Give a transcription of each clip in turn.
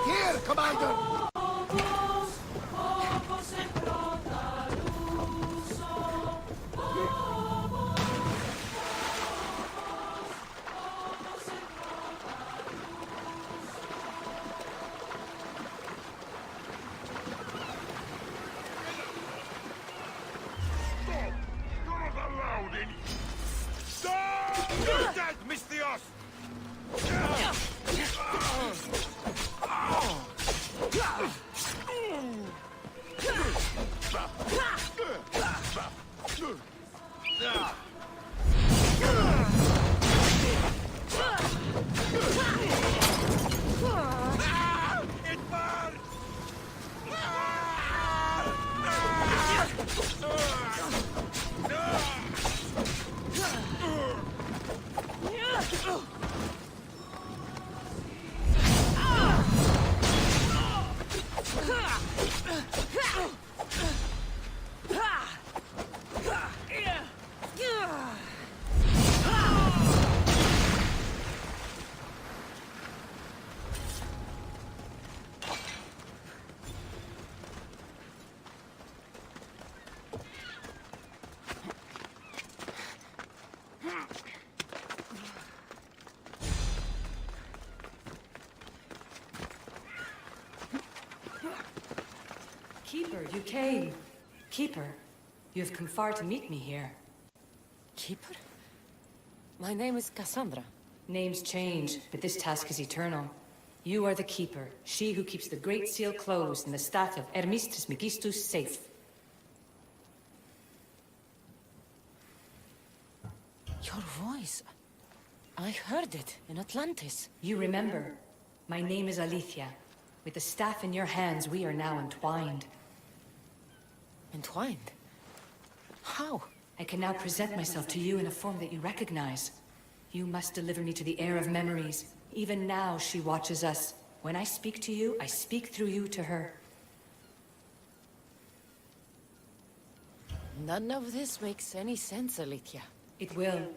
Here, Commander! Keeper, you came. Keeper, you have come far to meet me here. Keeper? My name is Cassandra. Names change, but this task is eternal. You are the Keeper, she who keeps the Great Seal closed and the staff of Hermes Trismegistus safe. Your voice. I heard it in Atlantis. You remember. My name is Alethea. With the staff in your hands, we are now entwined. Entwined? How? I can now present myself to you in a form that you recognize. You must deliver me to the heir of memories. Even now, she watches us. When I speak to you, I speak through you to her. None of this makes any sense, Alethea. It will.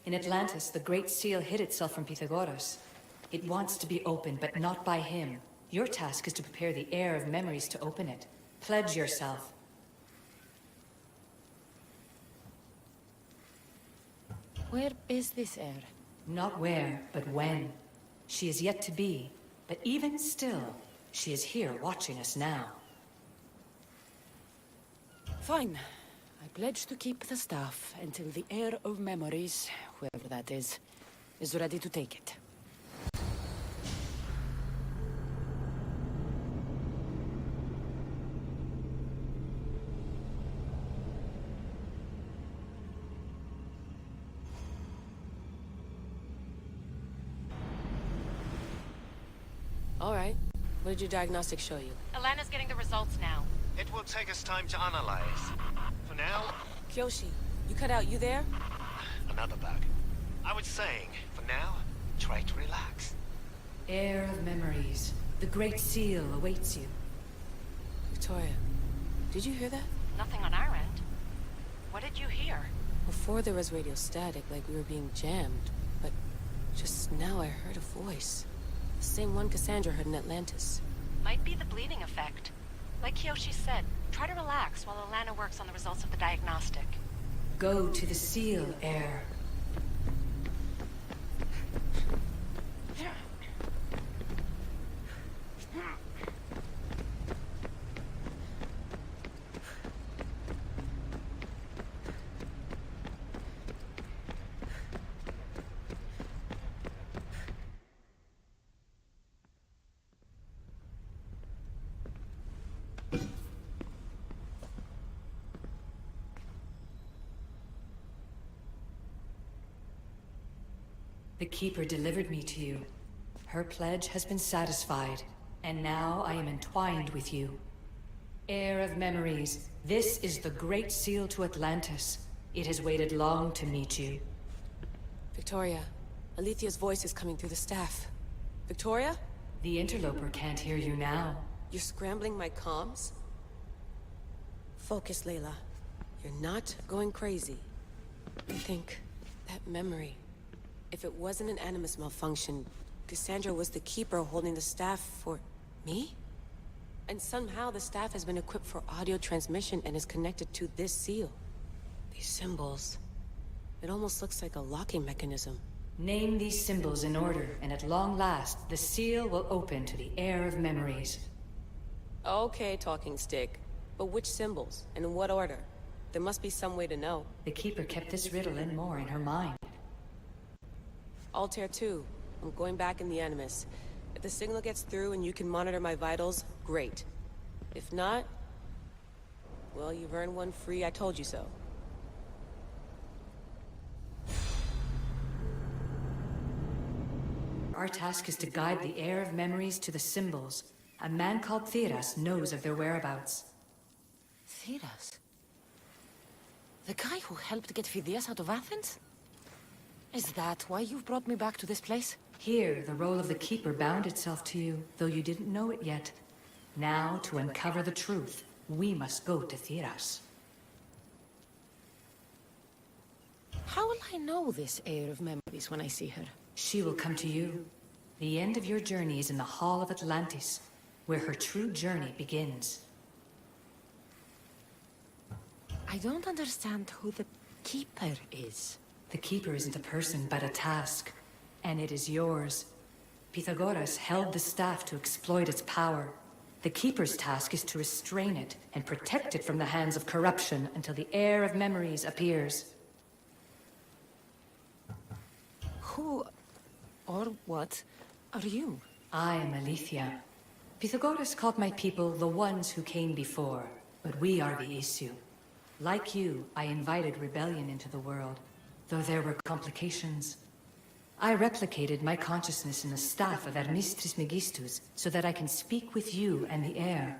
In Atlantis, the Great Seal hid itself from Pythagoras. It wants to be opened, but not by him. Your task is to prepare the heir of memories to open it. Pledge yourself. Where is this heir? Not where, but when. She is yet to be, but even still, she is here watching us now. Fine. I pledge to keep the staff until the heir of memories, whoever that is ready to take it. All right. What did your diagnostics show you? Alana's getting the results now. It will take us time to analyze. For now, Kyoshi, you cut out. You there? another bug. I was saying, for now, try to relax. Heir of memories. The Great Seal awaits you. Victoria, did you hear that? Nothing on our end. What did you hear? Before there was radio static, like we were being jammed. But just now I heard a voice. The same one Cassandra heard in Atlantis. Might be the bleeding effect. Like Kyoshi said, try to relax while Alana works on the results of the diagnostic. Go to the Seal, Heir. The Keeper delivered me to you. Her pledge has been satisfied, and now I am entwined with you. Heir of memories, this is the Great Seal to Atlantis. It has waited long to meet you. Victoria, Alethea's voice is coming through the staff. Victoria? The interloper can't hear you now. You're scrambling my comms? Focus, Layla. You're not going crazy. I think that memory... If it wasn't an Animus malfunction, Cassandra was the Keeper holding the staff for Me? And somehow the staff has been equipped for audio transmission and is connected to this seal. These symbols... It almost looks like a locking mechanism. Name these symbols in order, and at long last, the seal will open to the air of memories. Okay, talking stick. But which symbols? And in what order? There must be some way to know. The Keeper kept this riddle and more in her mind. Altair 2. I'm going back in the Animus. If the signal gets through and you can monitor my vitals, great. If not... well, you've earned one free I told you so. Our task is to guide the air of memories to the symbols. A man called Theras knows of their whereabouts. Theras? The guy who helped get Phidias out of Athens? Is that why you've brought me back to this place? Here, the role of the Keeper bound itself to you, though you didn't know it yet. Now, to uncover the truth, we must go to Theras. How will I know this air of memories when I see her? She will come to you. The end of your journey is in the Hall of Atlantis, where her true journey begins. I don't understand who the Keeper is. The Keeper isn't a person, but a task. And it is yours. Pythagoras held the staff to exploit its power. The Keeper's task is to restrain it and protect it from the hands of corruption until the air of memories appears. Who... or what are you? I am Aletheia. Pythagoras called my people the ones who came before, but we are the issue. Like you, I invited rebellion into the world, though there were complications. I replicated my consciousness in the staff of Hermes Trismegistus so that I can speak with you and the air.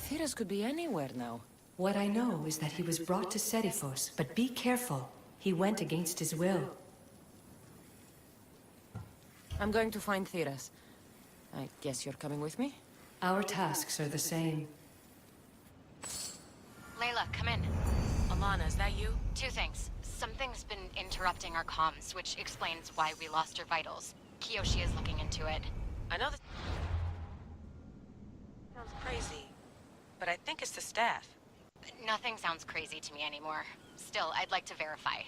Theras could be anywhere now. What I know is that he was brought to Seriphos, but be careful. He went against his will. I'm going to find Theras. I guess you're coming with me? Our tasks are the same. Layla, come in. Alana, is that you? Two things. Something's been interrupting our comms, which explains why we lost your vitals. Kiyoshi is looking into it. I know this... sounds crazy, but I think it's the staff. Nothing sounds crazy to me anymore. Still, I'd like to verify.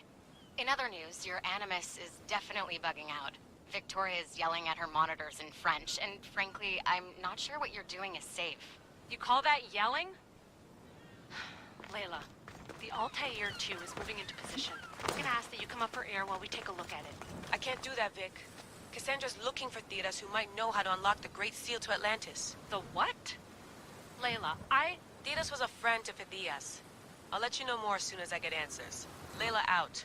In other news, your Animus is definitely bugging out. Victoria is yelling at her monitors in French, and frankly, I'm not sure what you're doing is safe. You call that yelling? Layla, the Altair 2 is moving into position. I'm gonna ask that you come up for air while we take a look at it. I can't do that, Vic. Cassandra's looking for Theras who might know how to unlock the Great Seal to Atlantis. The what? Layla, Theras was a friend to Phidias. I'll let you know more as soon as I get answers. Layla out.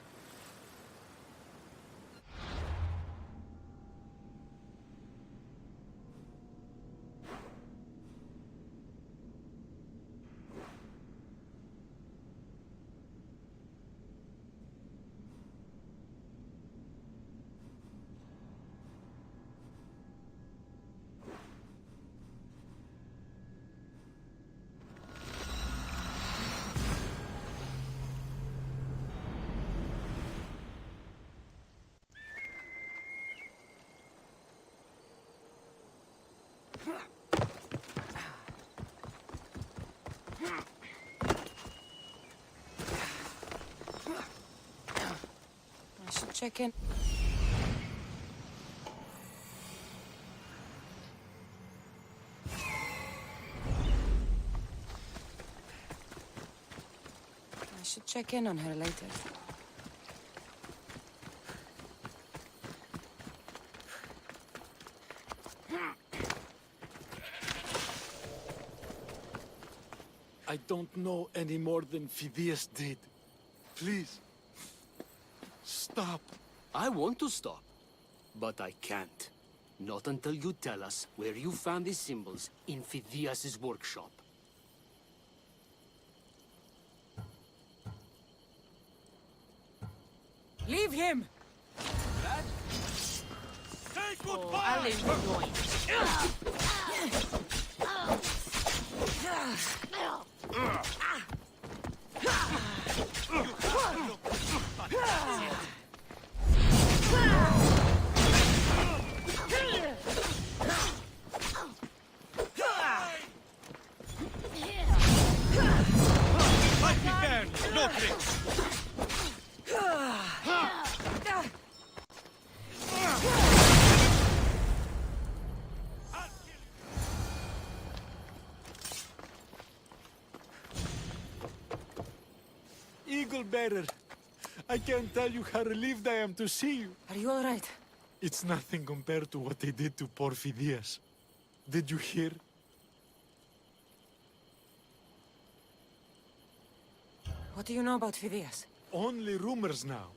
I should check in. I should check in on her later. I don't know any more than Phidias did. Please, stop. I want to stop, but I can't. Not until you tell us where you found these symbols in Phidias' workshop. Leave him! Say goodbye! Oh, I'll leave you going. Eagle Bearer, I can't tell you how relieved I am to see you. Are you all right? It's nothing compared to what they did to poor Phidias. Did you hear? What do you know about Phidias? Only rumors now.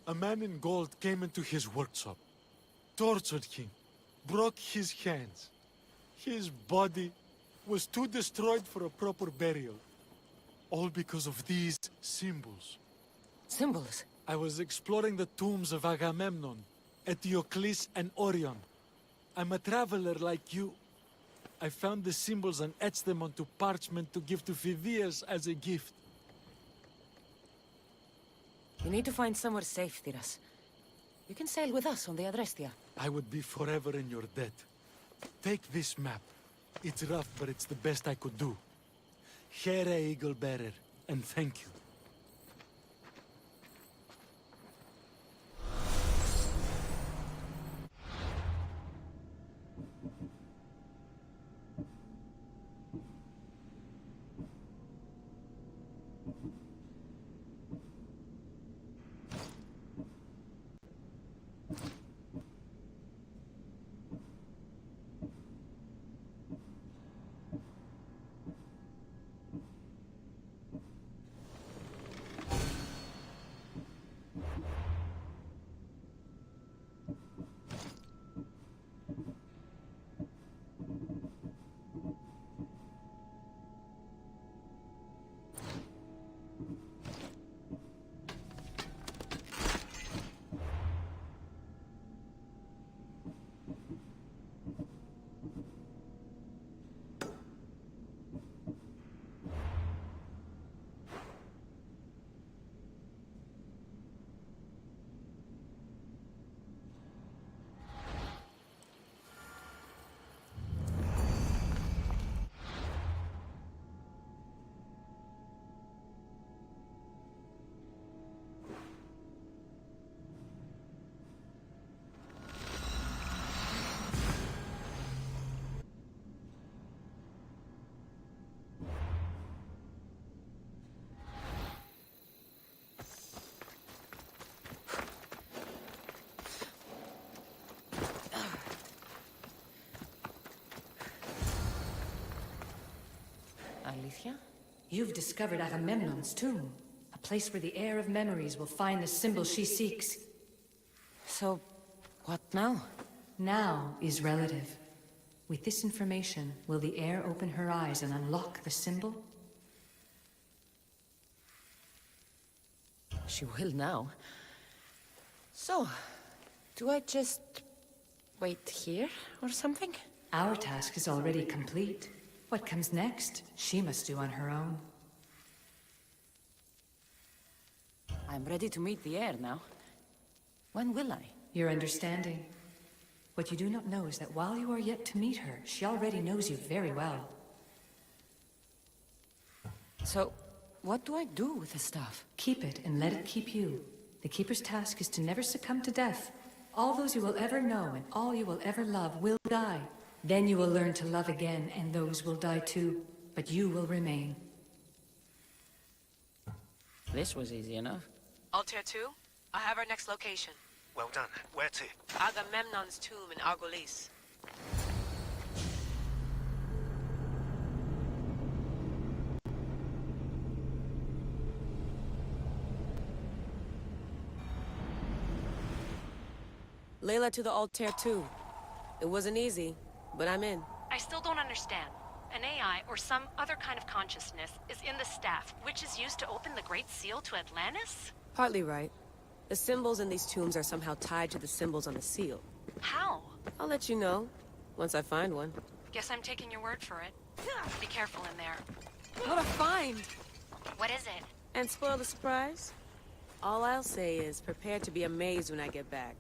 A man in gold came into his workshop, tortured him, broke his hands. His body was too destroyed for a proper burial. All because of these symbols. Symbols? I was exploring the tombs of Agamemnon, Eteocles, and Orion. I'm a traveler like you. I found the symbols and etched them onto parchment to give to Phidias as a gift. You need to find somewhere safe, Thiras. You can sail with us on the Adrestia. I would be forever in your debt. Take this map. It's rough, but it's the best I could do. Here, Eagle Bearer, and thank you. Alicia? You've discovered Agamemnon's tomb, a place where the heir of memories will find the symbol she seeks. So, what now? Now is relative. With this information, will the heir open her eyes and unlock the symbol? She will now. So, do I just wait here or something? Our task is already complete. What comes next, she must do on her own. I'm ready to meet the heir now. When will I? Your understanding. What you do not know is that while you are yet to meet her, she already knows you very well. So, what do I do with the stuff? Keep it and let it keep you. The Keeper's task is to never succumb to death. All those you will ever know and all you will ever love will die. Then you will learn to love again, and those will die too. But you will remain. This was easy enough. Altair 2, I have our next location. Well done. Where to? Agamemnon's tomb in Argolis. Layla to the Altair 2. It wasn't easy, but I'm in. I still don't understand. An AI, or some other kind of consciousness, is in the staff, which is used to open the Great Seal to Atlantis? Partly right. The symbols in these tombs are somehow tied to the symbols on the seal. How? I'll let you know, once I find one. Guess I'm taking your word for it. Be careful in there. What a find! What is it? And spoil the surprise? All I'll say is, prepare to be amazed when I get back.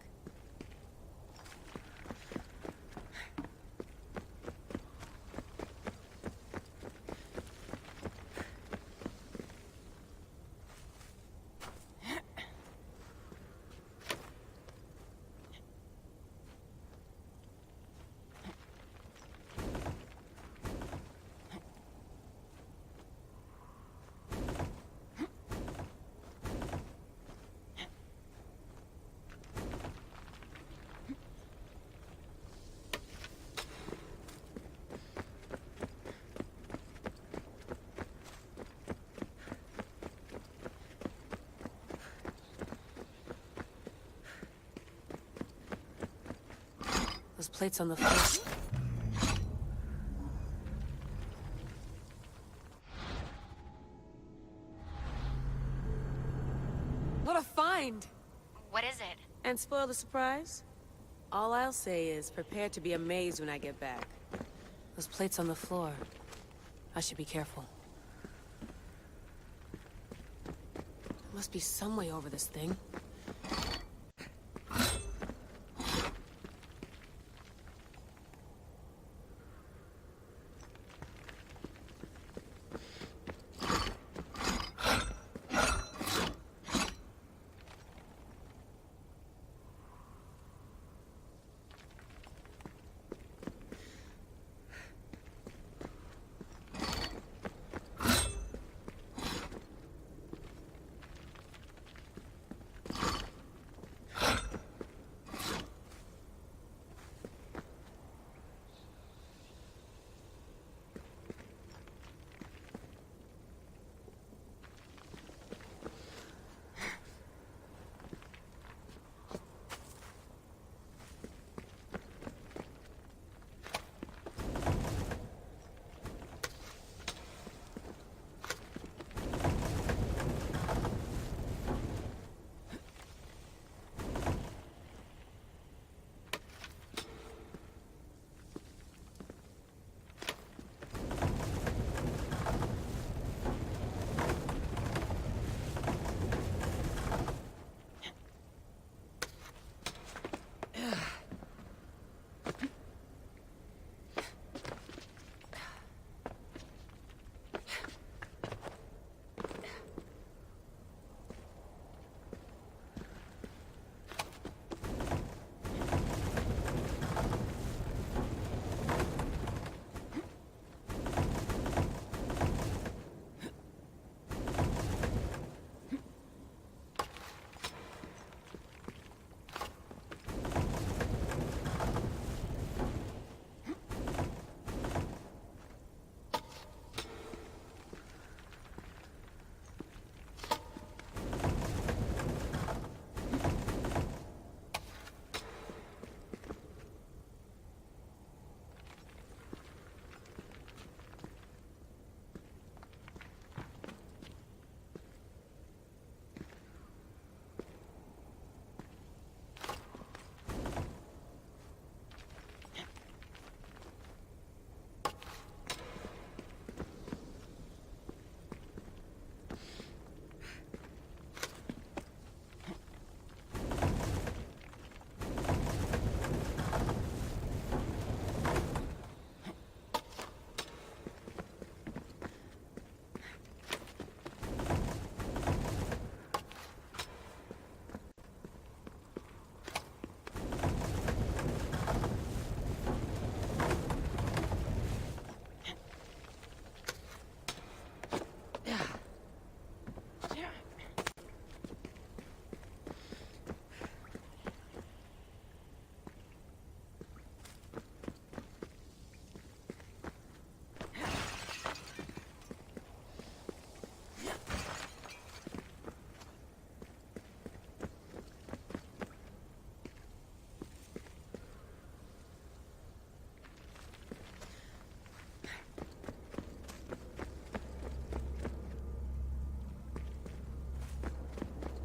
plates on the floor. What a find! What is it? And spoil the surprise? All I'll say is, prepare to be amazed when I get back. Those plates on the floor. I should be careful. There must be some way over this thing.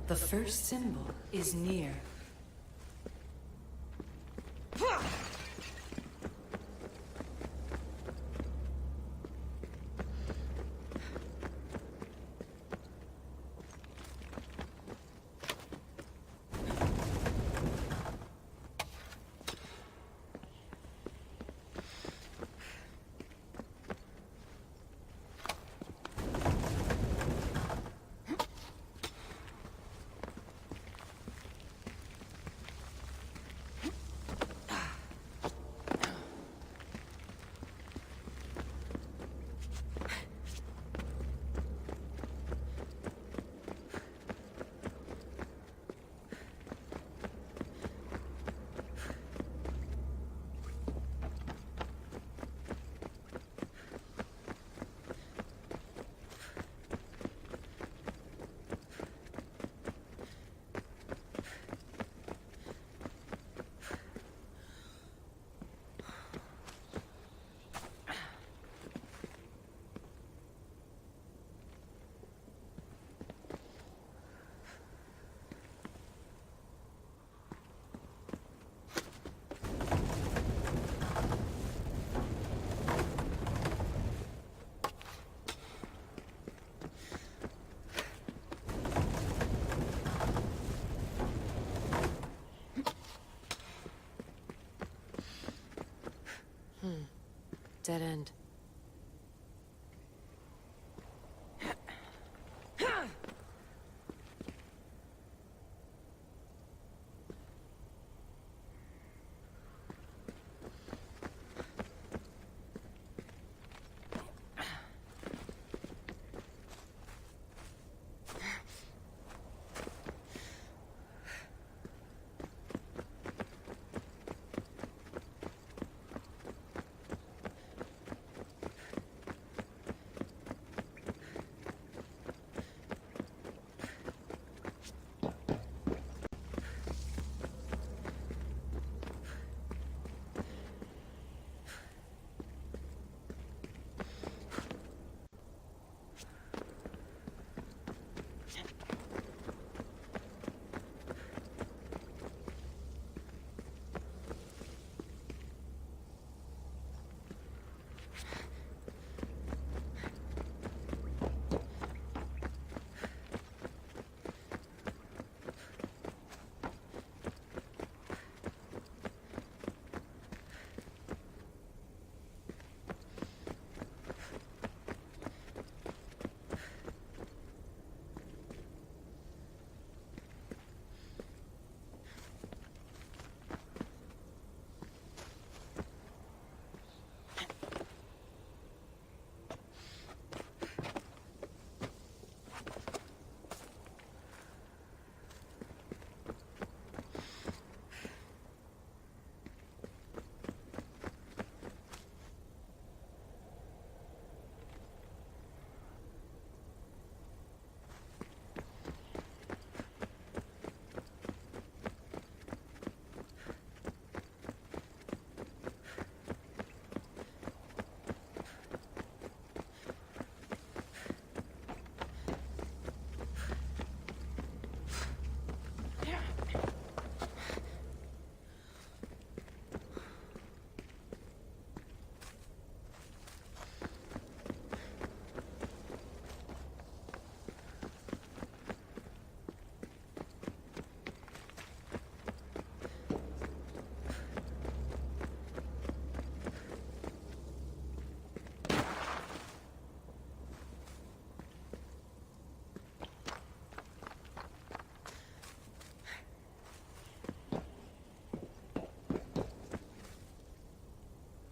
The first symbol is near. dead end.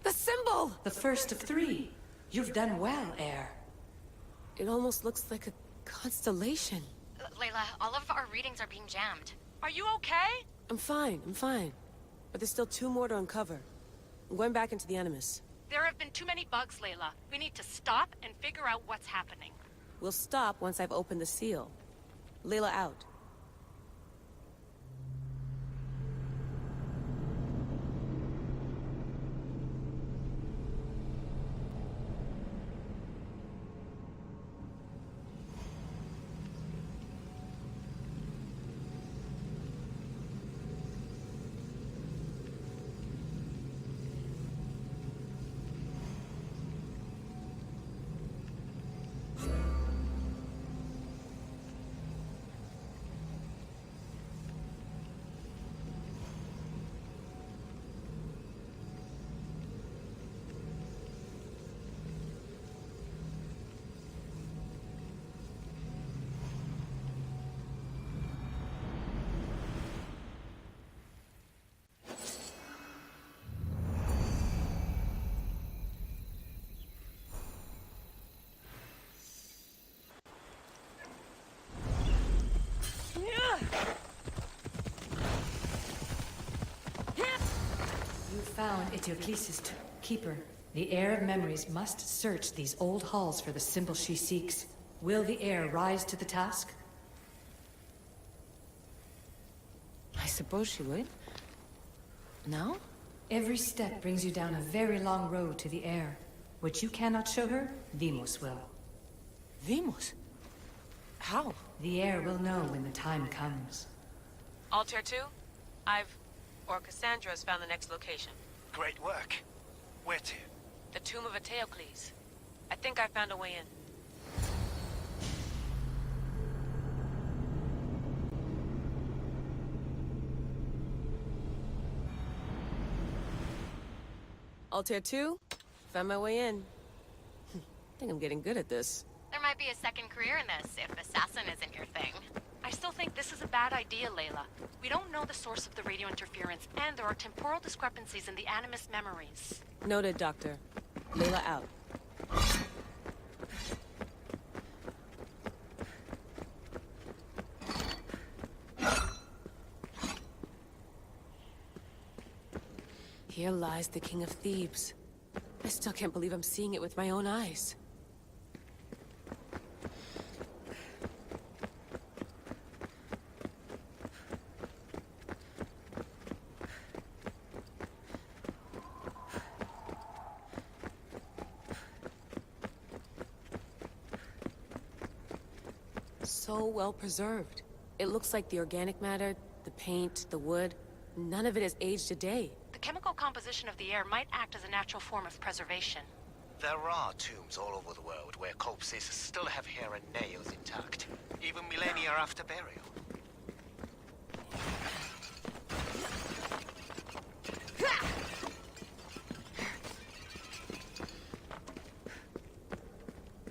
The symbol! The first of three. You've done well, Air. It almost looks like a constellation. Layla, all of our readings are being jammed. Are you okay? I'm fine. But there's still 2 more to uncover. I'm going back into the Animus. There have been too many bugs, Layla. We need to stop and figure out what's happening. We'll stop once I've opened the seal. Layla out. You found ATLANTIS, Keeper. The Heir of Memories must search these old halls for the symbol she seeks. Will the Heir rise to the task? I suppose she would. Now? Every step brings you down a very long road to the Heir. What you cannot show her, Deimos will. Deimos? How? The Heir will know when the time comes. Altair 2? Cassandra's found the next location. Great work. Where to? The tomb of Eteocles. I think I found a way in. Altair 2? found my way in. I think I'm getting good at this. There might be a second career in this, if assassin isn't your thing. I still think this is a bad idea, Layla. We don't know the source of the radio interference, and there are temporal discrepancies in the Animus memories. Noted, Doctor. Layla out. Here lies the King of Thebes. I still can't believe I'm seeing it with my own eyes. So well preserved. It looks like the organic matter, the paint, the wood, none of it has aged a day. The chemical composition of the air might act as a natural form of preservation. There are tombs all over the world where corpses still have hair and nails intact, even millennia after burial.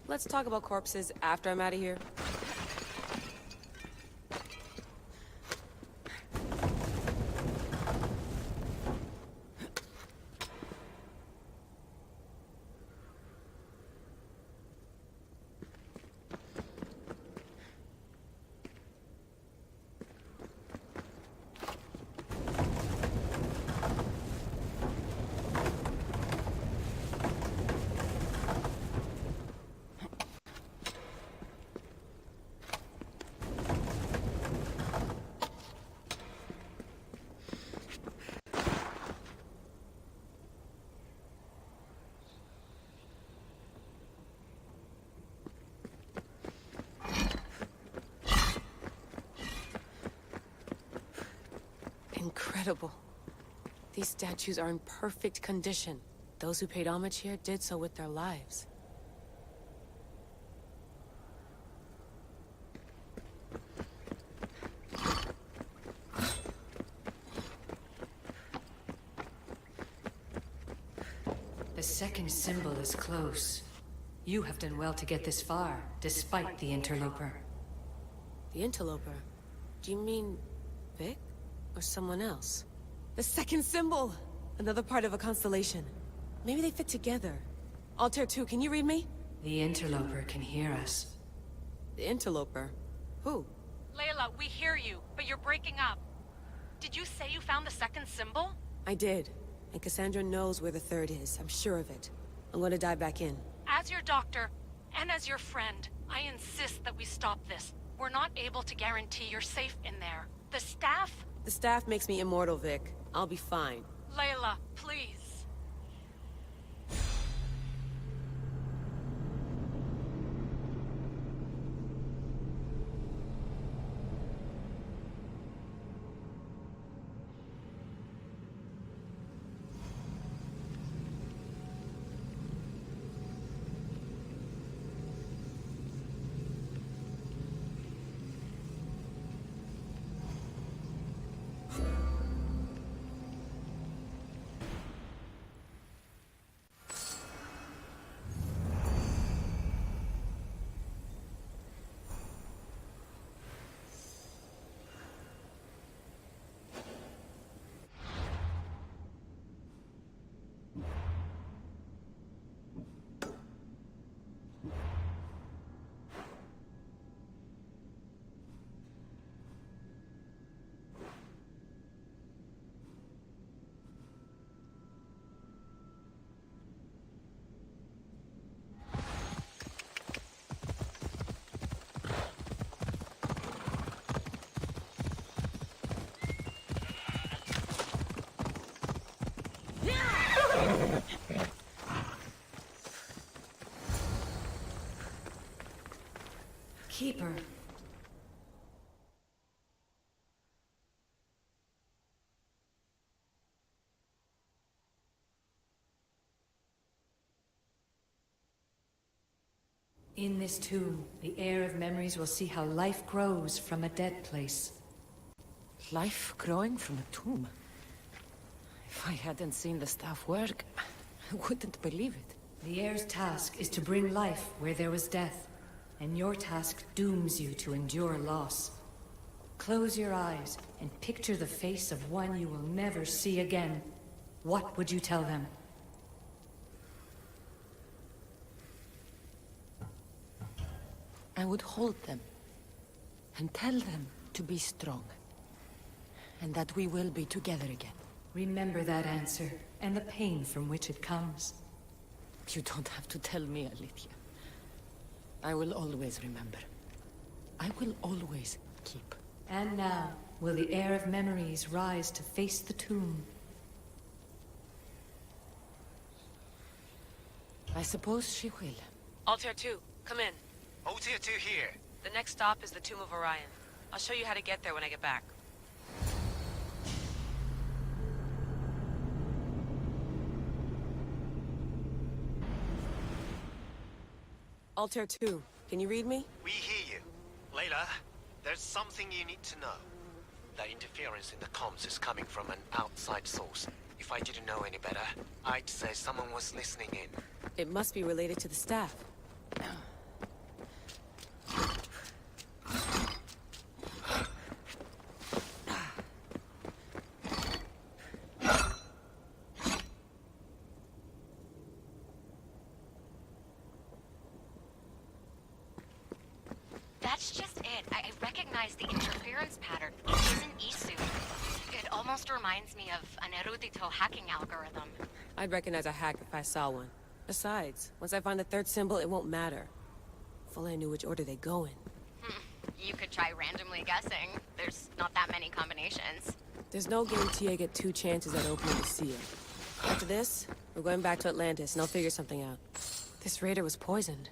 Let's talk about corpses after I'm out of here. Incredible. These statues are in perfect condition. Those who paid homage here did so with their lives. The second symbol is close. You have done well to get this far, despite the interloper. The interloper? Do you mean Vic? Or someone else? The second symbol! Another part of a constellation. Maybe they fit together. Altair 2, can you read me? The interloper can hear us. The interloper? Who? Layla, we hear you, but you're breaking up. Did you say you found the second symbol? I did. And Cassandra knows where the third is. I'm sure of it. I'm gonna dive back in. As your doctor, and as your friend, I insist that we stop this. We're not able to guarantee you're safe in there. The staff... The staff makes me immortal, Vic. I'll be fine. Layla, please. Keeper. In this tomb, the heir of memories will see how life grows from a dead place. Life growing from a tomb. If I hadn't seen the staff work, I wouldn't believe it. The heir's task is to bring life where there was death, and your task dooms you to endure loss. Close your eyes and picture the face of one you will never see again. What would you tell them? I would hold them and tell them to be strong, and that we will be together again. Remember that answer, and the pain from which it comes. You don't have to tell me, Alethea. I will always remember. I will always keep. And now, will the heir of memories rise to face the tomb? I suppose she will. Altair 2, come in. Oh, tier 2 here. The next stop is the Tomb of Orion. I'll show you how to get there when I get back. Altair 2, can you read me? We hear you. Layla, there's something you need to know. The interference in the comms is coming from an outside source. If I didn't know any better, I'd say someone was listening in. It must be related to the staff. That's just it. I recognize the interference pattern. It isn't ELYSIUM. It almost reminds me of an erudito hacking algorithm. I'd recognize a hack if I saw one. Besides, once I find the third symbol, it won't matter. If only I knew which order they go in. You could try randomly guessing. There's not that many combinations. There's no guarantee I get 2 chances at opening the seal. After this, we're going back to Atlantis, and I'll figure something out. This raider was poisoned.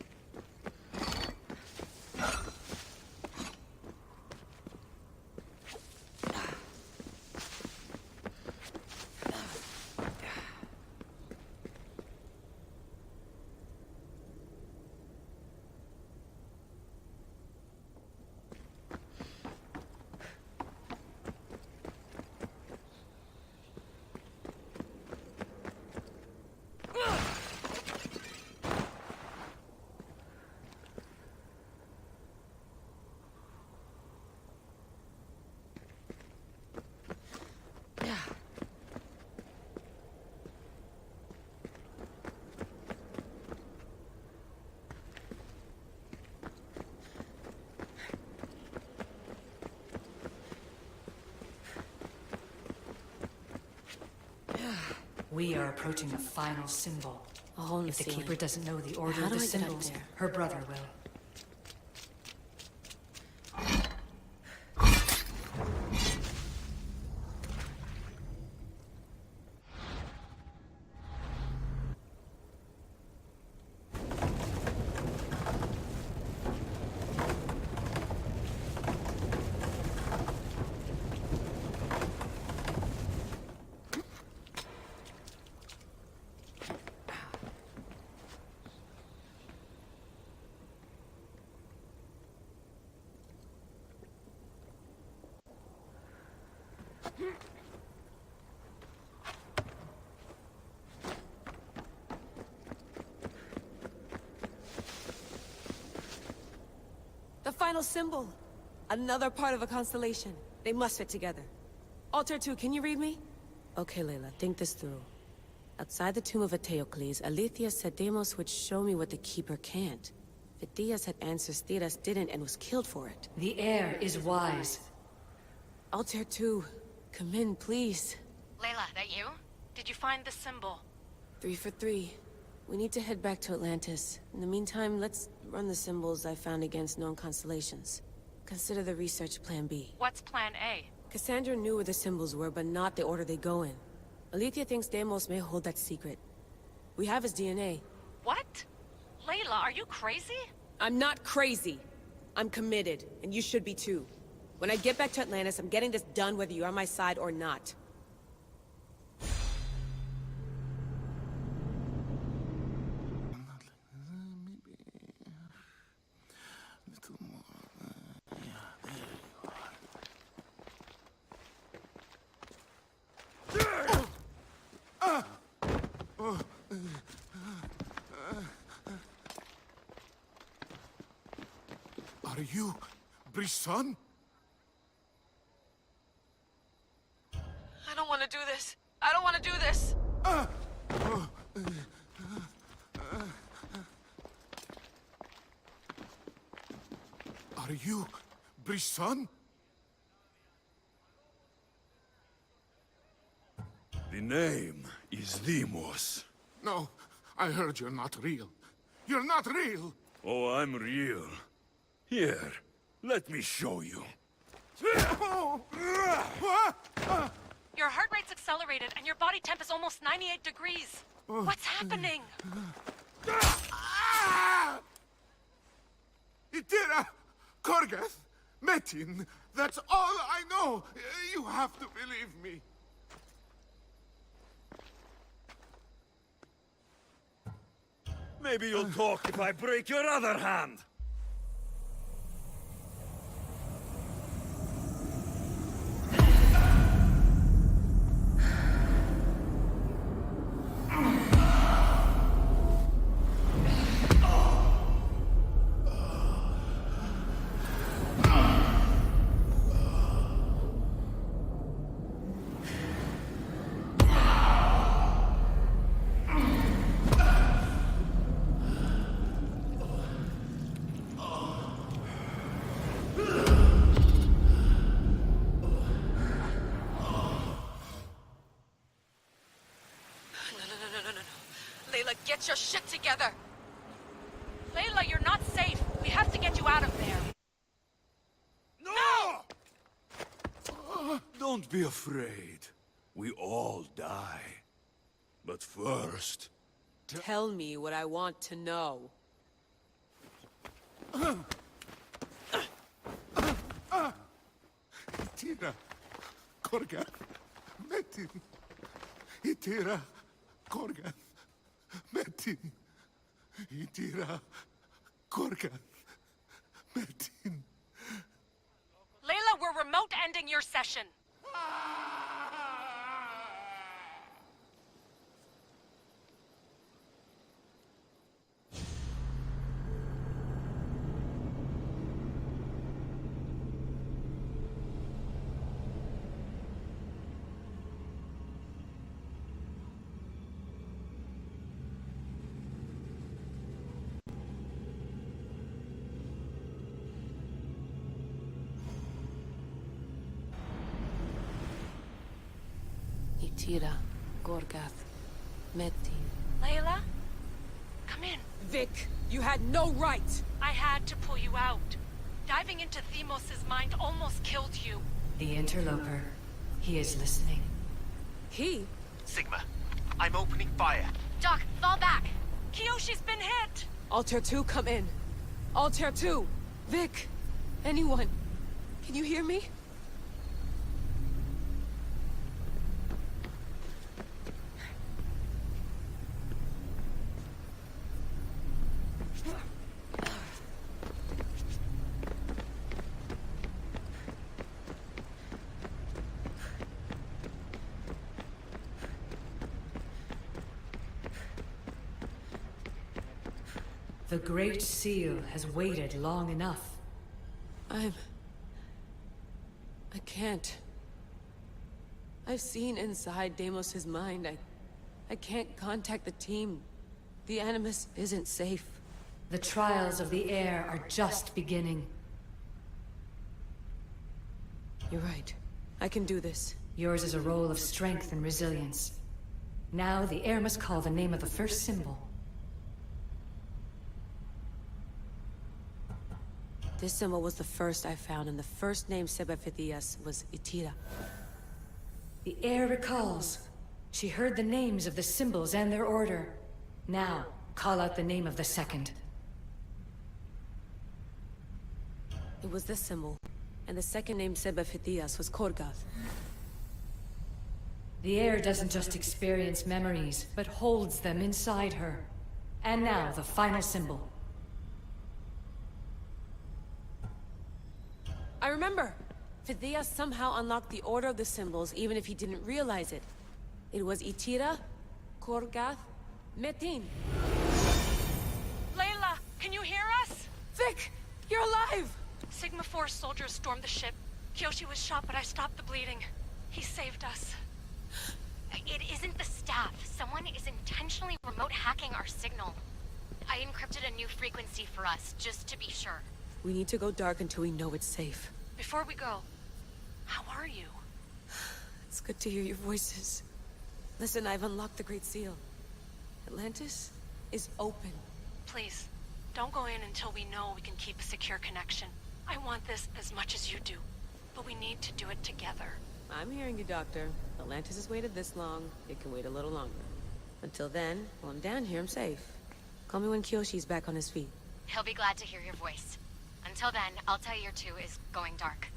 We are approaching the final symbol. A hole in If the ceiling. Keeper doesn't know the order How of do the I get up symbols, there? her brother will. The final symbol! Another part of a constellation. They must fit together. Altair 2, can you read me? Okay, Layla, think this through. Outside the tomb of Eteocles, Alethea said Deimos would show me what the Keeper can't. Phidias had answers Theras didn't and was killed for it. The heir is wise. Altair 2, come in, please. Layla, that you? Did you find the symbol? 3 for 3. We need to head back to Atlantis. In the meantime, let's run the symbols I found against known constellations. Consider the research plan B. What's plan A? Cassandra knew where the symbols were, but not the order they go in. Alethea thinks Deimos may hold that secret. We have his DNA. What? Layla, are you crazy? I'm not crazy. I'm committed, and you should be too. When I get back to Atlantis, I'm getting this done whether you're on my side or not. you Brisson? I don't want to do this. I don't want to do this. Are you Brisson? The name is Deimos. No, I heard you're not real. You're not real! Oh, I'm real. Here, let me show you. Your heart rate's accelerated and your body temp is almost 98 degrees. What's happening? Itira! Korgath! Metin! That's all I know! You have to believe me. Maybe you'll talk if I break your other hand. Layla, get your shit together! Layla, you're not safe. We have to get you out of there. No! Don't be afraid. We all die. But first... Tell me what I want to know. Itira! Korgath! Metin! Itira! Korgath! Metin! Itira! Korgath! Metin! Layla, we're remote ending your session. Itira, Korgath, Metin. Layla? Come in. Vic, you had no right! I had to pull you out. Diving into Deimos' mind almost killed you. The interloper. He is listening. He? Sigma, I'm opening fire. Doc, fall back. Kiyoshi's been hit. Altair 2, come in. Altair 2! Vic! Anyone! Can you hear me? The Great Seal has waited long enough. I can't. I've seen inside Deimos' mind. I can't contact the team. The Animus isn't safe. The trials of the air are just beginning. You're right. I can do this. Yours is a role of strength and resilience. Now the air must call the name of the first symbol. This symbol was the first I found, and the first name said by Phidias was Itira. The air recalls. She heard the names of the symbols and their order. Now, call out the name of the second. It was this symbol, and the second name said by Phidias was Korgath. The air doesn't just experience memories, but holds them inside her. And now, the final symbol. I remember! Phidias somehow unlocked the order of the symbols, even if he didn't realize it. It was Itira, Korgath, Metin. Layla, can you hear us? Vic! You're alive! Sigma 4 soldiers stormed the ship. Kyoshi was shot, but I stopped the bleeding. He saved us. It isn't the staff. Someone is intentionally remote hacking our signal. I encrypted a new frequency for us, just to be sure. We need to go dark until we know it's safe. Before we go, how are you? It's good to hear your voices. Listen, I've unlocked the Great Seal. Atlantis is open. Please, don't go in until we know we can keep a secure connection. I want this as much as you do, but we need to do it together. I'm hearing you, Doctor. Atlantis has waited this long. It can wait a little longer. Until then, while I'm down here, I'm safe. Call me when Kyoshi's back on his feet. He'll be glad to hear your voice. Until then, Altair 2 is going dark.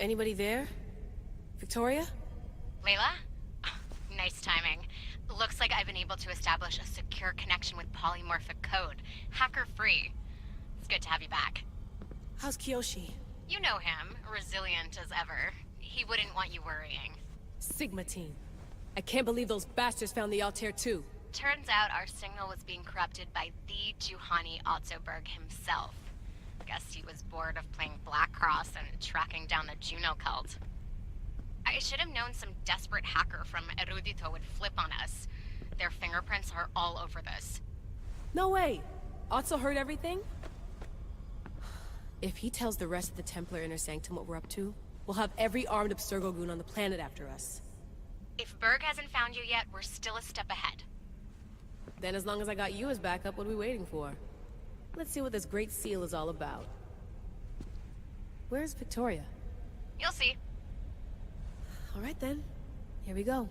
Anybody there? Victoria? Layla? Nice timing. Looks like I've been able to establish a secure connection with polymorphic code. Hacker-free. It's good to have you back. How's Kyoshi? You know him. Resilient as ever. He wouldn't want you worrying. Sigma team. I can't believe those bastards found the Altair 2. Turns out our signal was being corrupted by the Juhani Ottoberg himself. Guess he was bored of playing Black Cross and tracking down the Juno cult. I should have known some desperate hacker from Erudito would flip on us. Their fingerprints are all over this. No way! Otto heard everything? If he tells the rest of the Templar Inner Sanctum what we're up to, we'll have every armed Abstergo goon on the planet after us. If Berg hasn't found you yet, we're still a step ahead. Then as long as I got you as backup, what are we waiting for? Let's see what this Great Seal is all about. Where's Victoria? You'll see. All right then. Here we go.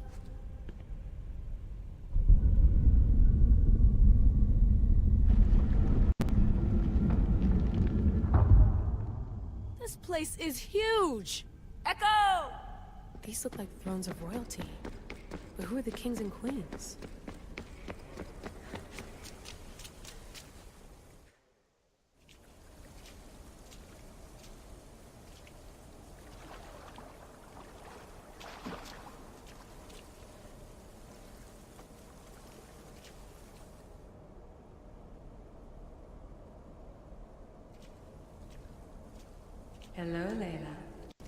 This place is huge! Echo! These look like thrones of royalty. But who are the kings and queens? Hello, Layla.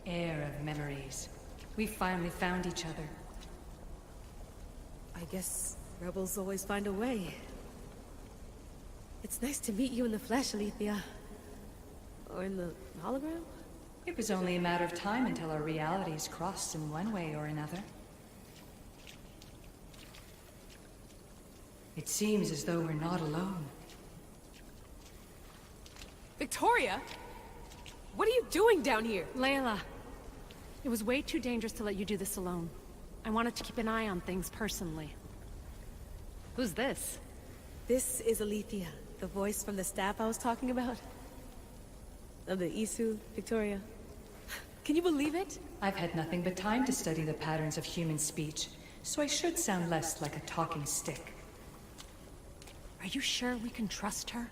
Heir of memories. We finally found each other. I guess rebels always find a way. It's nice to meet you in the flesh, Alethea. Or in the hologram? It was only a matter of time until our realities crossed in one way or another. It seems as though we're not alone. Victoria? What are you doing down here? Layla, it was way too dangerous to let you do this alone. I wanted to keep an eye on things personally. Who's this? This is Alethea, the voice from the staff I was talking about. Of the Isu, Victoria. Can you believe it? I've had nothing but time to study the patterns of human speech, so I should sound less like a talking stick. Are you sure we can trust her?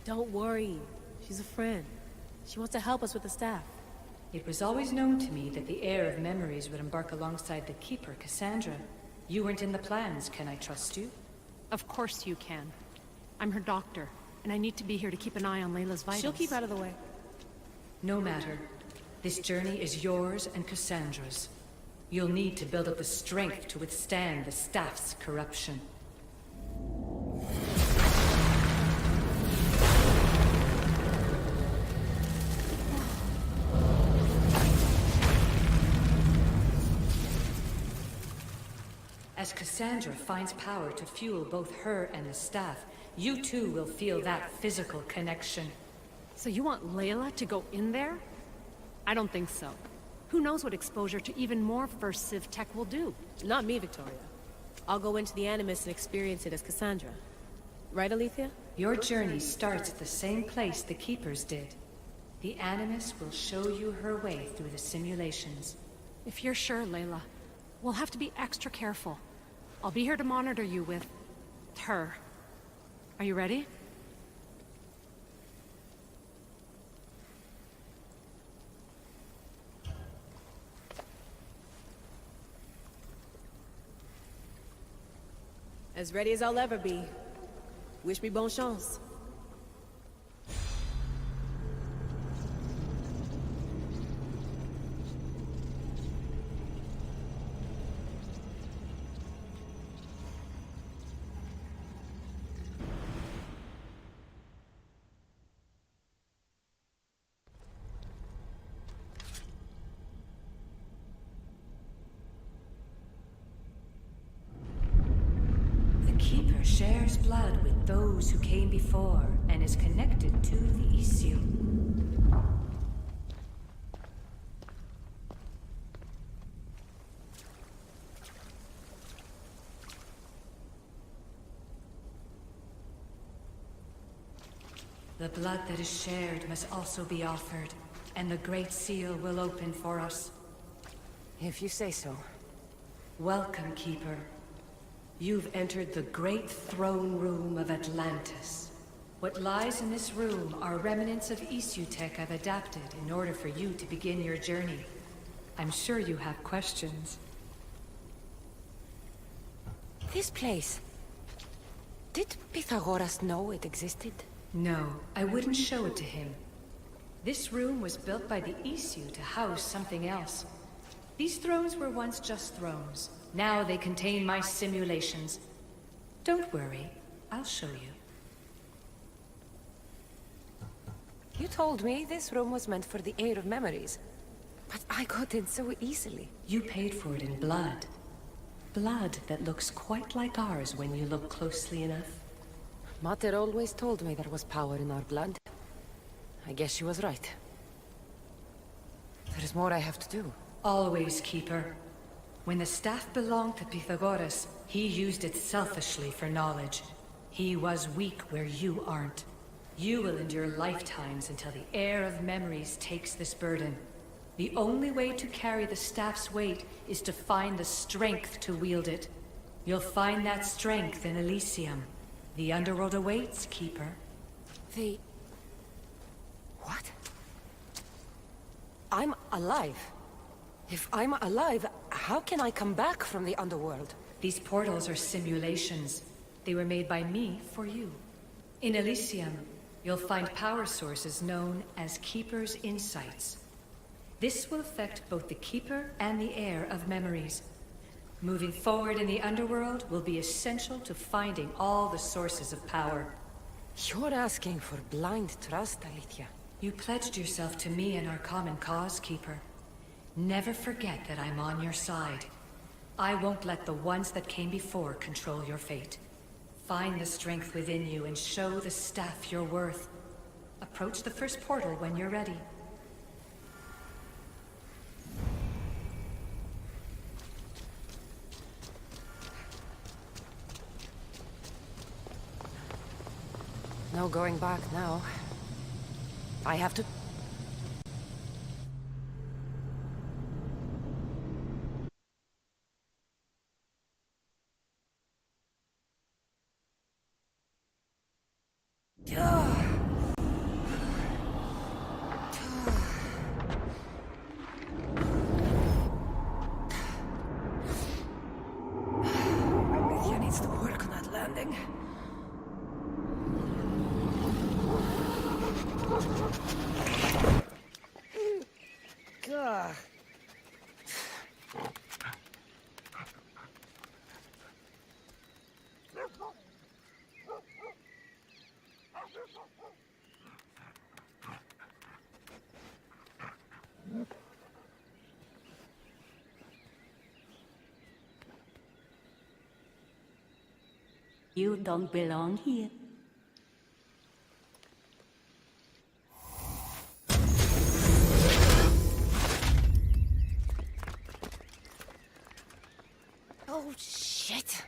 Don't worry. She's a friend. She wants to help us with the staff. It was always known to me that the heir of memories would embark alongside the Keeper, Cassandra. You weren't in the plans. Can I trust you? Of course you can. I'm her doctor, and I need to be here to keep an eye on Layla's vitals. She'll keep out of the way. No matter. This journey is yours and Cassandra's. You'll need to build up the strength to withstand the staff's corruption. As Cassandra finds power to fuel both her and the staff, you too will feel that physical connection. So you want Layla to go in there? I don't think so. Who knows what exposure to even more First Civ tech will do? Not me, Victoria. I'll go into the Animus and experience it as Cassandra. Right, Alethea? Your journey starts at the same place the Keepers did. The Animus will show you her way through the simulations. If you're sure, Layla, we'll have to be extra careful. I'll be here to monitor you with... her. Are you ready? As ready as I'll ever be. Wish me bonne chance. Shares blood with those who came before and is connected to the ELYSIUM. The blood that is shared must also be offered, and the Great Seal will open for us. If you say so. Welcome, Keeper. You've entered the great throne room of Atlantis. What lies in this room are remnants of ELYSIUM tech I've adapted in order for you to begin your journey. I'm sure you have questions. This place... Did Pythagoras know it existed? No, I wouldn't show it to him. This room was built by the ELYSIUM to house something else. These thrones were once just thrones. Now they contain my simulations. Don't worry, I'll show you. You told me this room was meant for the heir of memories. But I got in so easily. You paid for it in blood. Blood that looks quite like ours when you look closely enough. Mater always told me there was power in our blood. I guess she was right. There's more I have to do. Always, Keeper. When the staff belonged to Pythagoras, he used it selfishly for knowledge. He was weak where you aren't. You will endure lifetimes until the heir of memories takes this burden. The only way to carry the staff's weight is to find the strength to wield it. You'll find that strength in Elysium. The underworld awaits, Keeper. The... What? I'm alive. If I'm alive, how can I come back from the underworld? These portals are simulations. They were made by me for you. In Elysium, you'll find power sources known as Keeper's Insights. This will affect both the Keeper and the heir of memories. Moving forward in the underworld will be essential to finding all the sources of power. You're asking for blind trust, Alethea. You pledged yourself to me and our common cause, Keeper. Never forget that I'm on your side. I won't let the ones that came before control your fate. Find the strength within you and show the staff your worth. Approach the first portal when you're ready. No going back now. I have to... Alethea needs to work on that landing. Gah. You don't belong here. Oh, shit.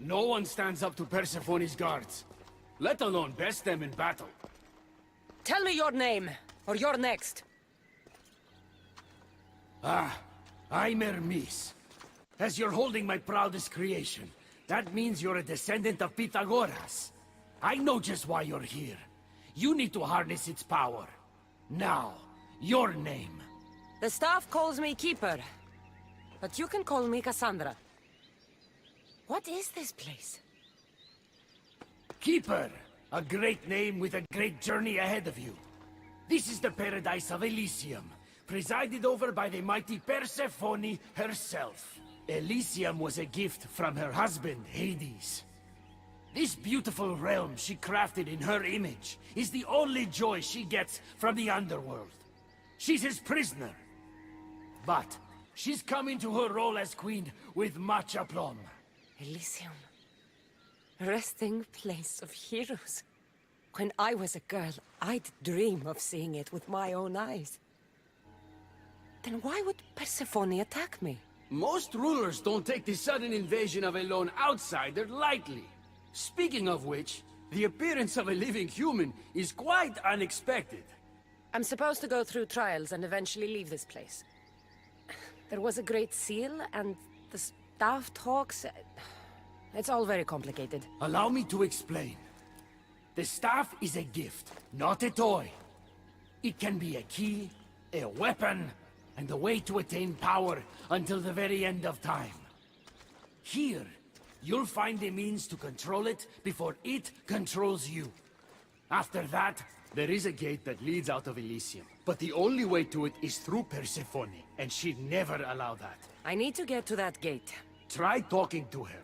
No one stands up to Persephone's guards, let alone best them in battle. Tell me your name, or you're next. I'm Hermes. As you're holding my proudest creation, that means you're a descendant of Pythagoras. I know just why you're here. You need to harness its power. Now, your name. The staff calls me Keeper, but you can call me Cassandra. What is this place? Keeper, a great name with a great journey ahead of you. This is the paradise of Elysium, presided over by the mighty Persephone herself. Elysium was a gift from her husband, Hades. This beautiful realm she crafted in her image is the only joy she gets from the underworld. She's his prisoner. But she's come into her role as queen with much aplomb. Elysium. Resting place of heroes. When I was a girl, I'd dream of seeing it with my own eyes. Then why would Persephone attack me? Most rulers don't take the sudden invasion of a lone outsider lightly. Speaking of which, the appearance of a living human is quite unexpected. I'm supposed to go through trials and eventually leave this place. There was a great seal, and the staff talks... It's all very complicated. Allow me to explain. The staff is a gift, not a toy. It can be a key, a weapon, and a way to attain power until the very end of time. Here, you'll find a means to control it before it controls you. After that, there is a gate that leads out of Elysium. But the only way to it is through Persephone, and she'd never allow that. I need to get to that gate. Try talking to her.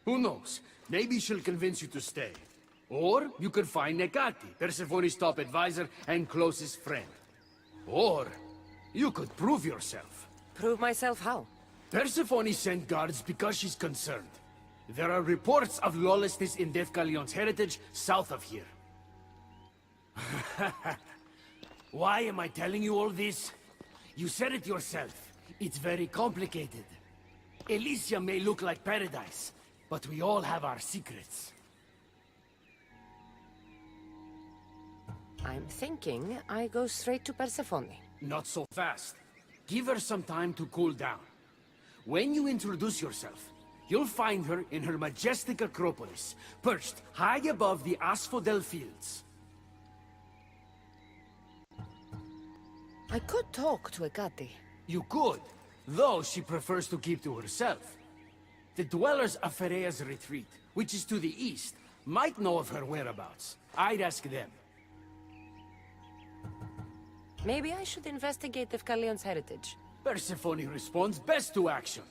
Who knows? Maybe she'll convince you to stay. Or you could find Nekati, Persephone's top advisor and closest friend. Or you could prove yourself. Prove myself how? Persephone sent guards because she's concerned. There are reports of lawlessness in Deathcalion's heritage south of here. Why am I telling you all this? You said it yourself. It's very complicated. Elysium may look like paradise, but we all have our secrets. I'm thinking I go straight to Persephone. Not so fast. Give her some time to cool down. When you introduce yourself, you'll find her in her majestic acropolis, perched high above the asphodel fields. I could talk to Ekati. You could, though she prefers to keep to herself. The dwellers of Pherea's retreat, which is to the east, might know of her whereabouts. I'd ask them. Maybe I should investigate Deathcalion's heritage. Persephone responds best to action.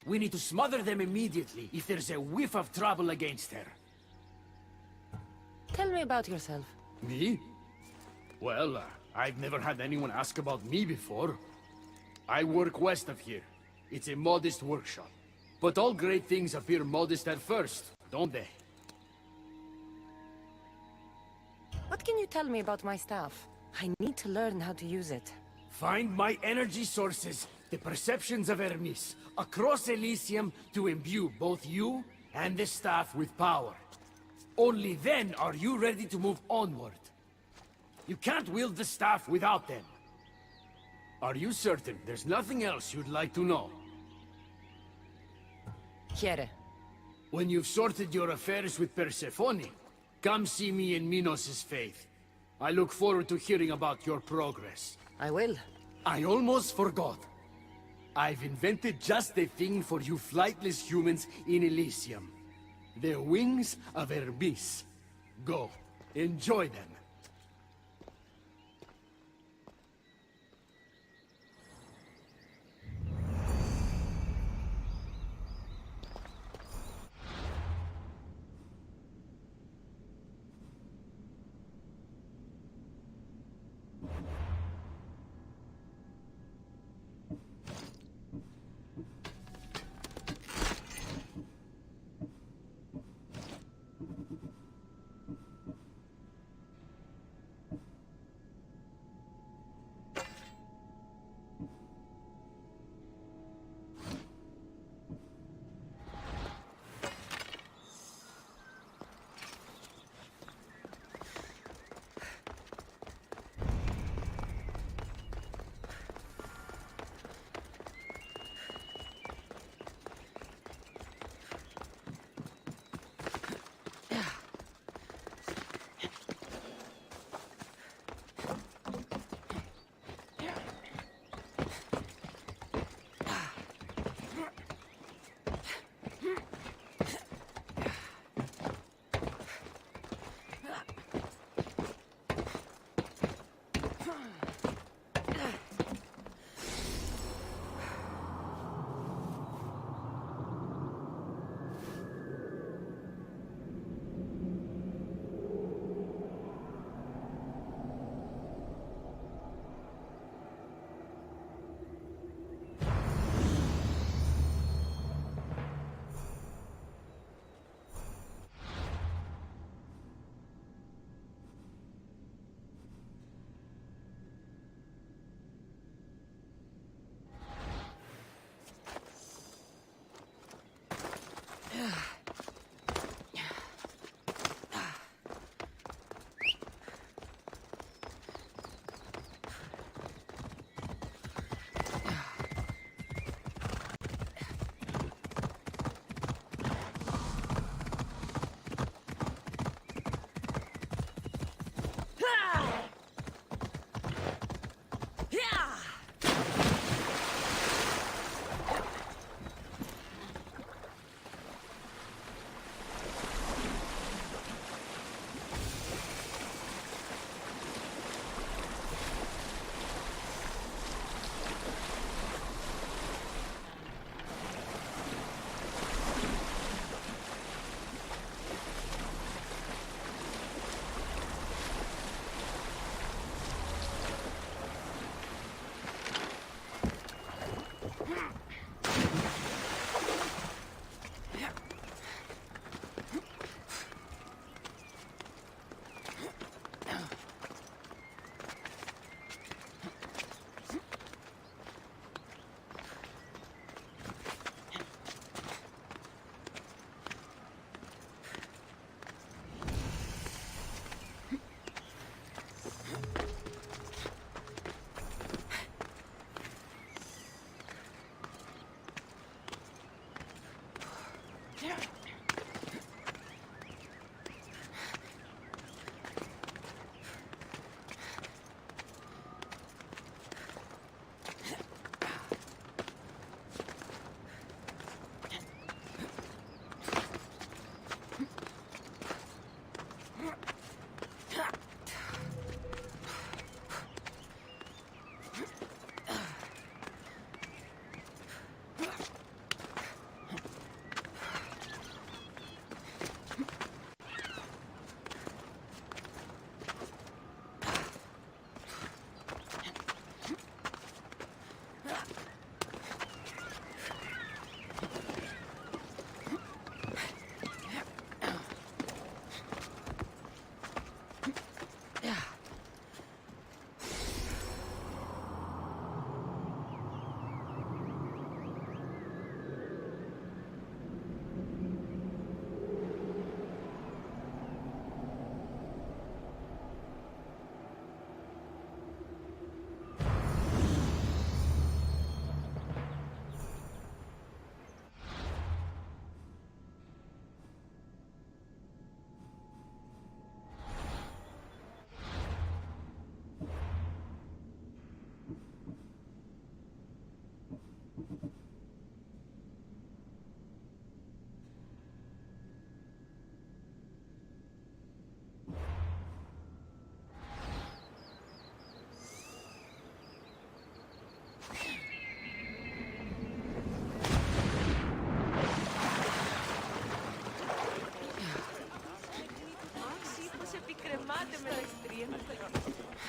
We need to smother them immediately if there's a whiff of trouble against her. Tell me about yourself. Me? Well, I've never had anyone ask about me before. I work west of here. It's a modest workshop. But all great things appear modest at first, don't they? What can you tell me about my staff? I need to learn how to use it. Find my energy sources, the perceptions of Hermes, across Elysium to imbue both you and the staff with power. Only then are you ready to move onward. You can't wield the staff without them. Are you certain there's nothing else you'd like to know? Here. When you've sorted your affairs with Persephone, come see me in Minos' faith. I look forward to hearing about your progress. I will. I almost forgot. I've invented just the thing for you flightless humans in Elysium. The wings of Hermes. Go. Enjoy them.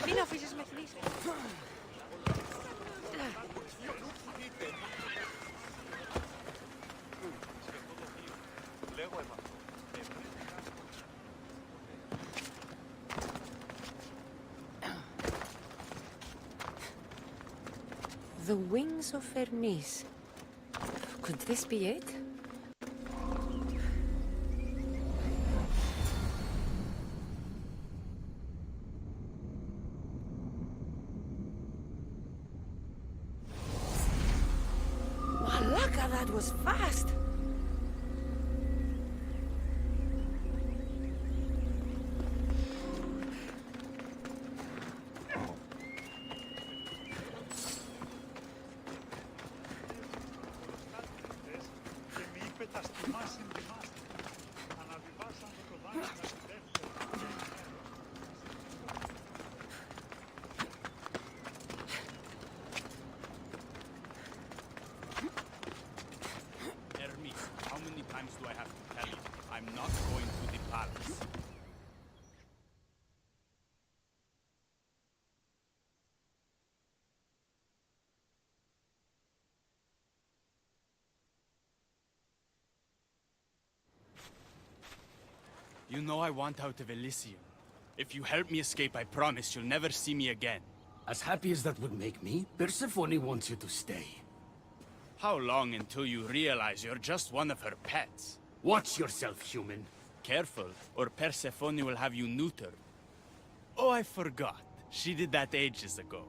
Μην αφήσεις με θλίψη. The wings of Hermes. Could this be it? Malaka, that was fast! How many times do I have to tell you? I'm not going to the palace. You know I want out of Elysium. If you help me escape, I promise you'll never see me again. As happy as that would make me, Persephone wants you to stay. How long until you realize you're just one of her pets? Watch yourself, human. Careful, or Persephone will have you neutered. Oh, I forgot. She did that ages ago.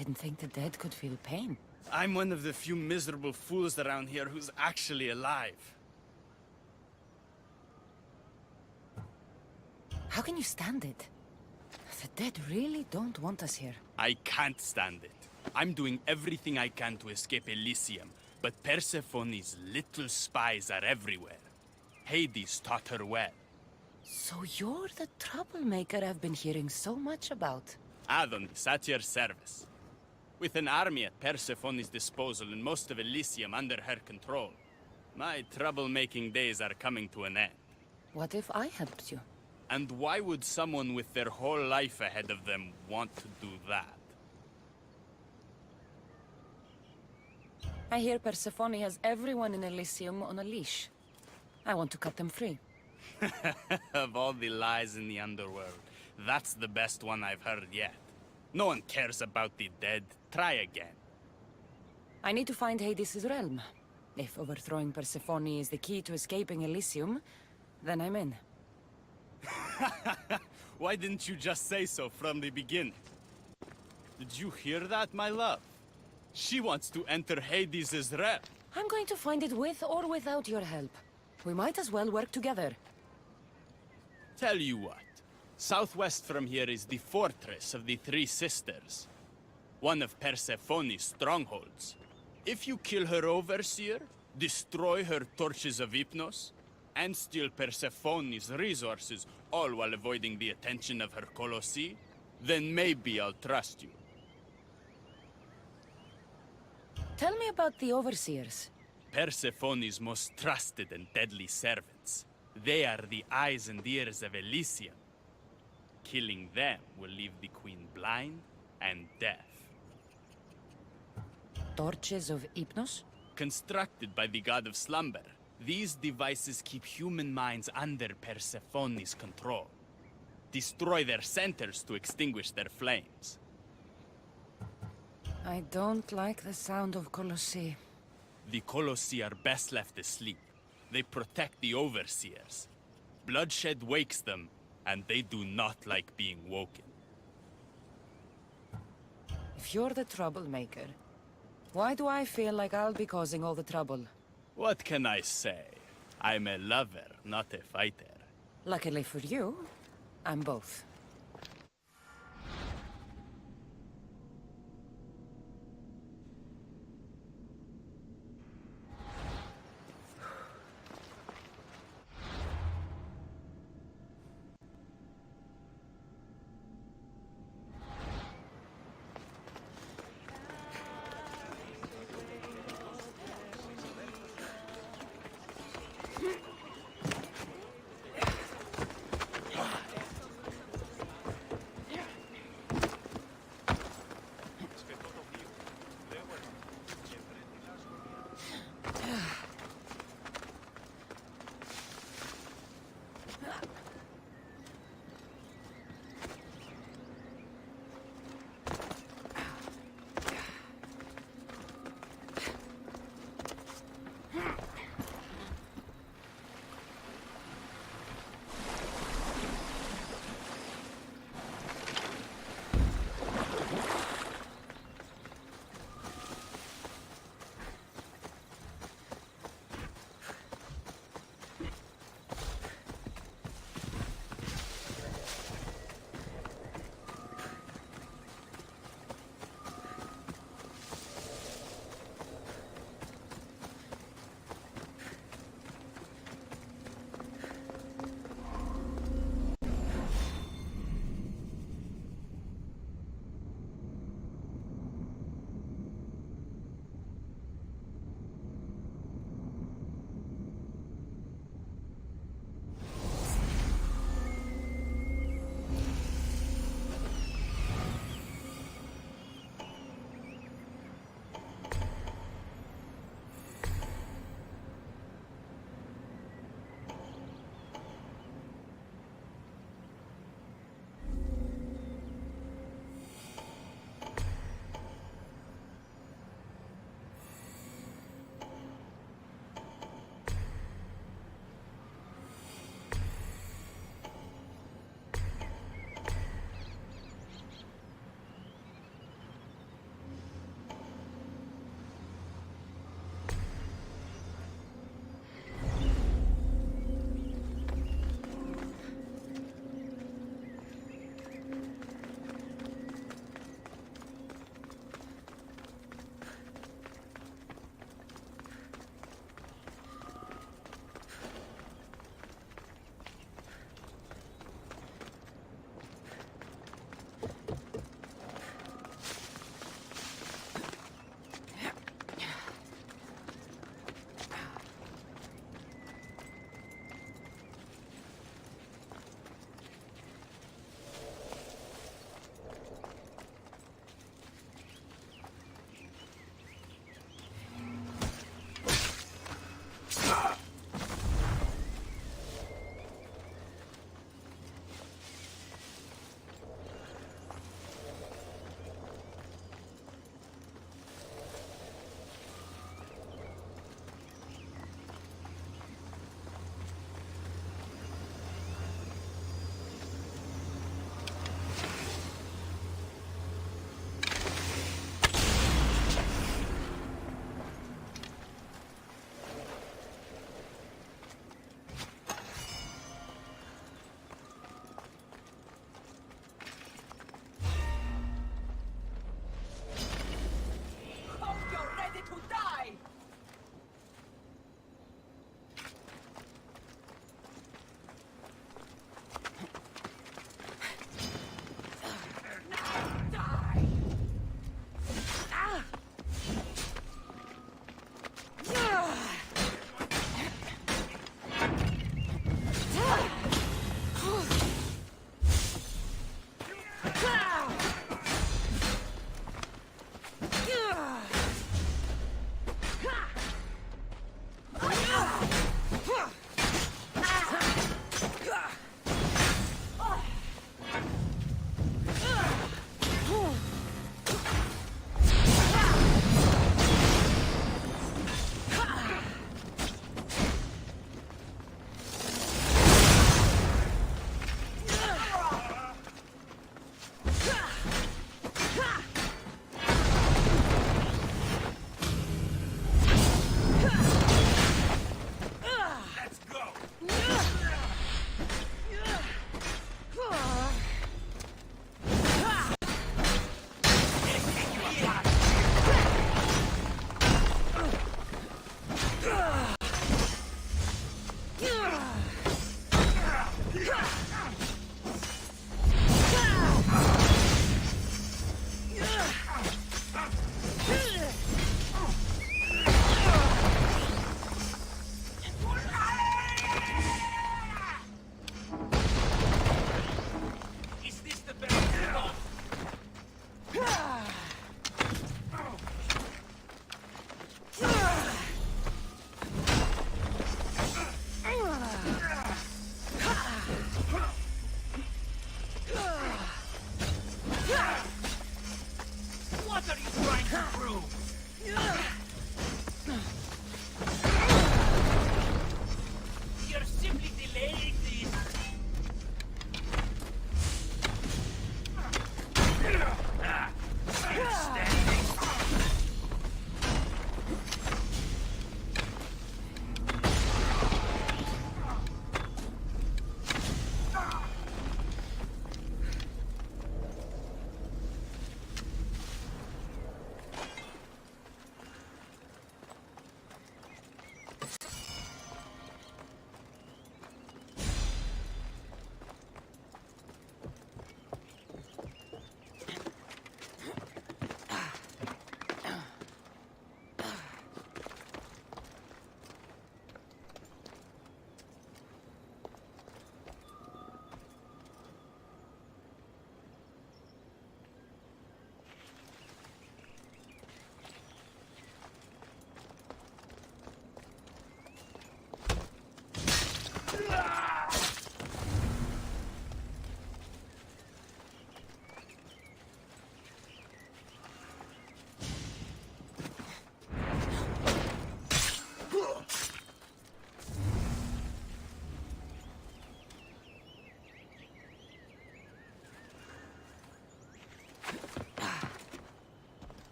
Didn't think the dead could feel pain. I'm one of the few miserable fools around here who's actually alive. How can you stand it? The dead really don't want us here. I can't stand it. I'm doing everything I can to escape Elysium, but Persephone's little spies are everywhere. Hades taught her well. So you're the troublemaker I've been hearing so much about. Adonis, at your service. With an army at Persephone's disposal and most of Elysium under her control, my troublemaking days are coming to an end. What if I helped you? And why would someone with their whole life ahead of them want to do that? I hear Persephone has everyone in Elysium on a leash. I want to cut them free. Of all the lies in the underworld, that's the best one I've heard yet. No one cares about the dead. Try again. I need to find Hades' realm. If overthrowing Persephone is the key to escaping Elysium, then I'm in. Why didn't you just say so from the beginning? Did you hear that, my love? She wants to enter Hades' realm. I'm going to find it with or without your help. We might as well work together. Tell you what. Southwest from here is the fortress of the Three Sisters. One of Persephone's strongholds. If you kill her overseer, destroy her torches of Hypnos, and steal Persephone's resources, all while avoiding the attention of her Colossi, then maybe I'll trust you. Tell me about the overseers. Persephone's most trusted and deadly servants. They are the eyes and ears of Elysium. Killing them will leave the Queen blind and deaf. Torches of Hypnos? Constructed by the god of slumber, these devices keep human minds under Persephone's control. Destroy their centers to extinguish their flames. I don't like the sound of Colossi. The Colossi are best left asleep. They protect the overseers. Bloodshed wakes them, and they do not like being woken. If you're the troublemaker, why do I feel like I'll be causing all the trouble? What can I say? I'm a lover, not a fighter. Luckily for you, I'm both.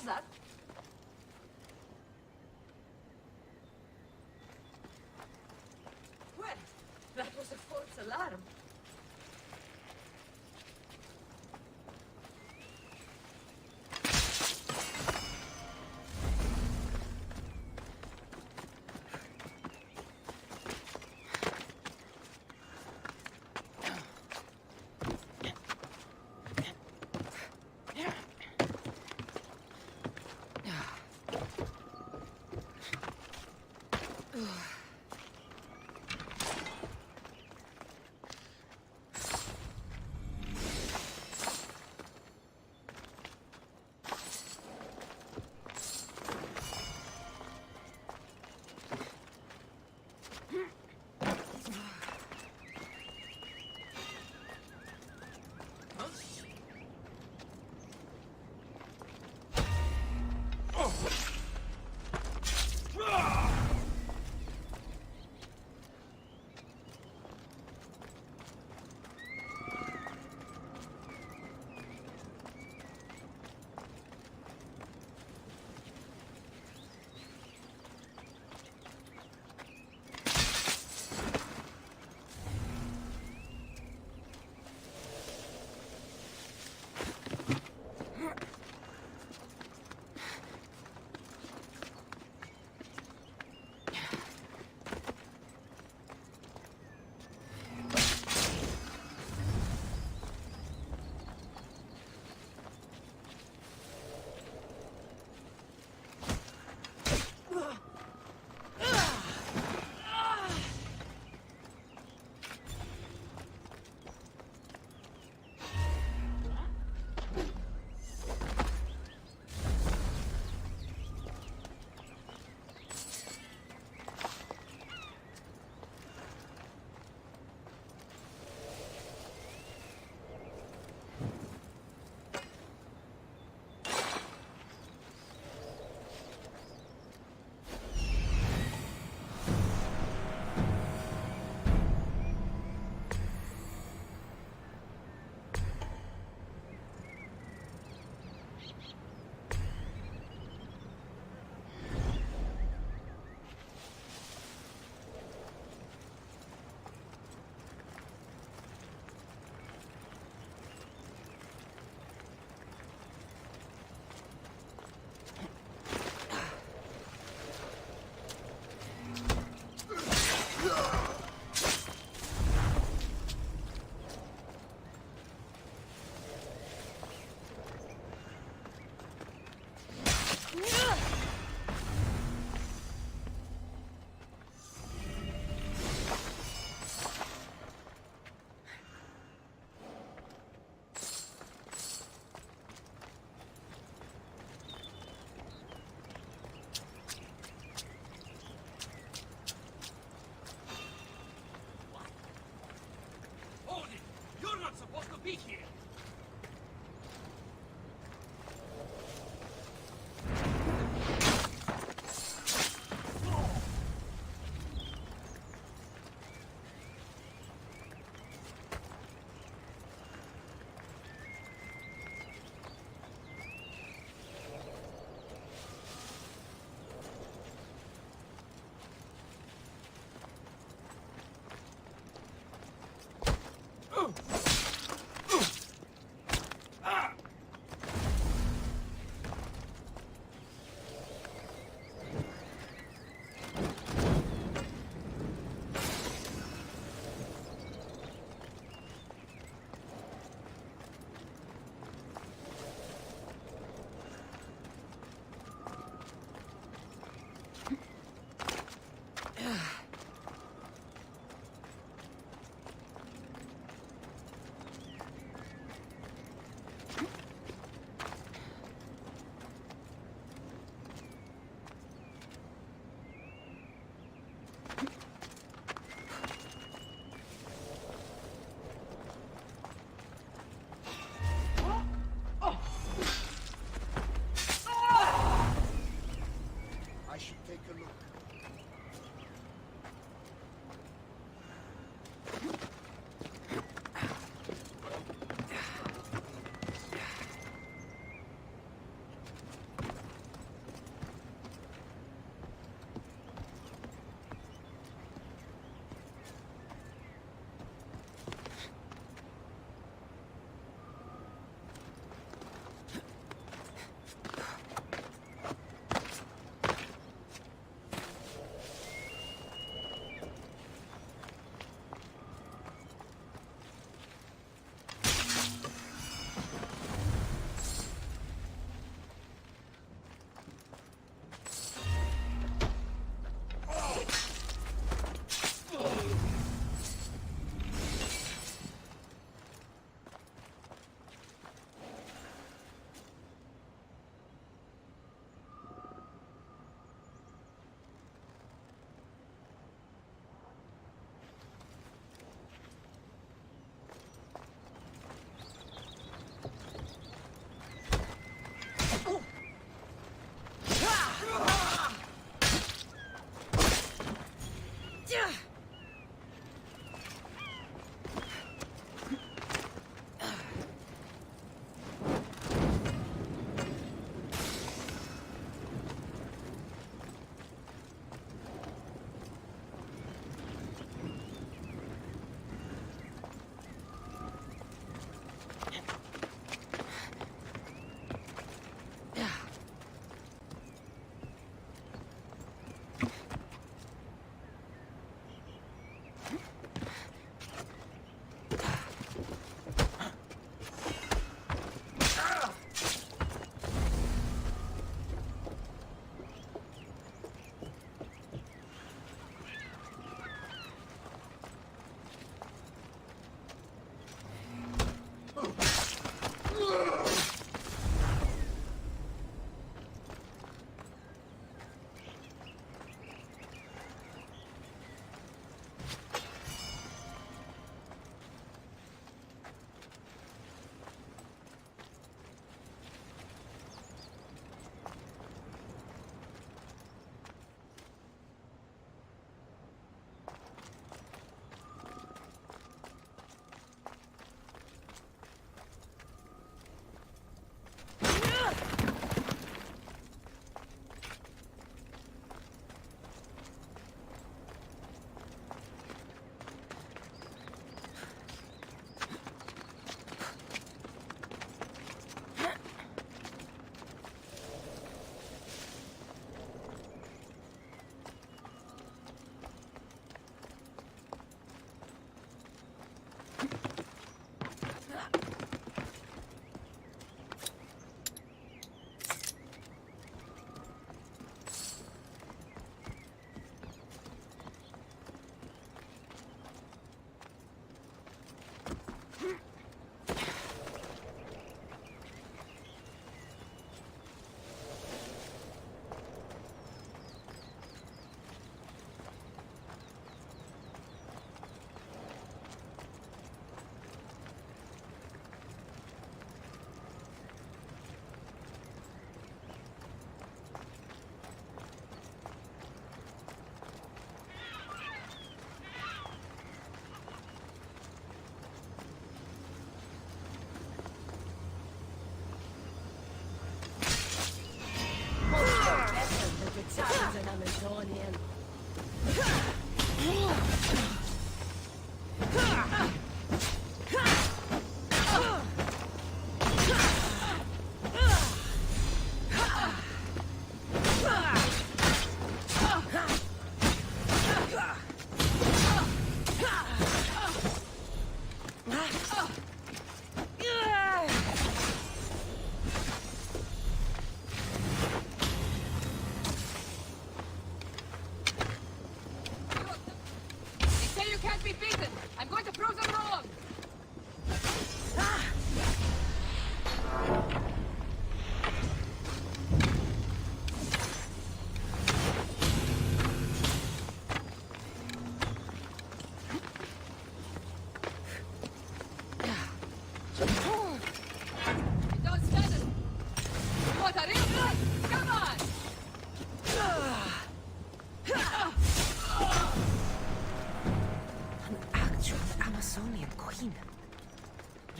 was that? Well, that was a false alarm.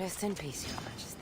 Rest in peace, Your Majesty.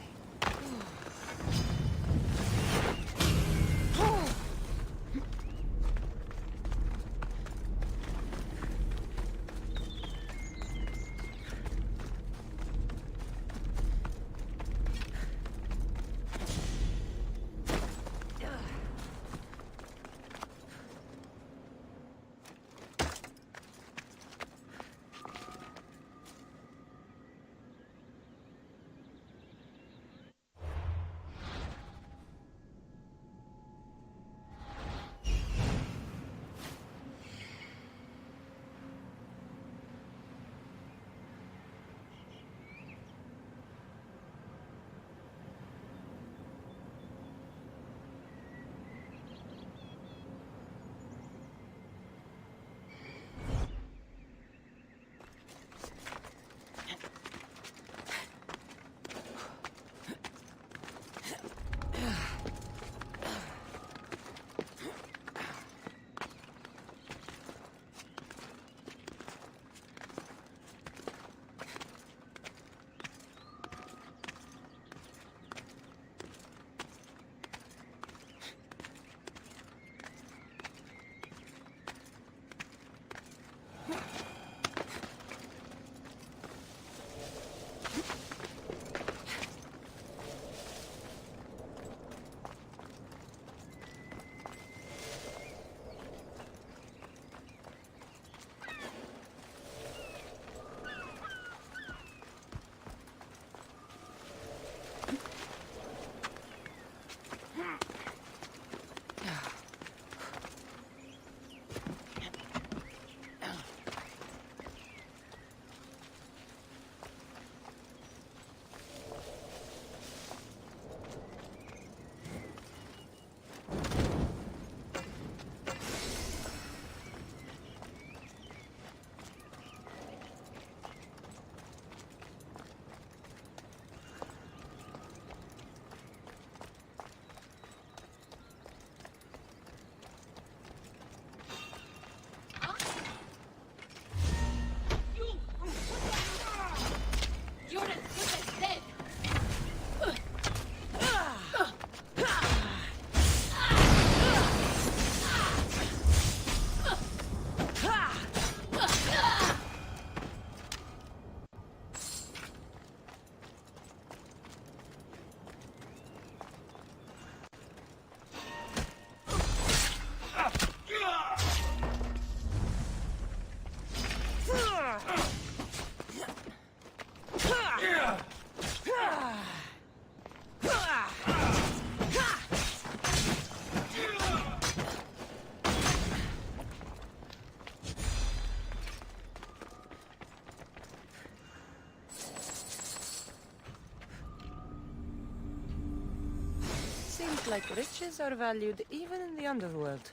Seems like riches are valued even in the underworld.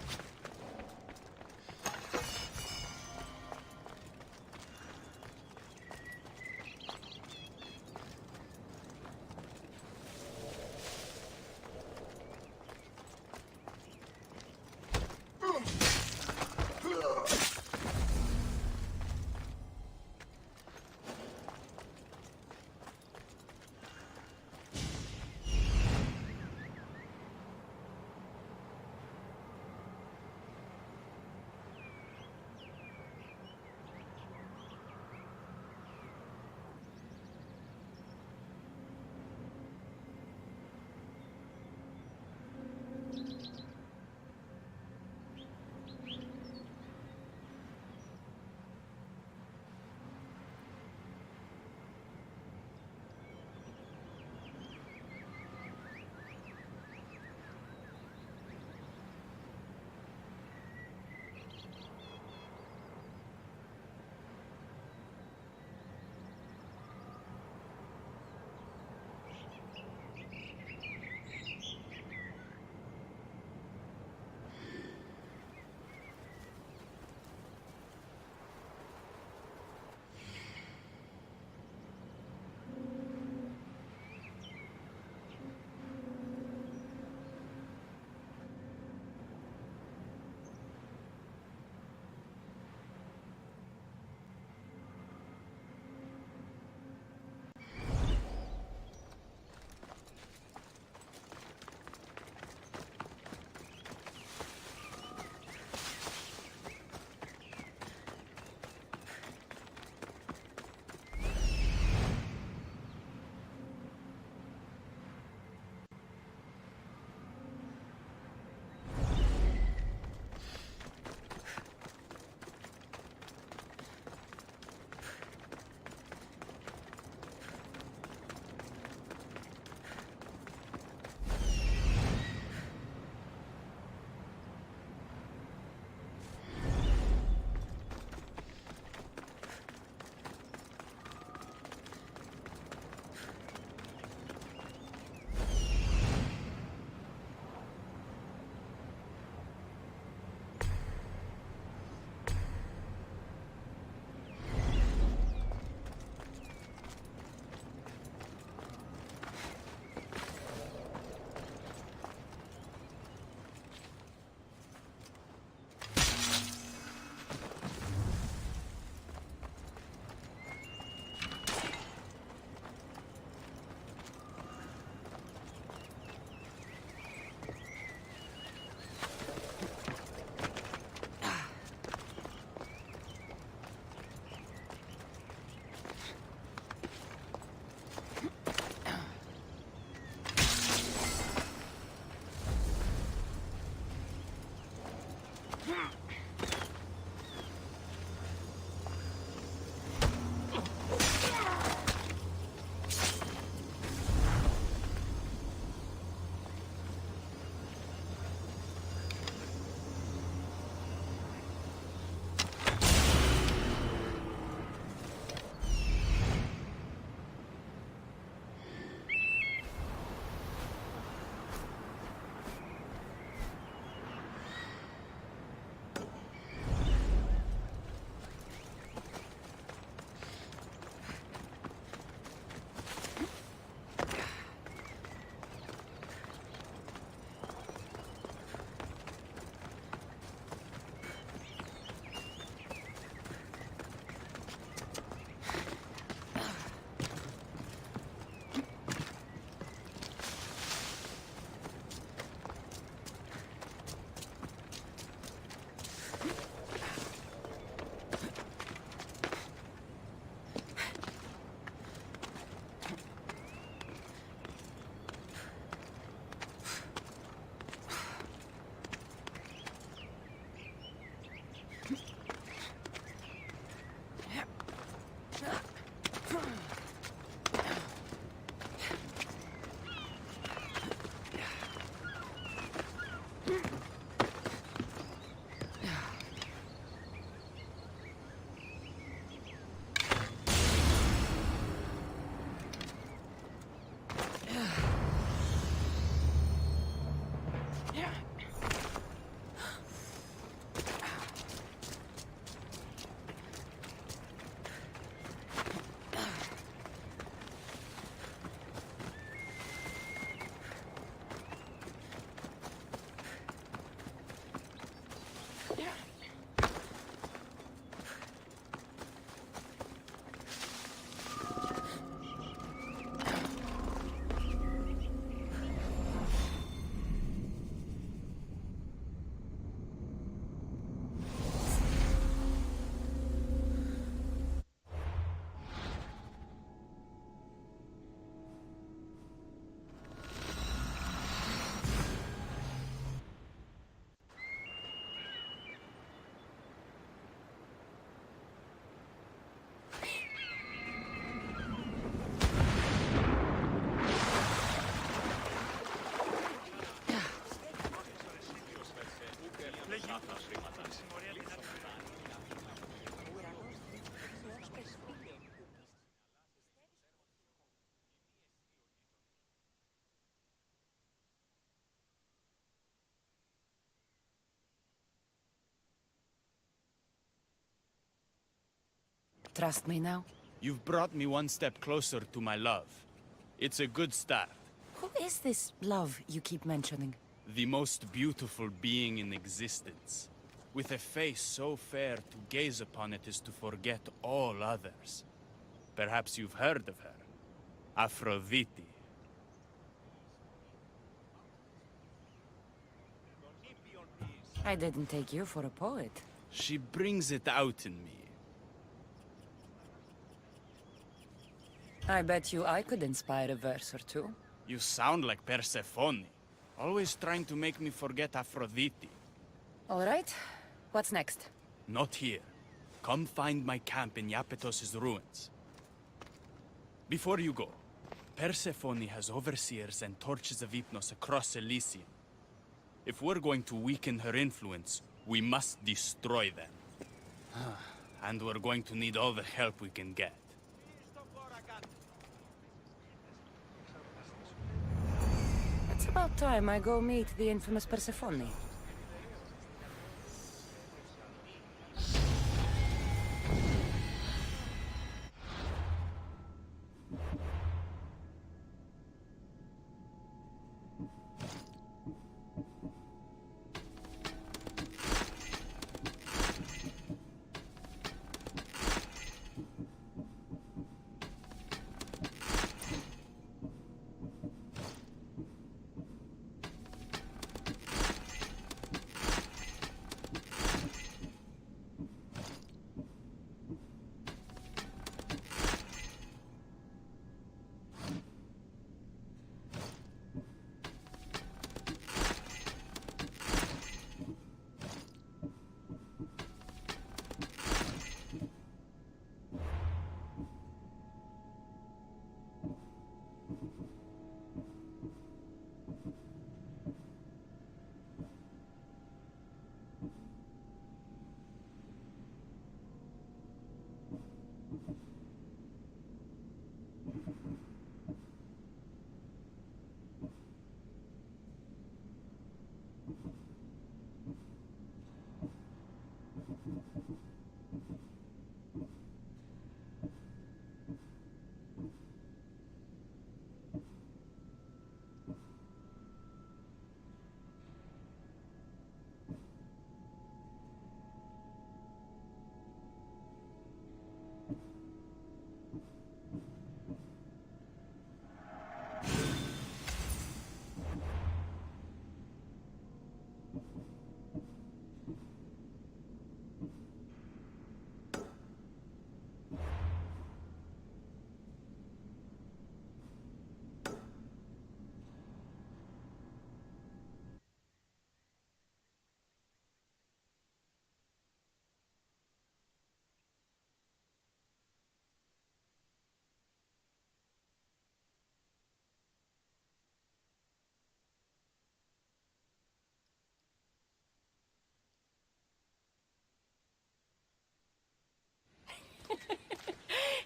Trust me now? You've brought me one step closer to my love. It's a good start. Who is this love you keep mentioning? The most beautiful being in existence. With a face so fair, to gaze upon it is to forget all others. Perhaps you've heard of her. Aphrodite. I didn't take you for a poet. She brings it out in me. I bet you I could inspire a verse or two. You sound like Persephone. Always trying to make me forget Aphrodite. All right. What's next? Not here. Come find my camp in Iapetos' ruins. Before you go, Persephone has overseers and torches of Hypnos across Elysium. If we're going to weaken her influence, we must destroy them. And we're going to need all the help we can get. It's about time I go meet the infamous Persephone.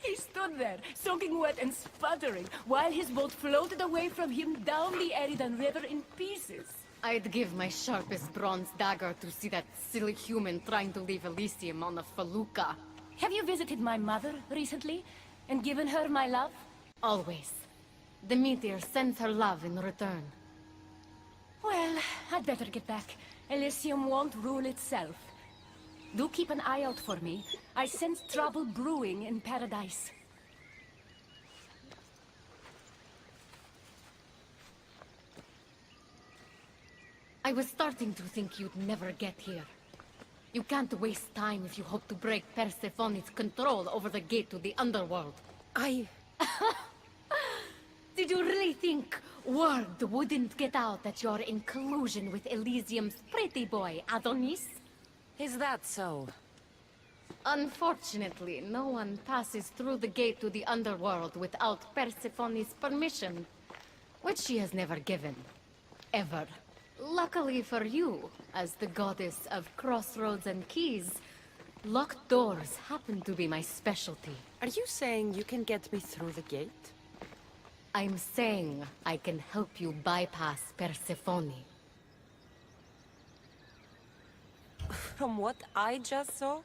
He stood there, soaking wet and sputtering, while his boat floated away from him down the Eridan River in pieces. I'd give my sharpest bronze dagger to see that silly human trying to leave Elysium on a felucca. Have you visited my mother recently, and given her my love? Always. The meteor sends her love in return. Well, I'd better get back. Elysium won't rule itself. Do keep an eye out for me. I sense trouble brewing in Paradise. I was starting to think you'd never get here. You can't waste time if you hope to break Persephone's control over the gate to the underworld. Did you really think word wouldn't get out that you're in collusion with Elysium's pretty boy, Adonis? Is that so? Unfortunately, no one passes through the gate to the underworld without Persephone's permission, which she has never given. Ever. Luckily for you, as the goddess of crossroads and keys, locked doors happen to be my specialty. Are you saying you can get me through the gate? I'm saying I can help you bypass Persephone. From what I just saw,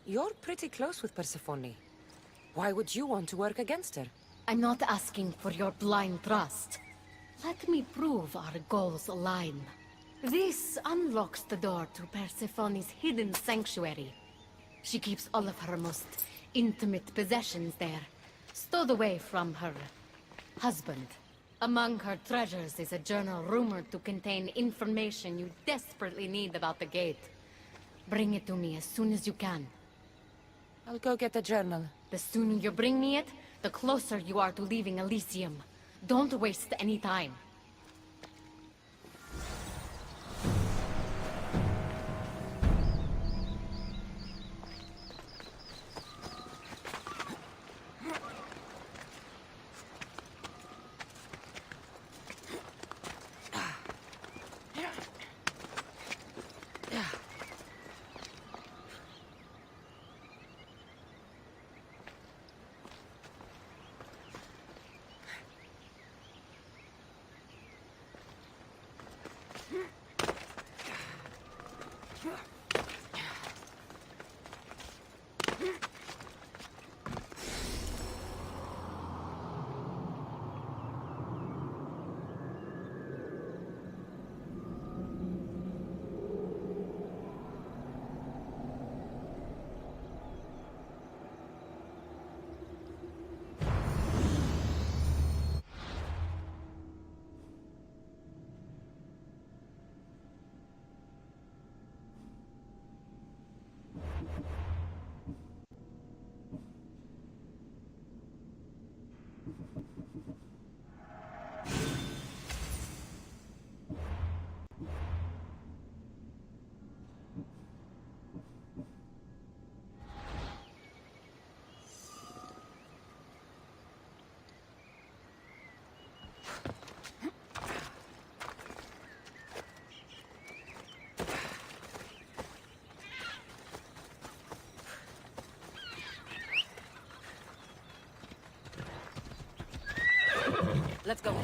you're pretty close with Persephone. Why would you want to work against her? I'm not asking for your blind trust. Let me prove our goals align. This unlocks the door to Persephone's hidden sanctuary. She keeps all of her most intimate possessions there, stowed away from her husband. Among her treasures is a journal rumored to contain information you desperately need about the gate. Bring it to me as soon as you can. I'll go get the journal. The sooner you bring me it, the closer you are to leaving Elysium. Don't waste any time. Let's go.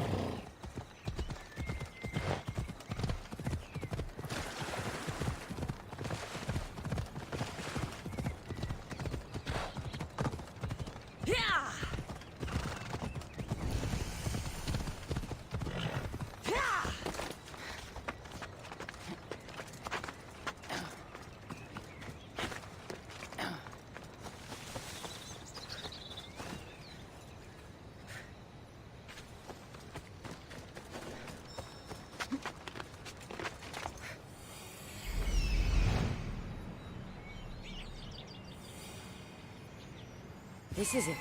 This is it.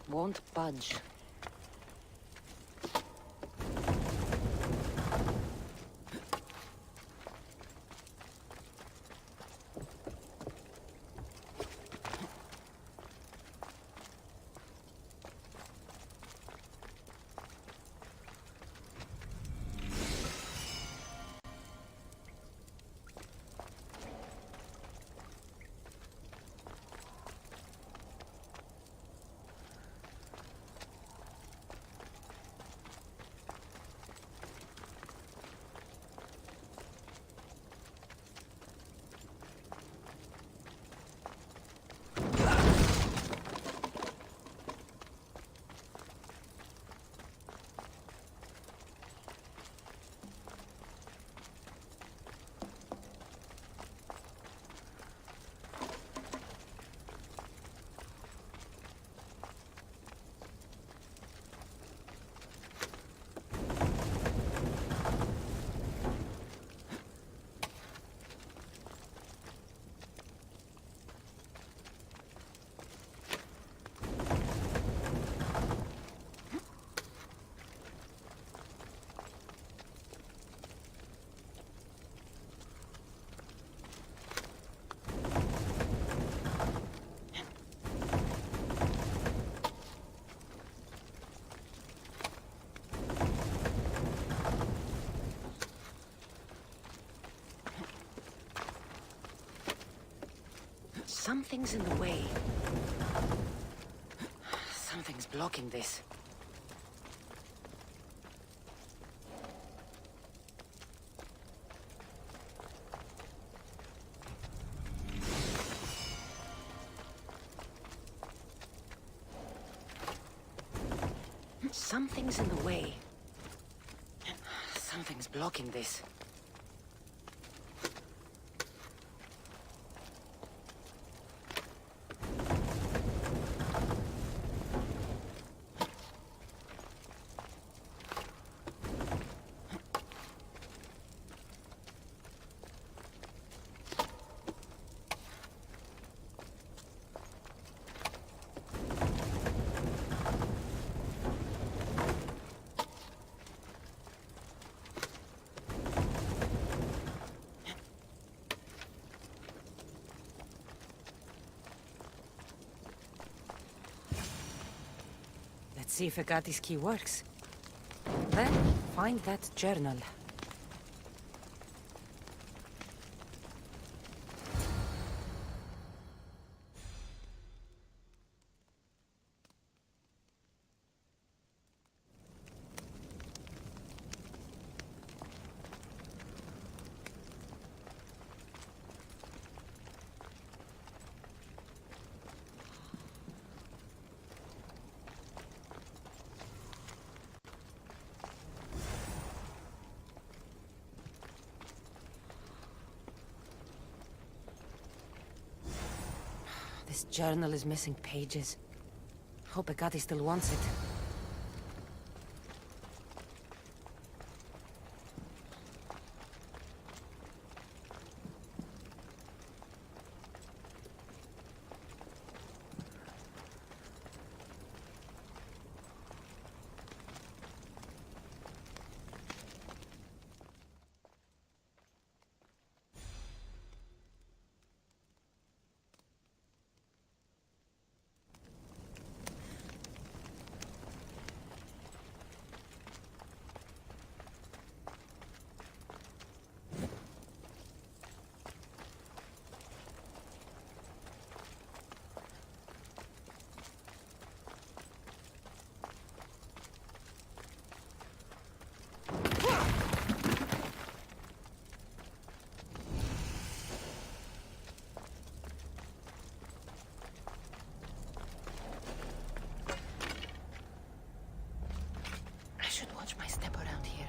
Won't budge. Something's in the way. Something's blocking this. Something's in the way. Something's blocking this. Let's see if Agate's key works. Then, find that journal. This journal is missing pages. Hope Agate still wants it. I should watch my step around here.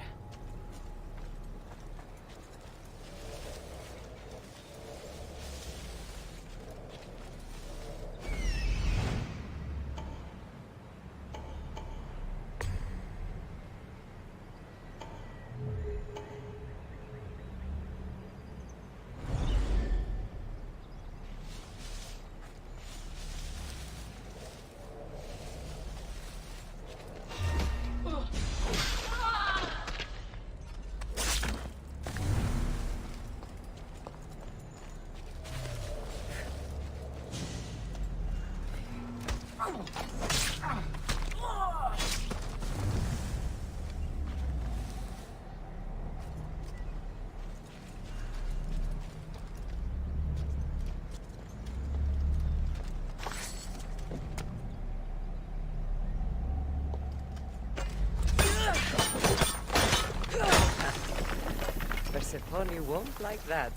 Persephone won't like that.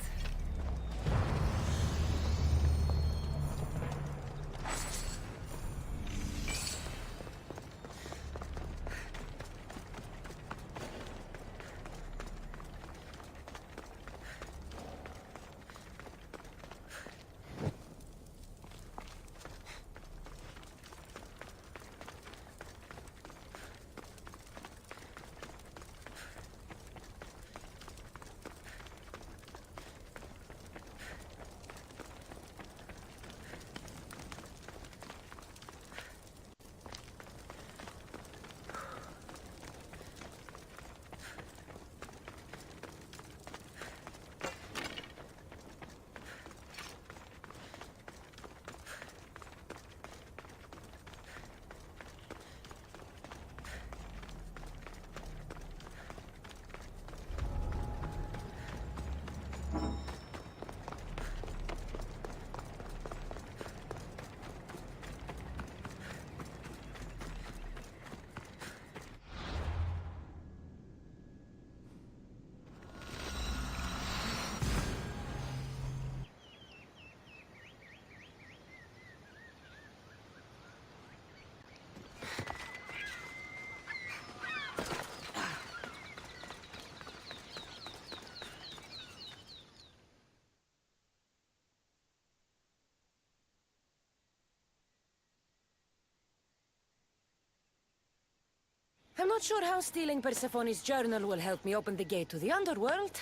I'm not sure how stealing Persephone's journal will help me open the gate to the underworld,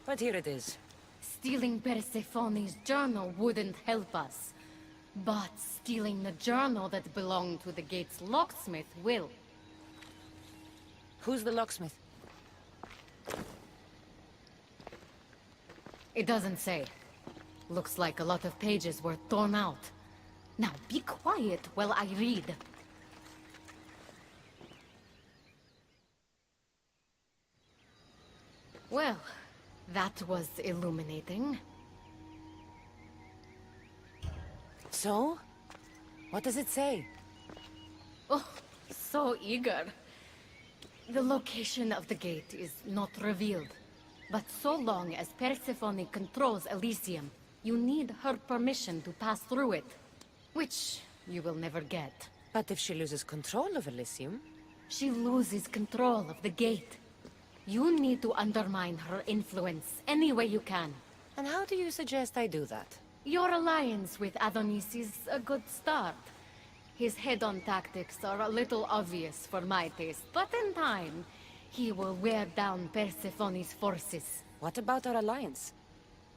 but here it is. Stealing Persephone's journal wouldn't help us. But stealing the journal that belonged to the gate's locksmith will. Who's the locksmith? It doesn't say. Looks like a lot of pages were torn out. Now be quiet while I read. Well, that was illuminating. So? What does it say? Oh, so eager. The location of the gate is not revealed. But so long as Persephone controls Elysium, you need her permission to pass through it. Which you will never get. But if she loses control of Elysium? She loses control of the gate. You need to undermine her influence any way you can. And how do you suggest I do that? Your alliance with Adonis is a good start. His head-on tactics are a little obvious for my taste, but in time, he will wear down Persephone's forces. What about our alliance?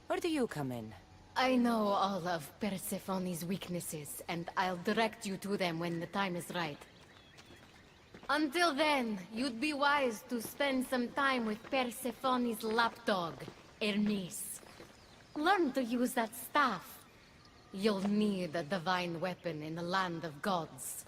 Where do you come in? I know all of Persephone's weaknesses, and I'll direct you to them when the time is right. Until then, you'd be wise to spend some time with Persephone's lapdog, Hermes. Learn to use that staff. You'll need a divine weapon in the land of gods.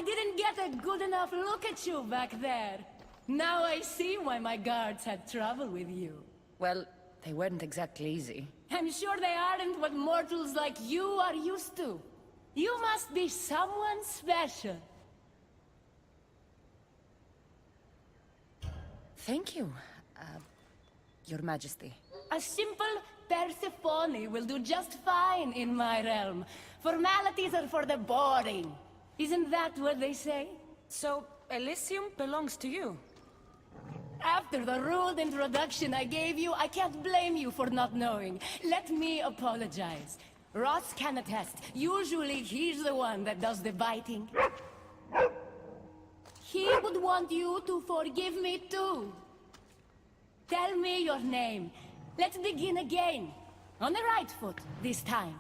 didn't get a good enough look at you back there. Now I see why my guards had trouble with you. Well, they weren't exactly easy. I'm sure they aren't what mortals like you are used to. You must be someone special. Thank you, Your Majesty. A simple Persephone will do just fine in my realm. Formalities are for the boring. Isn't that what they say? So, Elysium belongs to you? After the rude introduction I gave you, I can't blame you for not knowing. Let me apologize. Ross can attest. Usually he's the one that does the biting. He would want you to forgive me too. Tell me your name. Let's begin again. On the right foot, this time.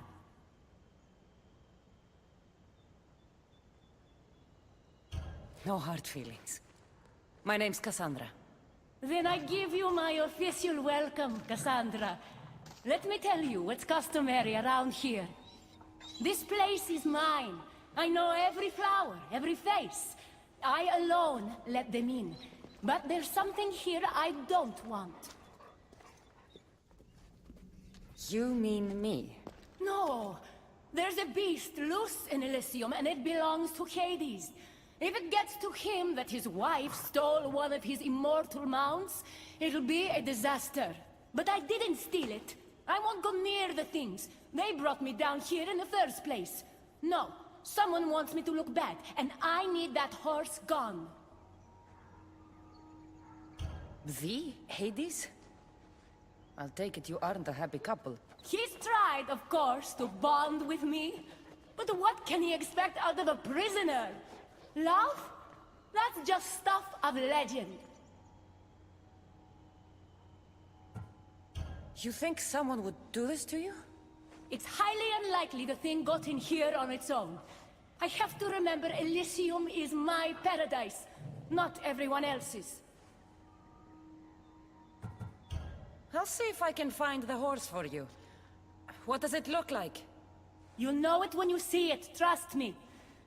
No hard feelings. My name's Cassandra. Then I give you my official welcome, Cassandra. Let me tell you what's customary around here. This place is mine. I know every flower, every face. I alone let them in. But there's something here I don't want. You mean me? No. There's a beast loose in Elysium, and it belongs to Hades. If it gets to him that his wife stole one of his immortal mounts, it'll be a disaster. But I didn't steal it. I won't go near the things. They brought me down here in the first place. No, someone wants me to look bad, and I need that horse gone. The Hades? I'll take it you aren't a happy couple. He's tried, of course, to bond with me. But what can he expect out of a prisoner? Love? That's just stuff of legend. You think someone would do this to you? It's highly unlikely the thing got in here on its own. I have to remember Elysium is my paradise, not everyone else's. I'll see if I can find the horse for you. What does it look like? You'll know it when you see it, trust me.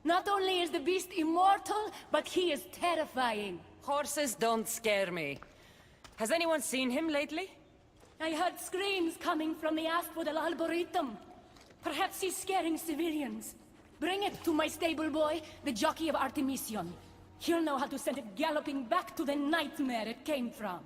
Not only is the beast immortal, but he is terrifying. Horses don't scare me. Has anyone seen him lately? I heard screams coming from the Asphodel Arboretum. Perhaps he's scaring civilians. Bring it to my stable boy, the jockey of Artemision. He'll know how to send it galloping back to the nightmare it came from.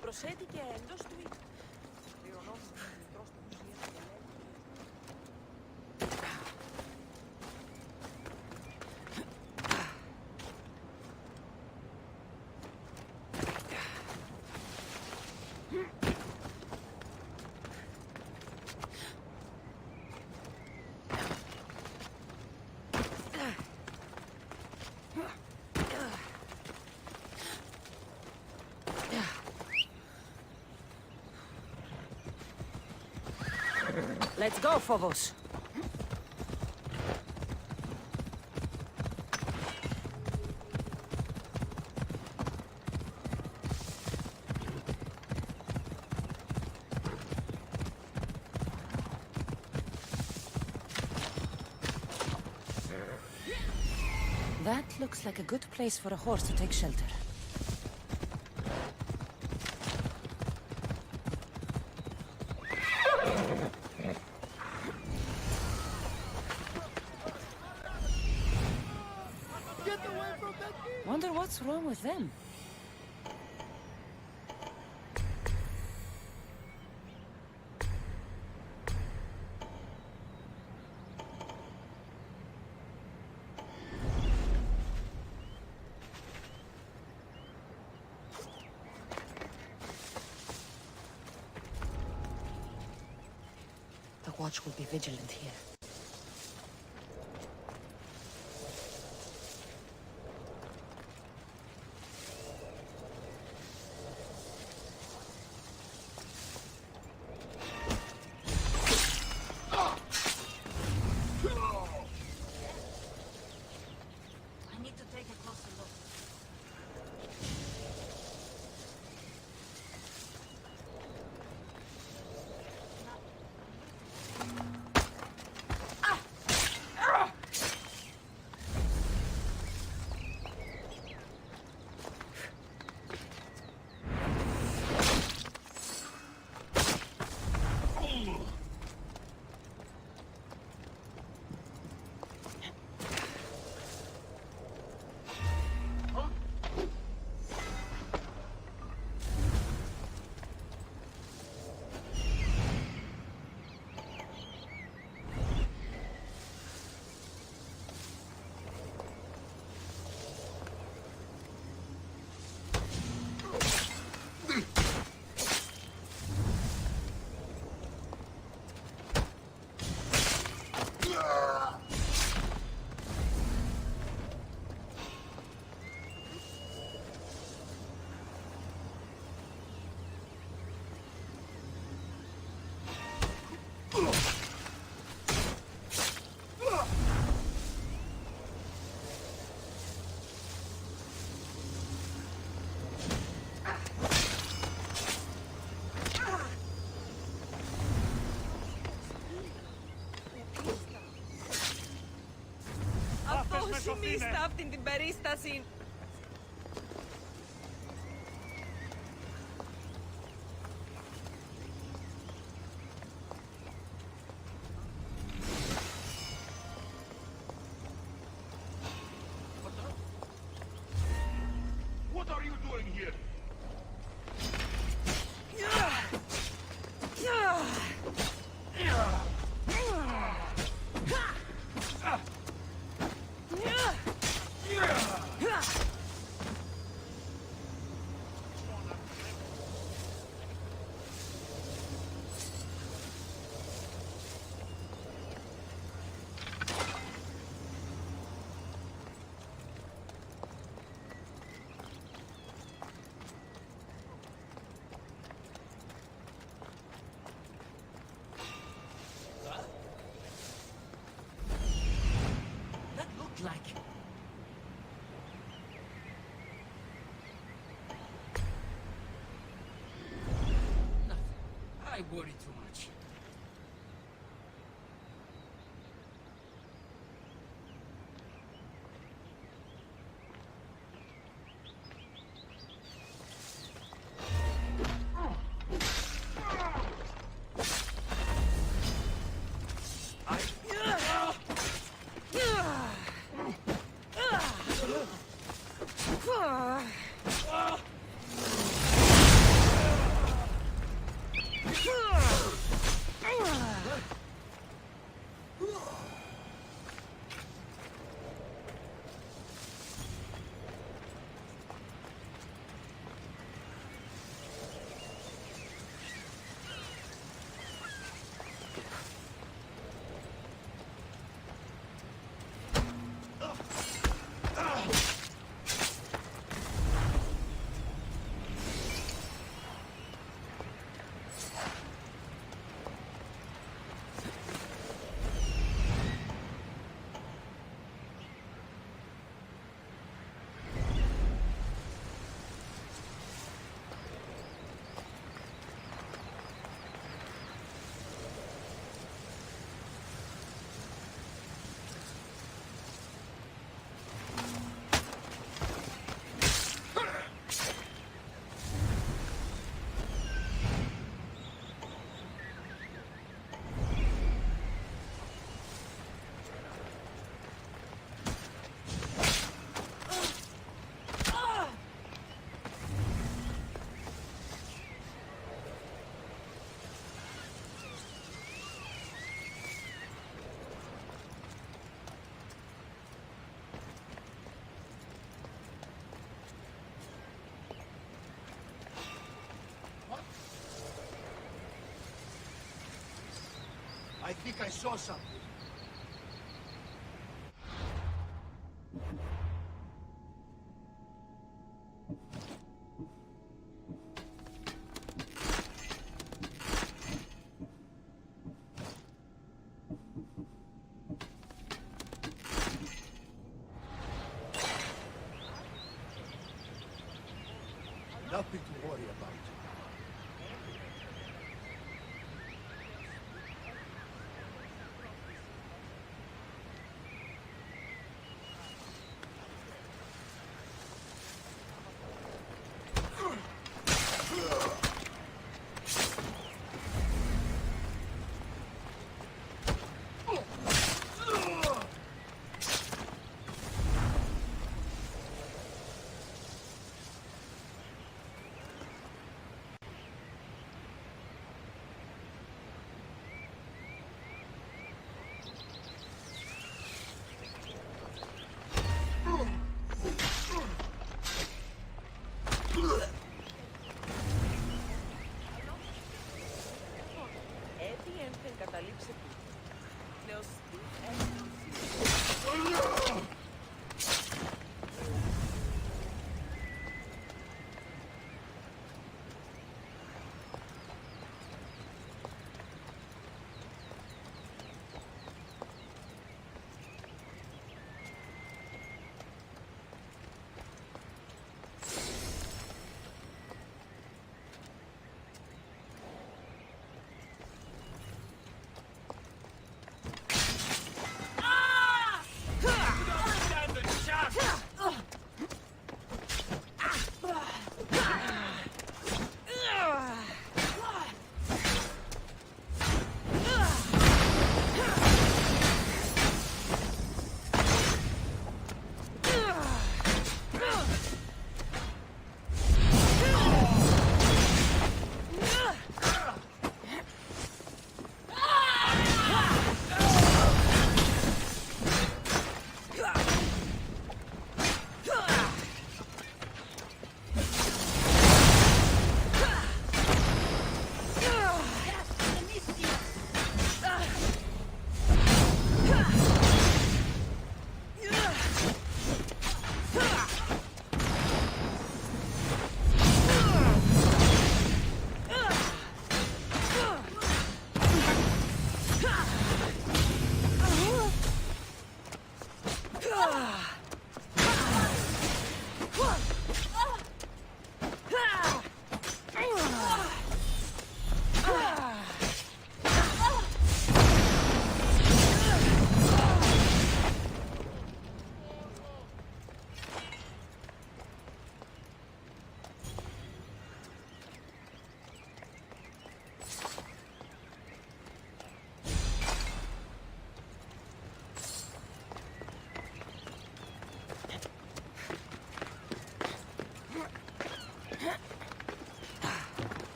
Προσέτηκε εντός του οίκου. Let's go, Phobos. That looks like a good place for a horse to take shelter. Wonder what's wrong with them? The watch will be vigilant here. Αυτό μίστα αυτήν την περίσταση. What are you doing here? That looked like... Nothing. I worry too much. I think I saw something. Nothing to worry about.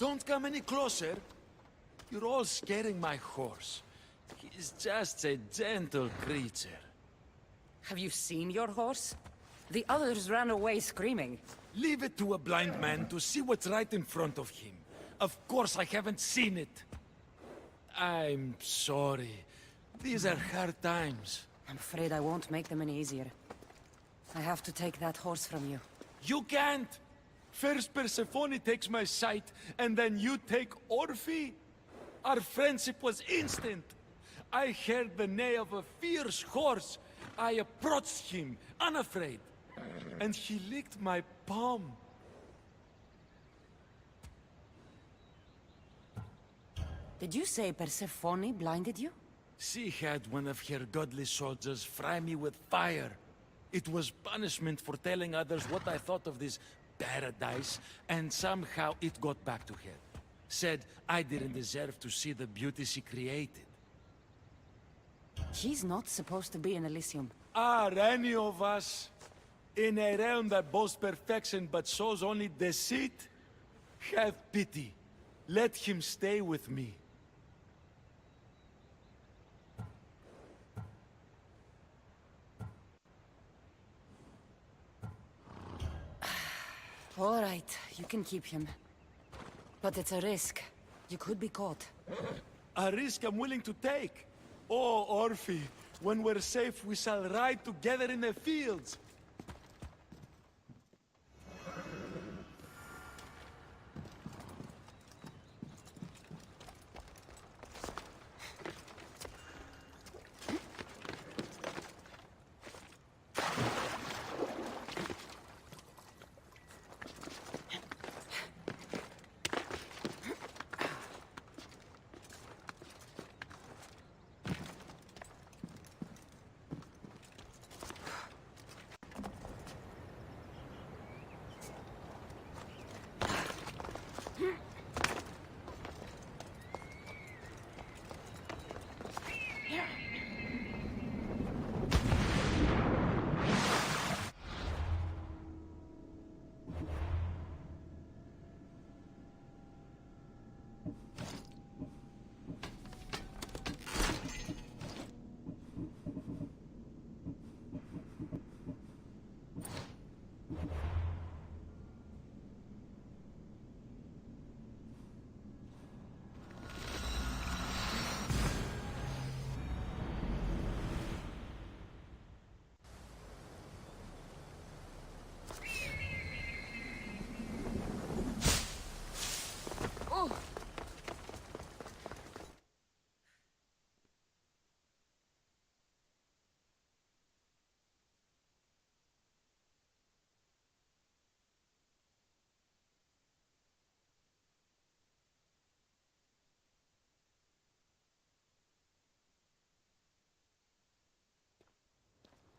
don't come any closer. You're all scaring my horse. He's just a gentle creature. Have you seen your horse? The others ran away screaming. Leave it to a blind man to see what's right in front of him. Of course I haven't seen it. I'm sorry. These are hard times. I'm afraid I won't make them any easier. I have to take that horse from you. You can't! First Persephone takes my sight, and then you take Orphe? Our friendship was instant. I heard the neigh of a fierce horse. I approached him, unafraid. And he licked my palm. Did you say Persephone blinded you? She had one of her godly soldiers fry me with fire. It was punishment for telling others what I thought of this paradise, and somehow it got back to her. Said I didn't deserve to see the beauty she created. She's not supposed to be in Elysium. Are any of us in a realm that boasts perfection but shows only deceit? Have pity. Let him stay with me. All right, you can keep him. But it's a risk. You could be caught. A risk I'm willing to take. Oh, Orphe, when we're safe, we shall ride together in the fields.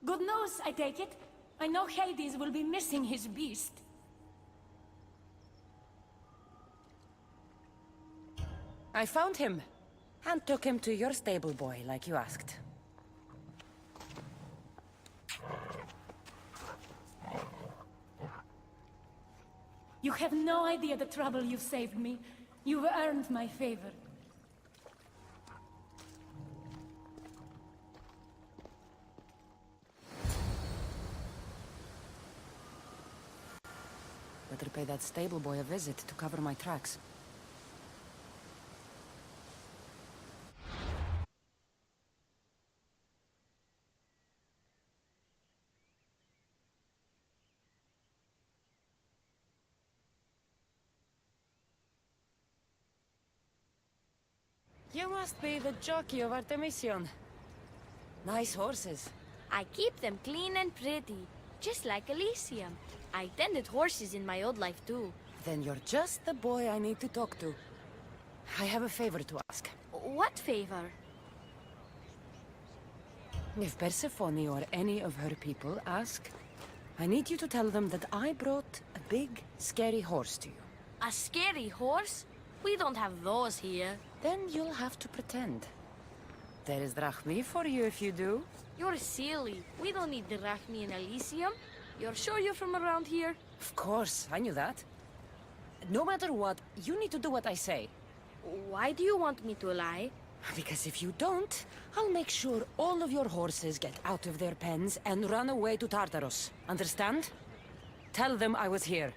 Good news, I take it. I know Hades will be missing his beast. I found him, and took him to your stable boy, like you asked. You have no idea the trouble you've saved me. You've earned my favor. Better pay that stable boy a visit to cover my tracks. You must be the jockey of Artemision. Nice horses. I keep them clean and pretty, just like Elysium. I tended horses in my old life too. Then you're just the boy I need to talk to. I have a favor to ask. What favor? If Persephone or any of her people ask, I need you to tell them that I brought a big, scary horse to you. A scary horse? We don't have those here. Then you'll have to pretend. There is drachmi for you if you do. You're silly. We don't need drachmi in Elysium. You're sure you're from around here? Of course, I knew that. no matter what, you need to do what I say. Why do you want me to lie? Because if you don't, I'll make sure all of your horses get out of their pens and run away to Tartarus. Understand? Tell them I was here.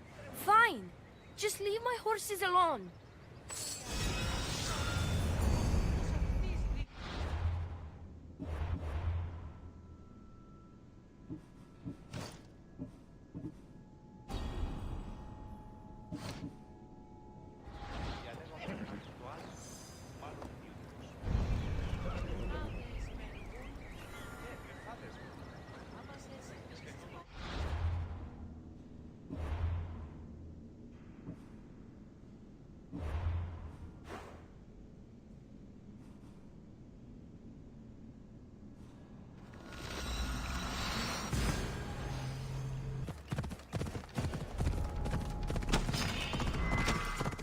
Fine. Just leave my horses alone.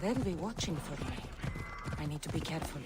They'll be watching for me. I need to be careful.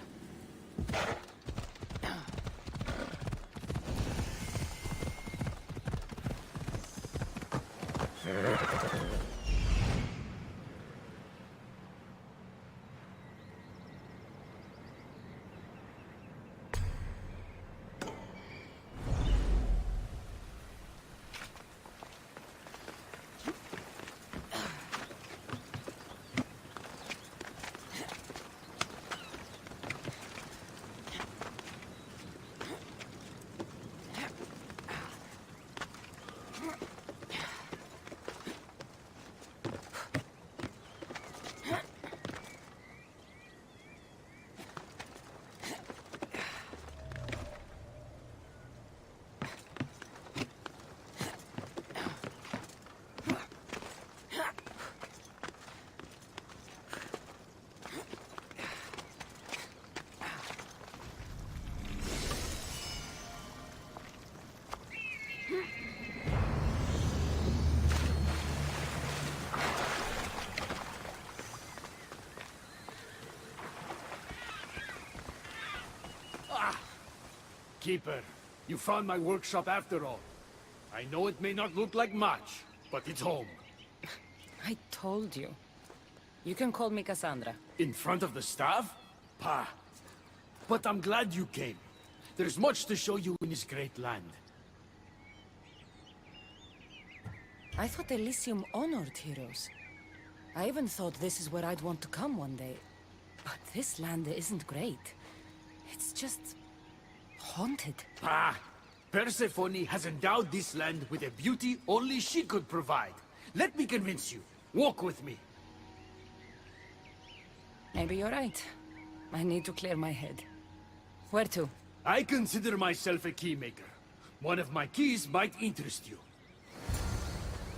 Keeper, you found my workshop after all. I know it may not look like much, but it's home. I told you. You can call me Cassandra. In front of the staff? Pah. But I'm glad you came. There's much to show you in this great land. I thought Elysium honored heroes. I even thought this is where I'd want to come one day. But this land isn't great. It's just... haunted. Ah! Persephone has endowed this land with a beauty only she could provide. Let me convince you. Walk with me. Maybe you're right. I need to clear my head. Where to? I consider myself a keymaker. One of my keys might interest you.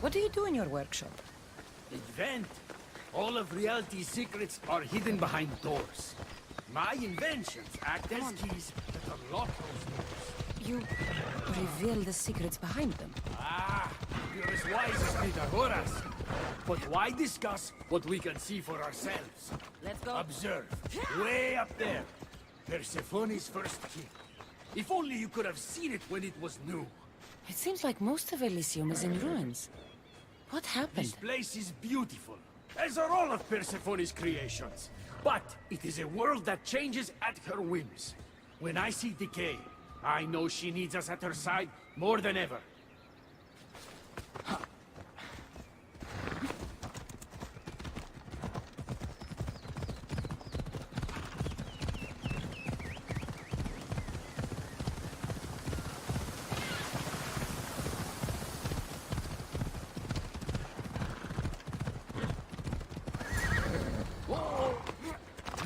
What do you do in your workshop? Invent. All of reality's secrets are hidden behind doors. My inventions act as keys that unlock those doors. You reveal the secrets behind them. Ah, you're as wise as Pythagoras. But why discuss what we can see for ourselves? Let's go. Observe. Way up there. Persephone's first key. If only you could have seen it when it was new. It seems like most of Elysium is in ruins. What happened? This place is beautiful, as are all of Persephone's creations. But it is a world that changes at her whims. When I see decay, I know she needs us at her side more than ever.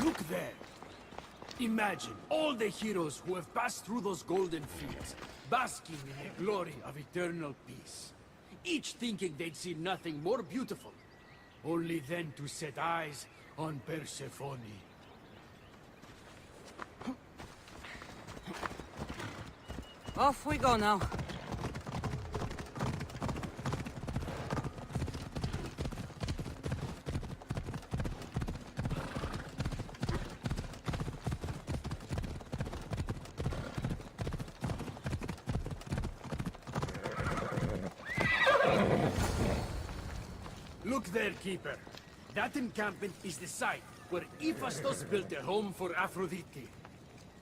Look there! Imagine all the heroes who have passed through those golden fields, basking in the glory of eternal peace. Each thinking they'd see nothing more beautiful, only then to set eyes on Persephone. Off we go now. Look there, Keeper. That encampment is the site where Hephaestus built a home for Aphrodite.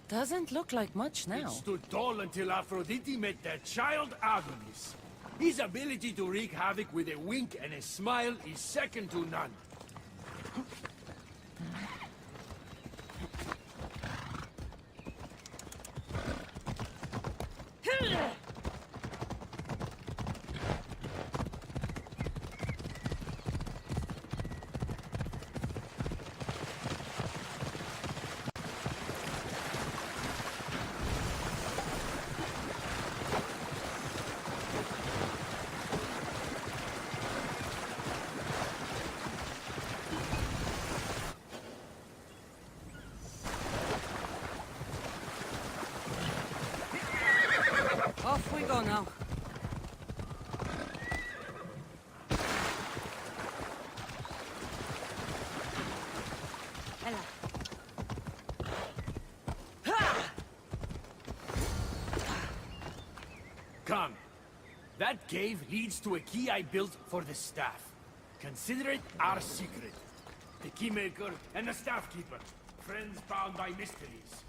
Doesn't look like much now. It stood tall until Aphrodite met their child Adonis. His ability to wreak havoc with a wink and a smile is second to none. Off we go now. Ella. Come. That cave leads to a key I built for the staff. Consider it our secret. The keymaker and the staff keeper. Friends bound by mysteries.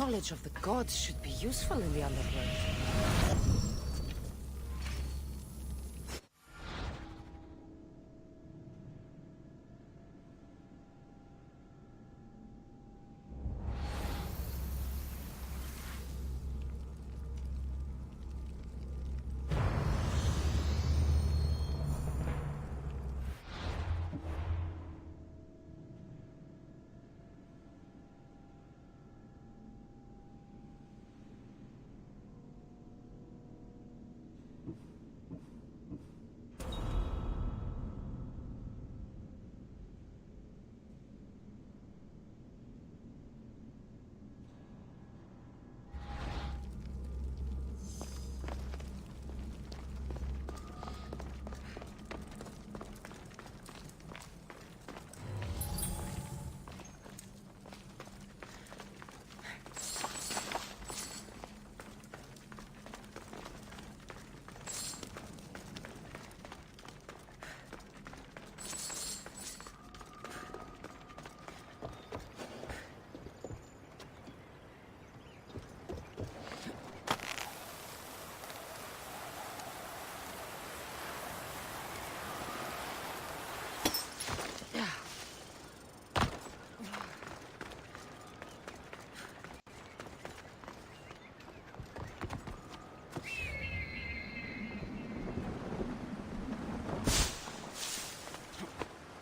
knowledge of the gods should be useful in the underworld.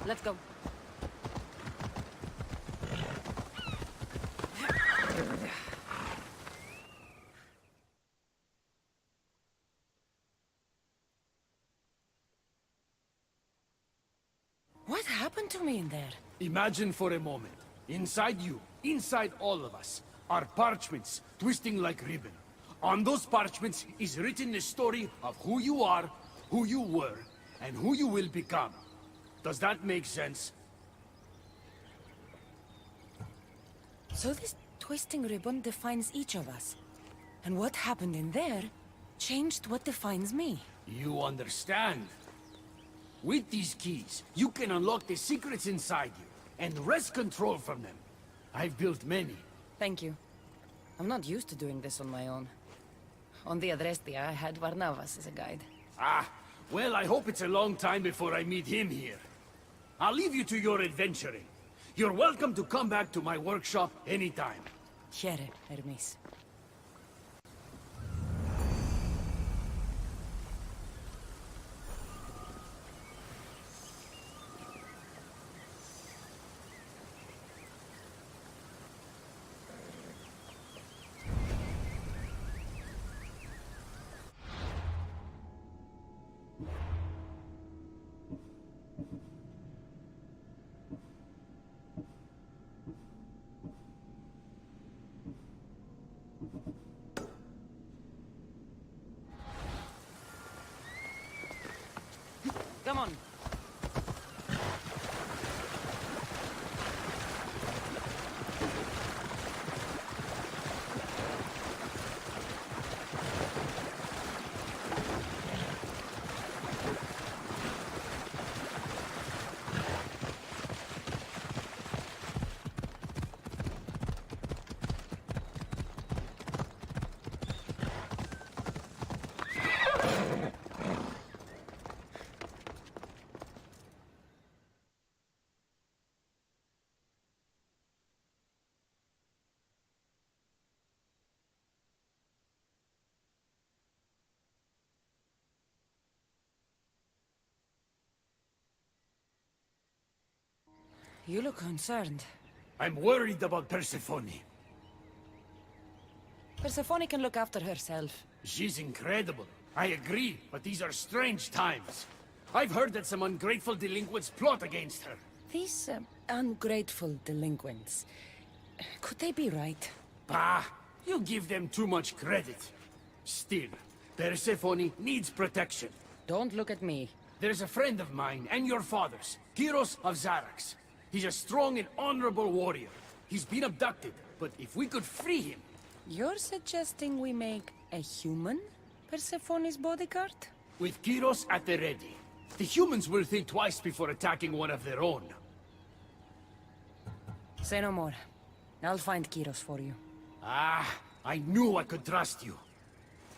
Let's go. What happened to me in there? Imagine for a moment, inside you, inside all of us, are parchments twisting like ribbon. On those parchments is written the story of who you are, who you were, and who you will become. Does that make sense? So this twisting ribbon defines each of us. And what happened in there changed what defines me. You understand? With these keys, you can unlock the secrets inside you, and wrest control from them. I've built many. Thank you. I'm not used to doing this on my own. On the Adrestia, I had Varnavas as a guide. Ah, well, I hope it's a long time before I meet him here. I'll leave you to your adventuring. You're welcome to come back to my workshop anytime. Here, Hermes. Come on. You look concerned. I'm worried about Persephone. Persephone can look after herself. She's incredible. I agree, but these are strange times. I've heard that some ungrateful delinquents plot against her. These ungrateful delinquents. Could they be right? Bah! You give them too much credit. Still, Persephone needs protection. Don't look at me. There's a friend of mine, and your father's, Kyros of Xarax. He's a strong and honorable warrior. He's been abducted, but if we could free him... You're suggesting we make a human Persephone's bodyguard? With Kyros at the ready. The humans will think twice before attacking one of their own. Say no more. I'll find Kyros for you. Ah, I knew I could trust you.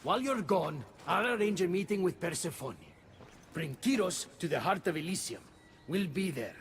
While you're gone, I'll arrange a meeting with Persephone. Bring Kyros to the heart of Elysium. We'll be there.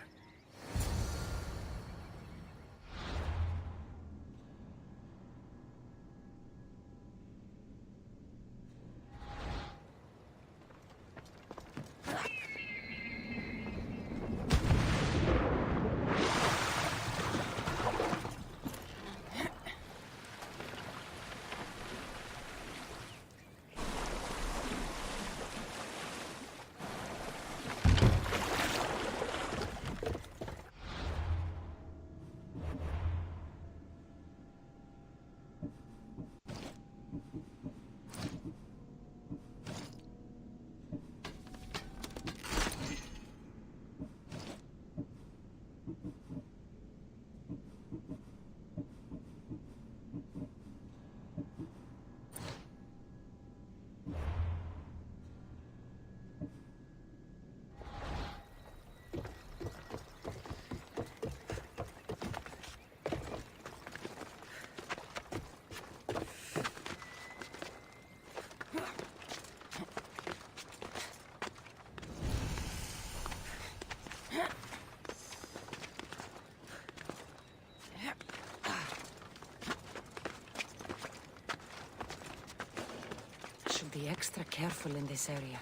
Should be extra careful in this area.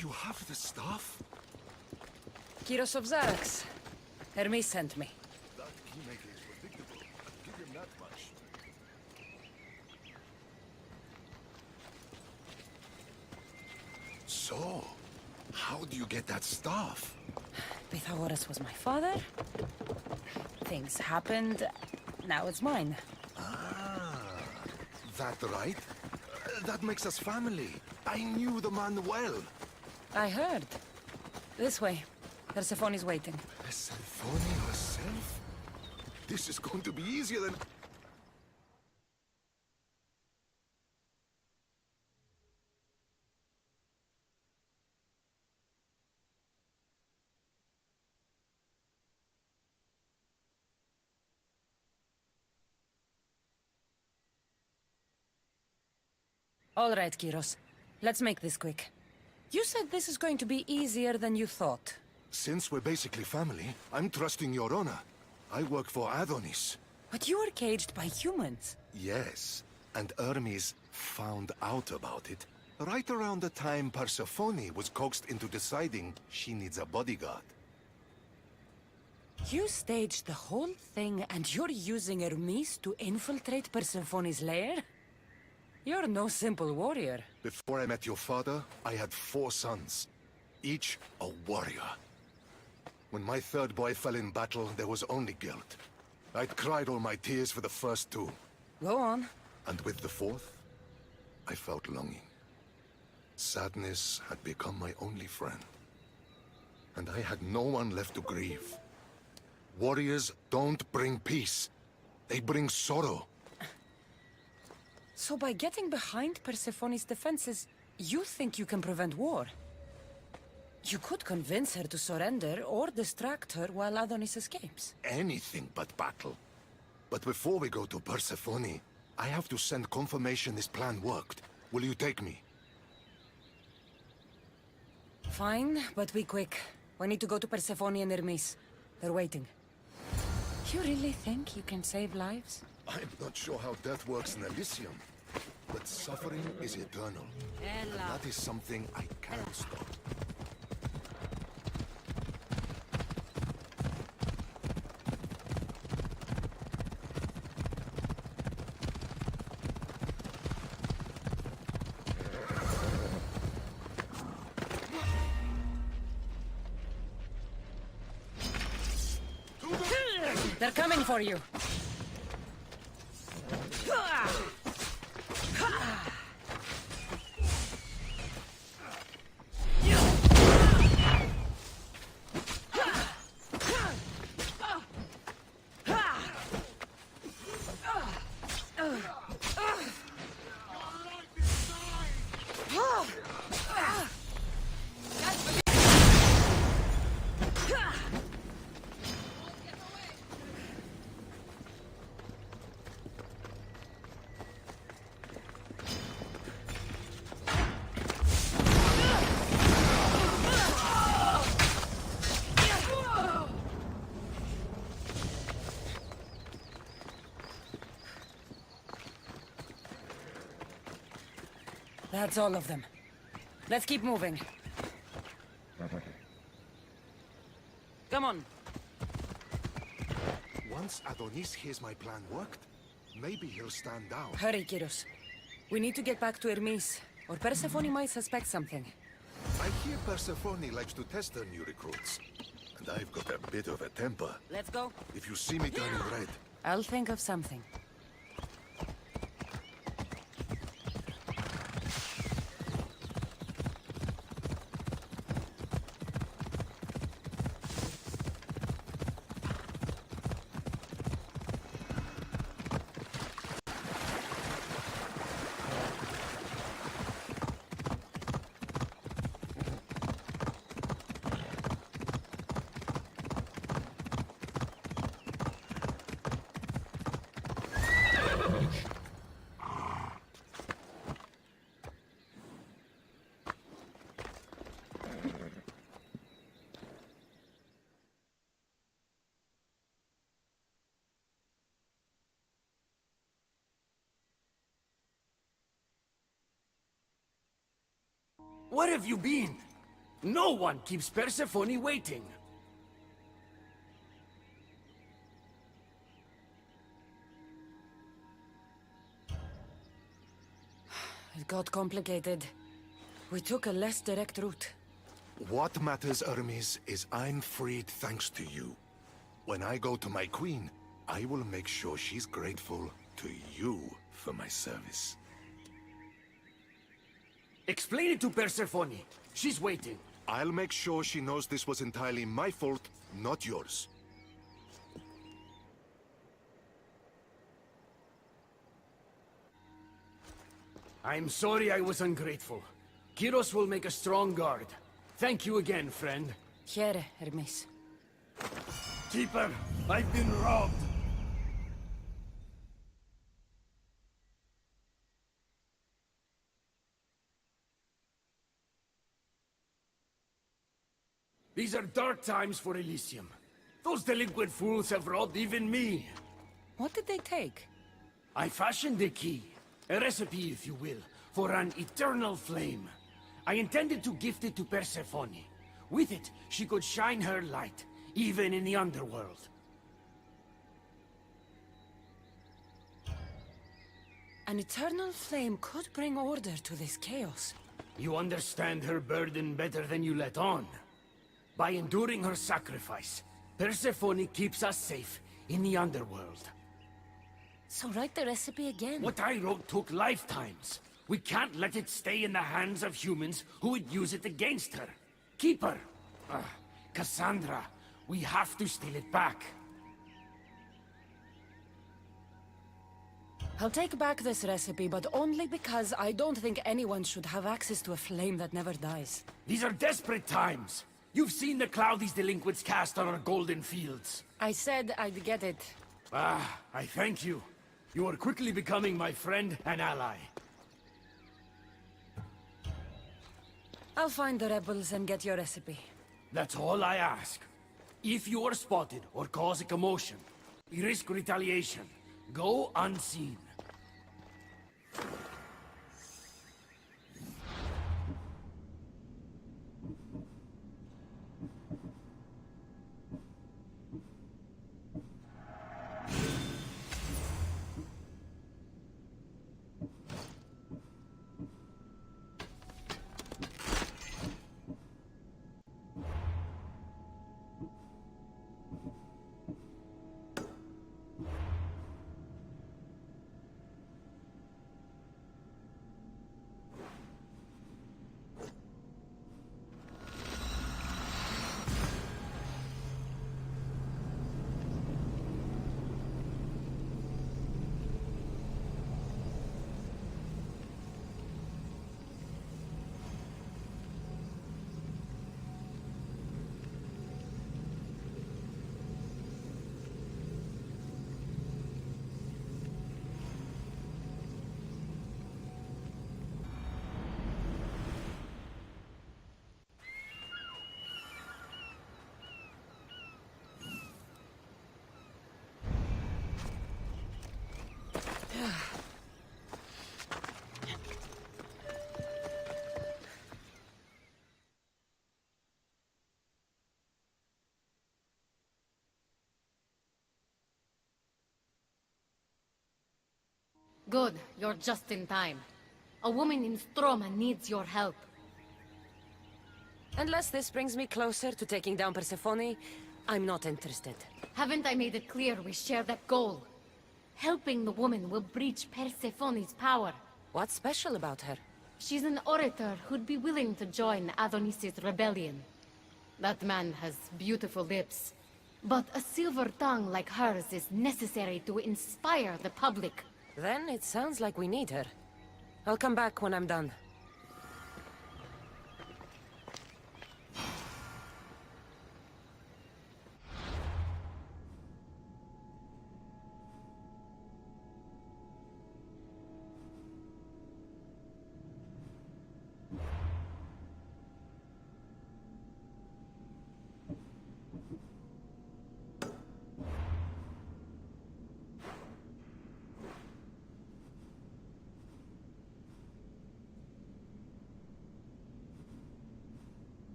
You have the staff? Kyros of Xarax. Hermes sent me. That keymaker is predictable. I'll give him that much. So, how do you get that staff? Pythagoras was my father. Things happened. Now it's mine. Ah, that right? That makes us family. I knew the man well. I heard. This way. Persephone is waiting. Persephone herself? This is going to be easier than... All right, Kyros. Let's make this quick. You said this is going to be easier than you thought. Since we're basically family, I'm trusting your honor. I work for ATLANTIS. But you were caged by humans. Yes, and Hermes found out about it right around the time Persephone was coaxed into deciding she needs a bodyguard. You staged the whole thing and you're using Hermes to infiltrate Persephone's lair? You're no simple warrior. Before I met your father, I had 4 sons, each a warrior. When my third boy fell in battle, there was only guilt. I'd cried all my tears for the first 2. Go on. And with the 4th, I felt longing. Sadness had become my only friend. And I had no one left to grieve. Warriors don't bring peace. They bring sorrow. So by getting behind Persephone's defenses, you think you can prevent war? You could convince her to surrender or distract her while Adonis escapes. Anything but battle. But before we go to Persephone, I have to send confirmation this plan worked. Will you take me? Fine, but be quick. We need to go to Persephone and Hermes. They're waiting. You really think you can save lives? I'm not sure how death works in Elysium, but suffering is eternal. And that is something I can't stop. They're coming for you. That's all of them. Let's keep moving. Come on. Once Adonis hears my plan worked, maybe he'll stand down. Hurry, Kyros. We need to get back to Hermes, or Persephone might suspect something. I hear Persephone likes to test her new recruits. And I've got a bit of a temper. Let's go. If you see me turning red, I'll think of something. Where have you been? No one keeps Persephone waiting. It got complicated. We took a less direct route. what matters, Hermes, is I'm freed thanks to you. When I go to my queen, I will make sure she's grateful to you for my service. Explain it to Persephone. She's waiting. I'll make sure she knows this was entirely my fault, not yours. I'm sorry I was ungrateful. Kyros will make a strong guard. Thank you again, friend. Here, Hermes. Keeper, I've been robbed. These are dark times for Elysium. Those delinquent fools have robbed even me. What did they take? I fashioned a key, a recipe if you will, for an eternal flame. I intended to gift it to Persephone. With it, she could shine her light, even in the underworld. An eternal flame could bring order to this chaos. You understand her burden better than you let on. By enduring her sacrifice, Persephone keeps us safe in the underworld. So write the recipe again. What I wrote took lifetimes. We can't let it stay in the hands of humans who would use it against her. Keep her. Cassandra, we have to steal it back. I'll take back this recipe, but only because I don't think anyone should have access to a flame that never dies. These are desperate times. You've seen the cloud these delinquents cast on our golden fields. I said I'd get it. I thank you. You are quickly becoming my friend and ally. I'll find the rebels and get your recipe. That's all I ask. If you are spotted or cause a commotion, you risk retaliation. Go unseen. Good, you're just in time. A woman in Stroma needs your help. Unless this brings me closer to taking down Persephone, I'm not interested. Haven't I made it clear we share that goal? Helping the woman will breach Persephone's power. What's special about her? She's an orator who'd be willing to join Adonis's rebellion. That man has beautiful lips, but a silver tongue like hers is necessary to inspire the public. Then it sounds like we need her. I'll come back when I'm done.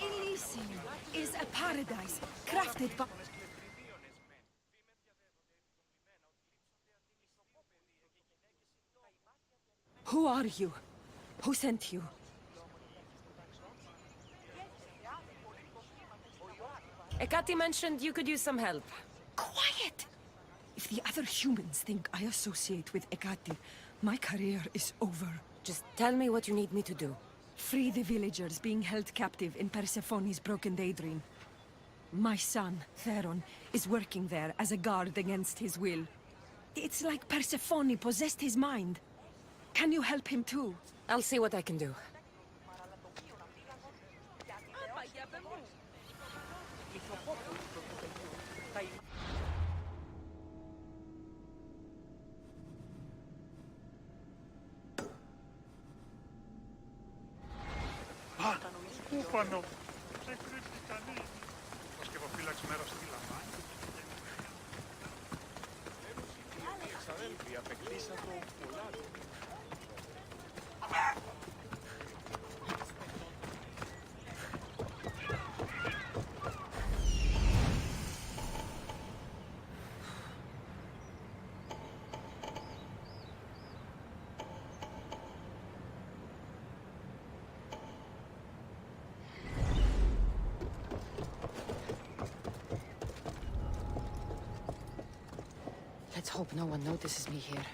Elysium is a paradise crafted by... Who are you? Who sent you? Ekati mentioned you could use some help. Quiet! If the other humans think I associate with Ekati, my career is over. Just tell me what you need me to do. Free the villagers being held captive in Persephone's broken daydream. My son, Theron, is working there as a guard against his will. It's like Persephone possessed his mind. Can you help him too? I'll see what I can do. Πάνω. Δεν κρύβει κανείς. Ο σκευοφύλαξ μέρος στη λαμβάνη. Οι εξαδέλφοι απεκτήσαν το πουλάδι. Let's hope no one notices me here.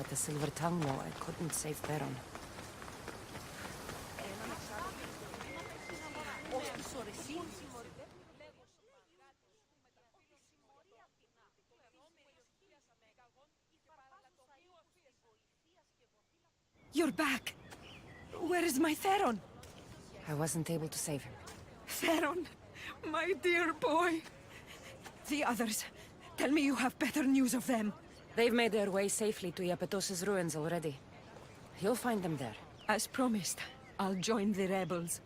let the Silver Tongue know I couldn't save Theron. You're back! Where is my Theron? I wasn't able to save him. Theron! My dear boy! The others. Tell me you have better news of them. They've made their way safely to Iapetos' ruins already. You'll find them there. As promised, I'll join the rebels.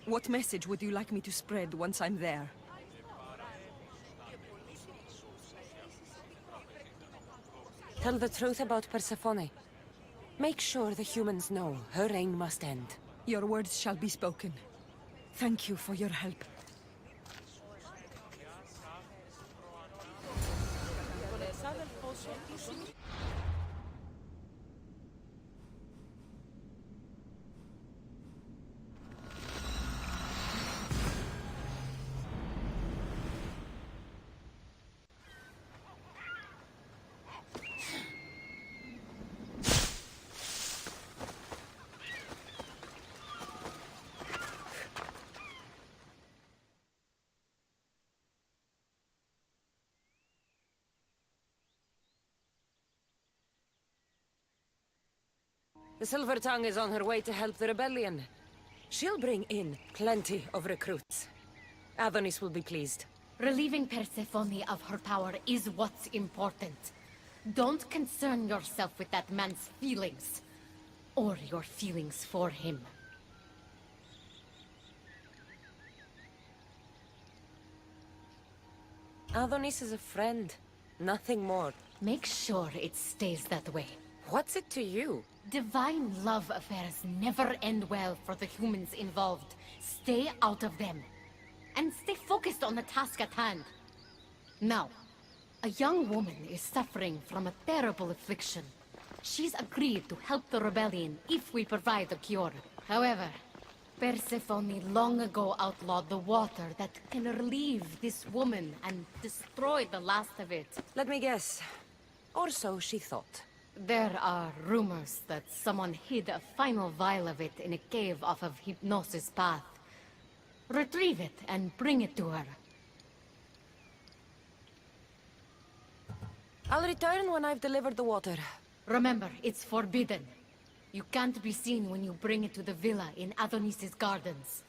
What message would you like me to spread once I'm there? Tell the truth about Persephone. Make sure the humans know her reign must end. Your words shall be spoken. Thank you for your help. The Silver Tongue is on her way to help the rebellion. She'll bring in plenty of recruits. Adonis will be pleased. Relieving Persephone of her power is what's important. Don't concern yourself with that man's feelings. Or your feelings for him. Adonis is a friend. Nothing more. Make sure it stays that way. What's it to you? Divine love affairs never end well for the humans involved. Stay out of them. And stay focused on the task at hand. Now, a young woman is suffering from a terrible affliction. She's agreed to help the rebellion if we provide the cure. However, Persephone long ago outlawed the water that can relieve this woman and destroy the last of it. Let me guess. Or so she thought. There are rumors that someone hid a final vial of it in a cave off of Hypnosis Path. Retrieve it and bring it to her. I'll return when I've delivered the water. Remember, it's forbidden. You can't be seen when you bring it to the villa in Adonis' gardens.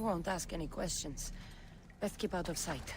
won't ask any questions. Best keep out of sight.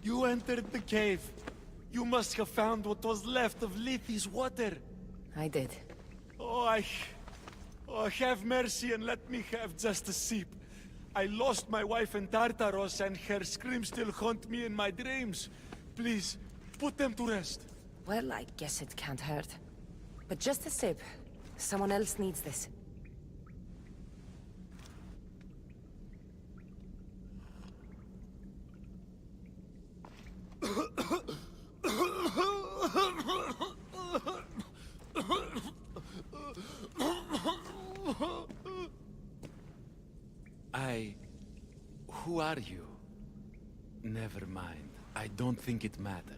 You entered the cave. You must have found what was left of Lethi's water. I did. Oh, have mercy and let me have just a sip. I lost my wife in Tartaros and her screams still haunt me in my dreams. Please, put them to rest. Well, I guess it can't hurt. But just a sip. Someone else needs this. Who are you? Never mind. I don't think it matters.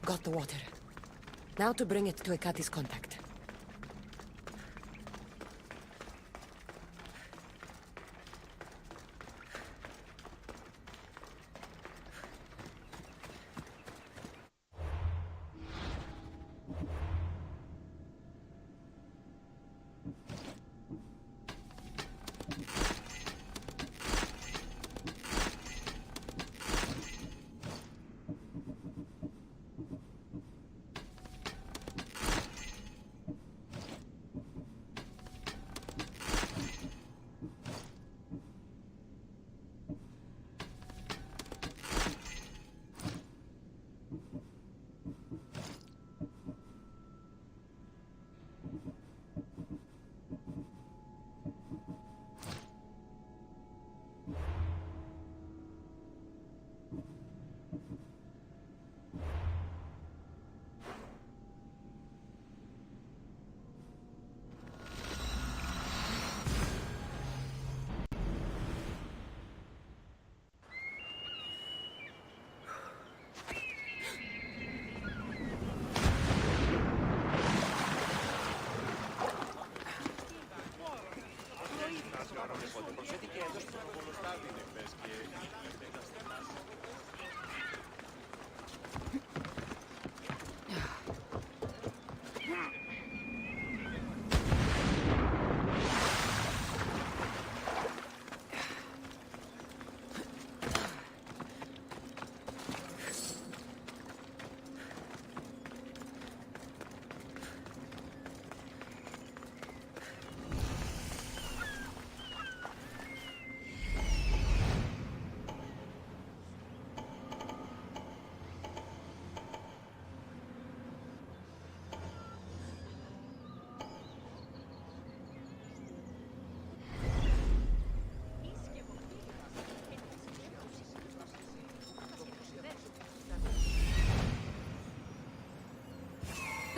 Got the water. Now to bring it to Ekati's contact.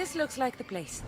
This looks like the place.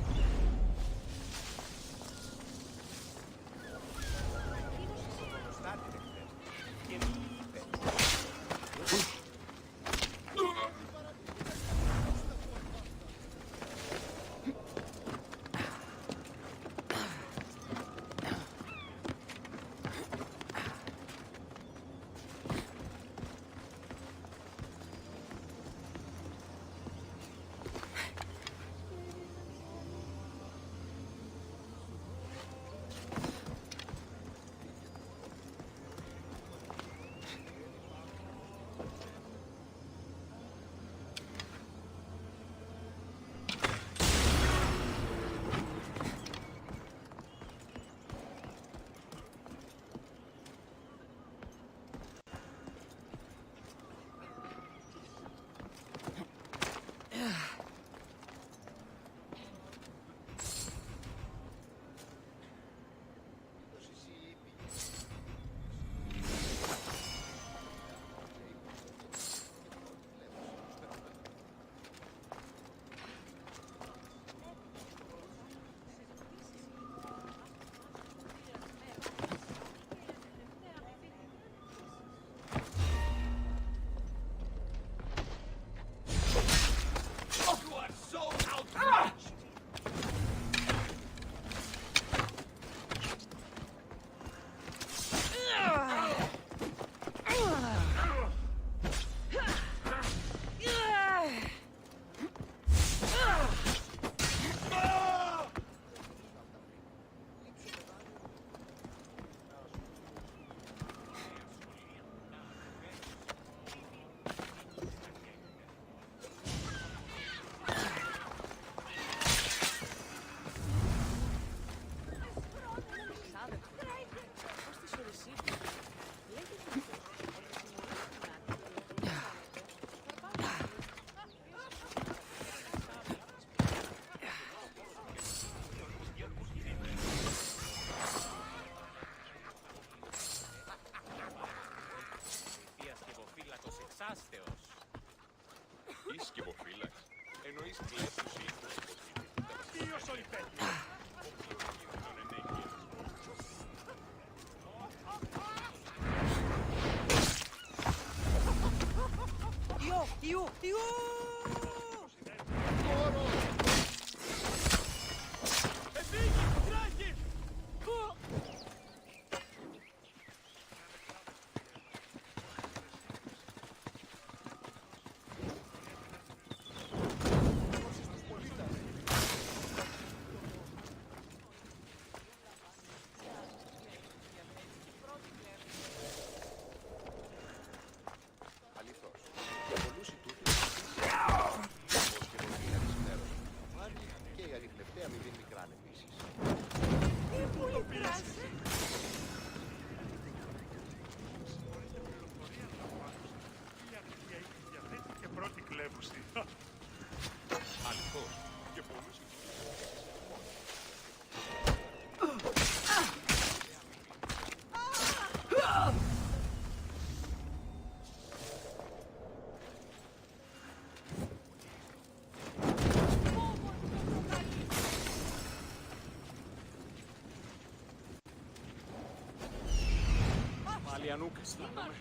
Ασφάλεια νουκ αισθάνομαι.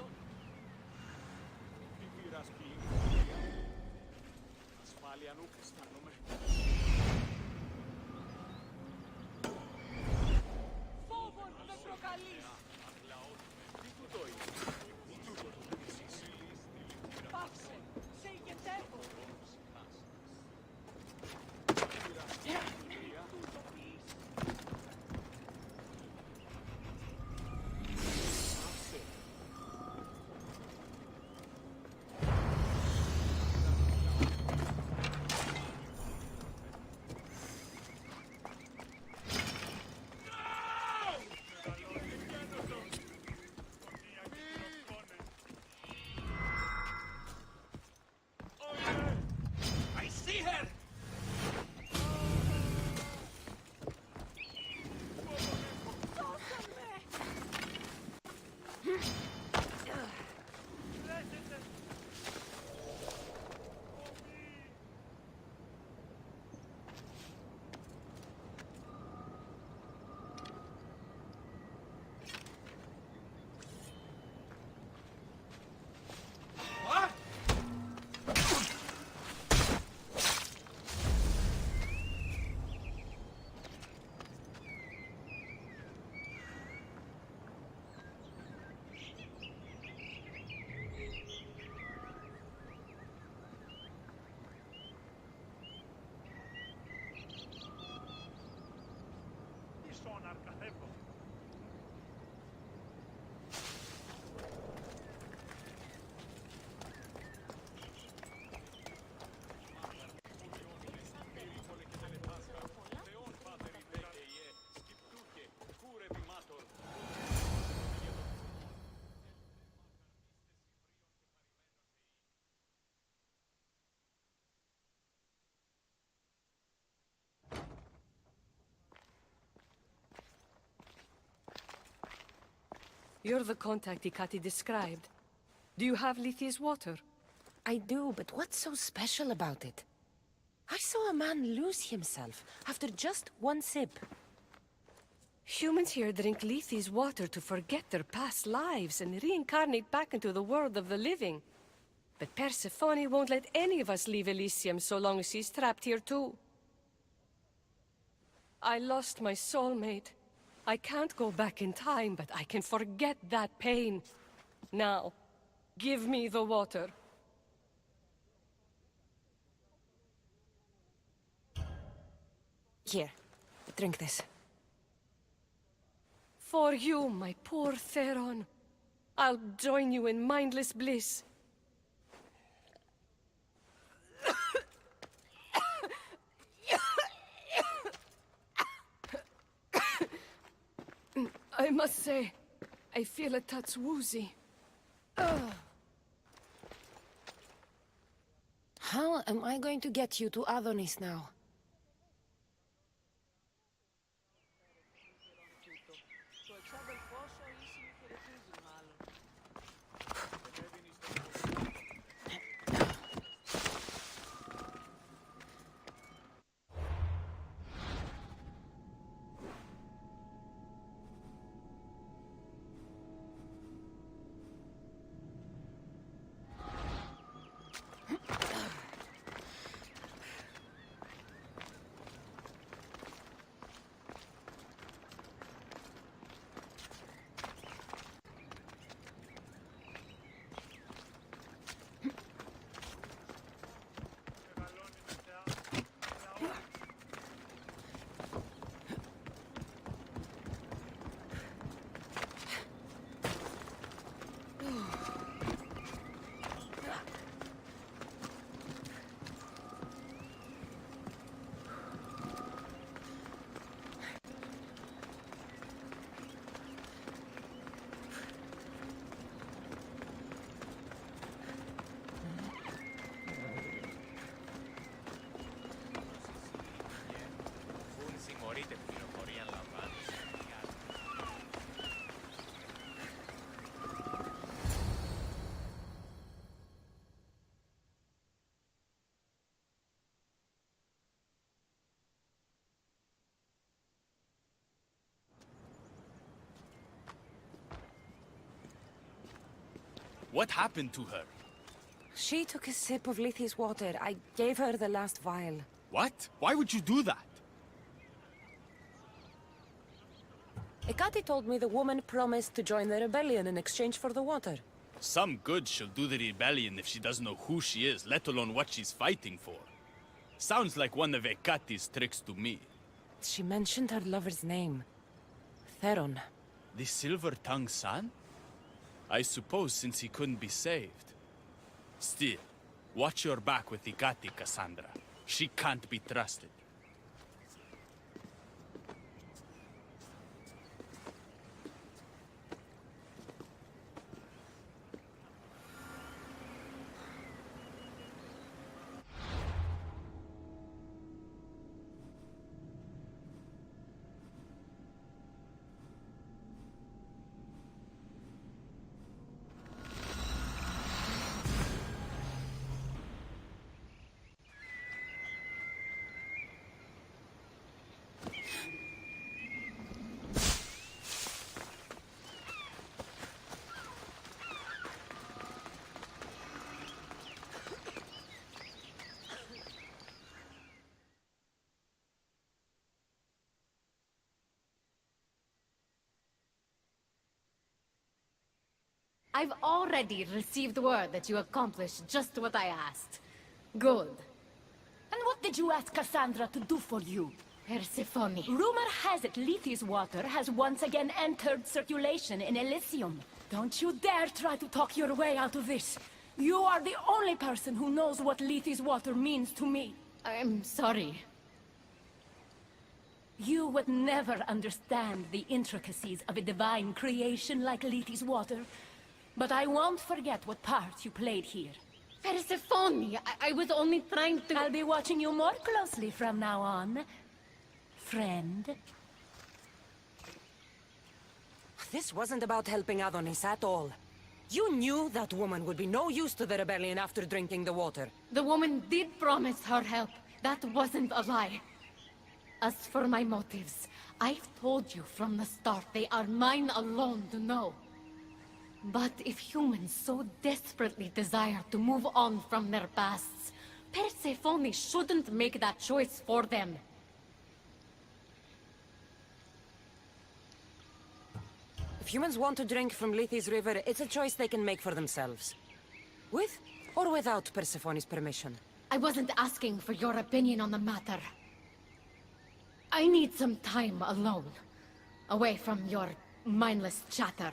Ασφάλεια νουκ αισθάνομαι. Φόβον με προκαλείς! Τι τούτο είναι? Τι τούτο είναι? Πάψε! Σε ηγετεύω! You're the contact Ikati described. Do you have Lethi's water? I do, but what's so special about it? I saw a man lose himself after just one sip. Humans here drink Lethi's water to forget their past lives and reincarnate back into the world of the living. But Persephone won't let any of us leave Elysium so long as she's trapped here too. I lost my soulmate. I can't go back in time, but I can forget that pain. Now, give me the water. Here, drink this. For you, my poor Theron. I'll join you in mindless bliss. I must say, I feel a touch woozy. How am I going to get you to Adonis now? What happened to her? She took a sip of Lethi's water. I gave her the last vial. What? Why would you do that? Ekati told me the woman promised to join the rebellion in exchange for the water. Some good she'll do the rebellion if she doesn't know who she is, let alone what she's fighting for. Sounds like one of Ekati's tricks to me. She mentioned her lover's name. Theron. The Silver-Tongued Son? I suppose since he couldn't be saved. Still, watch your back with Ikati, Cassandra. She can't be trusted. I've already received word that you accomplished just what I asked. Good. And what did you ask Cassandra to do for you? Persephone. Rumor has it Lethe's water has once again entered circulation in Elysium. Don't you dare try to talk your way out of this. You are the only person who knows what Lethe's water means to me. I'm sorry. You would never understand the intricacies of a divine creation like Lethe's water. But I won't forget what part you played here. Persephone, I was only trying to... I'll be watching you more closely from now on, friend. This wasn't about helping Adonis at all. You knew that woman would be no use to the rebellion after drinking the water. The woman did promise her help. That wasn't a lie. As for my motives, I've told you from the start they are mine alone to know. But if humans so desperately desire to move on from their pasts, Persephone shouldn't make that choice for them. If humans want to drink from Lethe's river, it's a choice they can make for themselves. With or without Persephone's permission. I wasn't asking for your opinion on the matter. I need some time alone, away from your mindless chatter.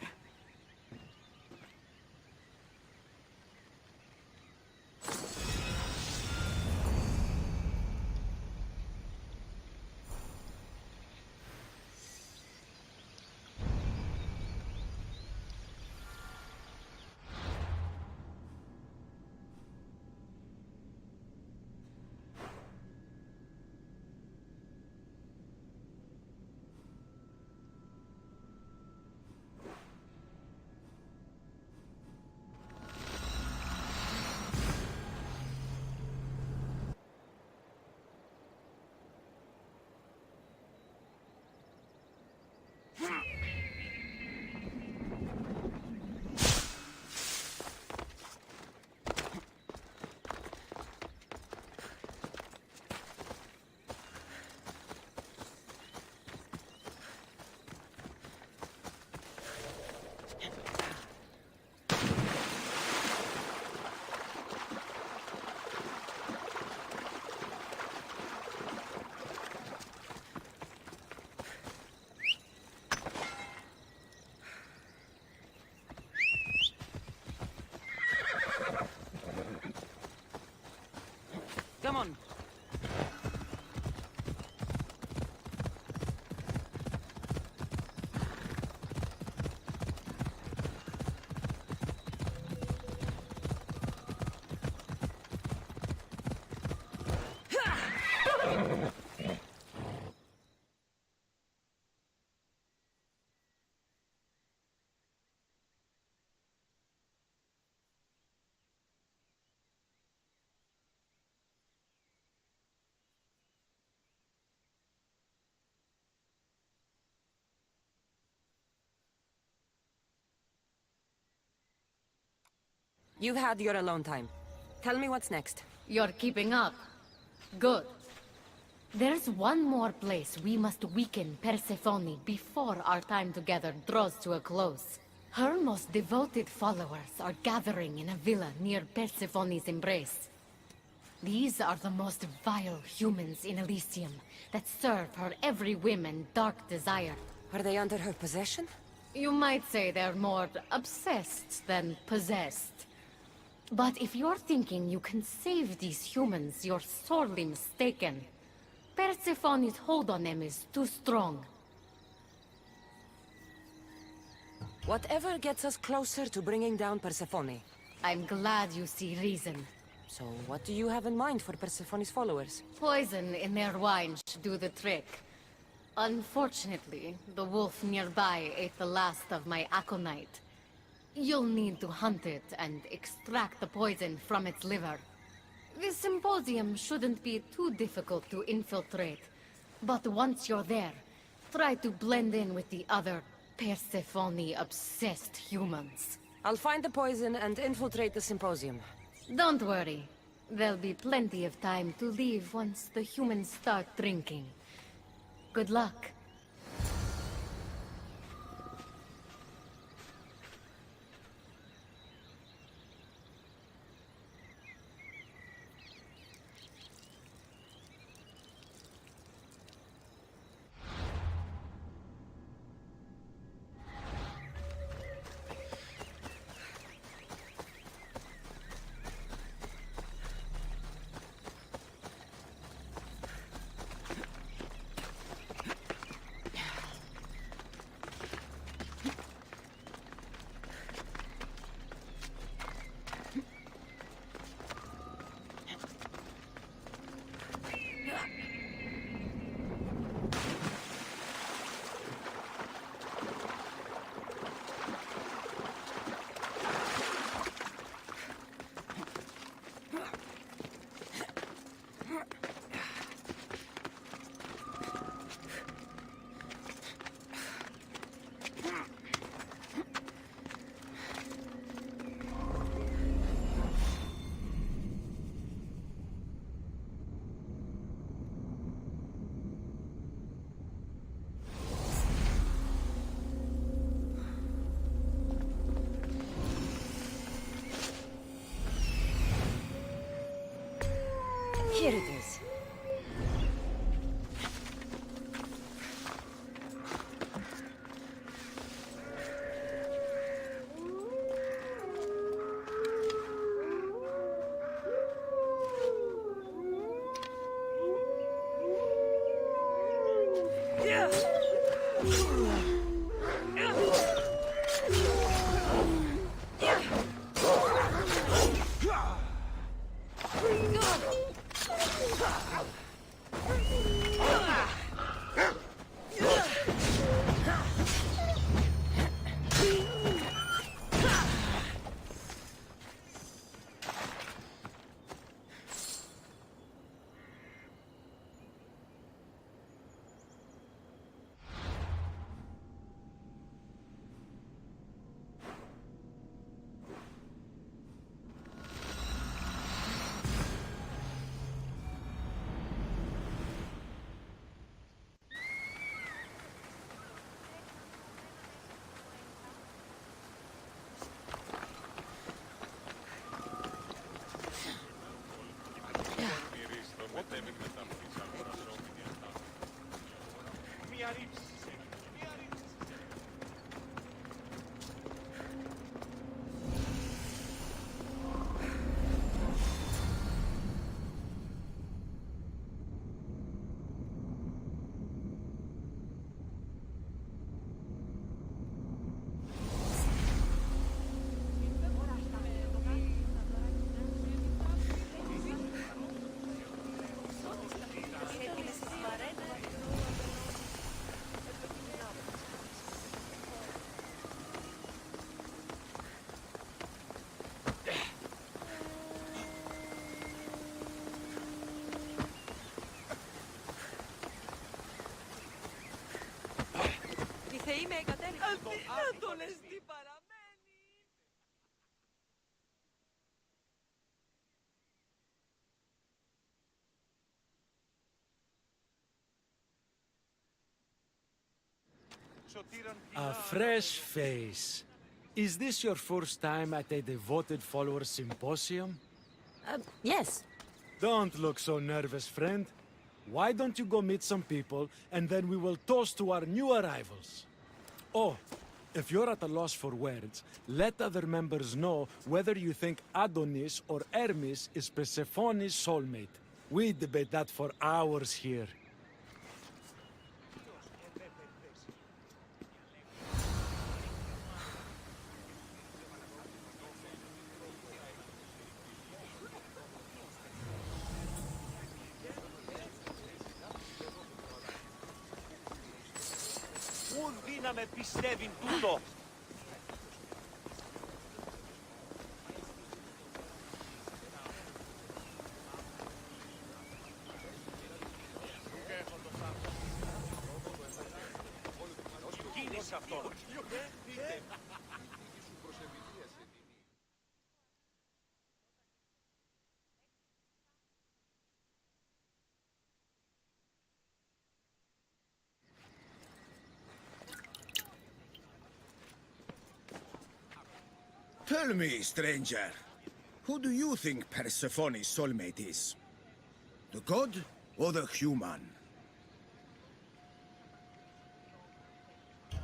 Come on. You've had your alone time. Tell me what's next. You're keeping up. Good. There's one more place we must weaken Persephone before our time together draws to a close. Her most devoted followers are gathering in a villa near Persephone's embrace. These are the most vile humans in Elysium that serve her every whim and dark desire. Are they under her possession? You might say they're more obsessed than possessed. But if you're thinking you can save these humans, you're sorely mistaken. Persephone's hold on them is too strong. Whatever gets us closer to bringing down Persephone. I'm glad you see reason. So what do you have in mind for Persephone's followers? Poison in their wine should do the trick. Unfortunately, the wolf nearby ate the last of my aconite. You'll need to hunt it and extract the poison from its liver. The symposium shouldn't be too difficult to infiltrate. But once you're there, try to blend in with the other Persephone-obsessed humans. I'll find the poison and infiltrate the symposium. Don't worry. There'll be plenty of time to leave once the humans start drinking. Good luck. Here it is. Είμαι αδύνατον εστί παραμένει. A fresh face. Is this your first time at a devoted follower symposium? Yes. Don't look so nervous, friend. Why don't you go meet some people, and then we will toast to our new arrivals. Oh, if you're at a loss for words, let other members know whether you think Adonis or Hermes is Persephone's soulmate. We debate that for hours here. Πού να με πιστεύει τούτο. Τι είναι σε αυτό. Tell me, stranger, who do you think Persephone's soulmate is? The god or the human?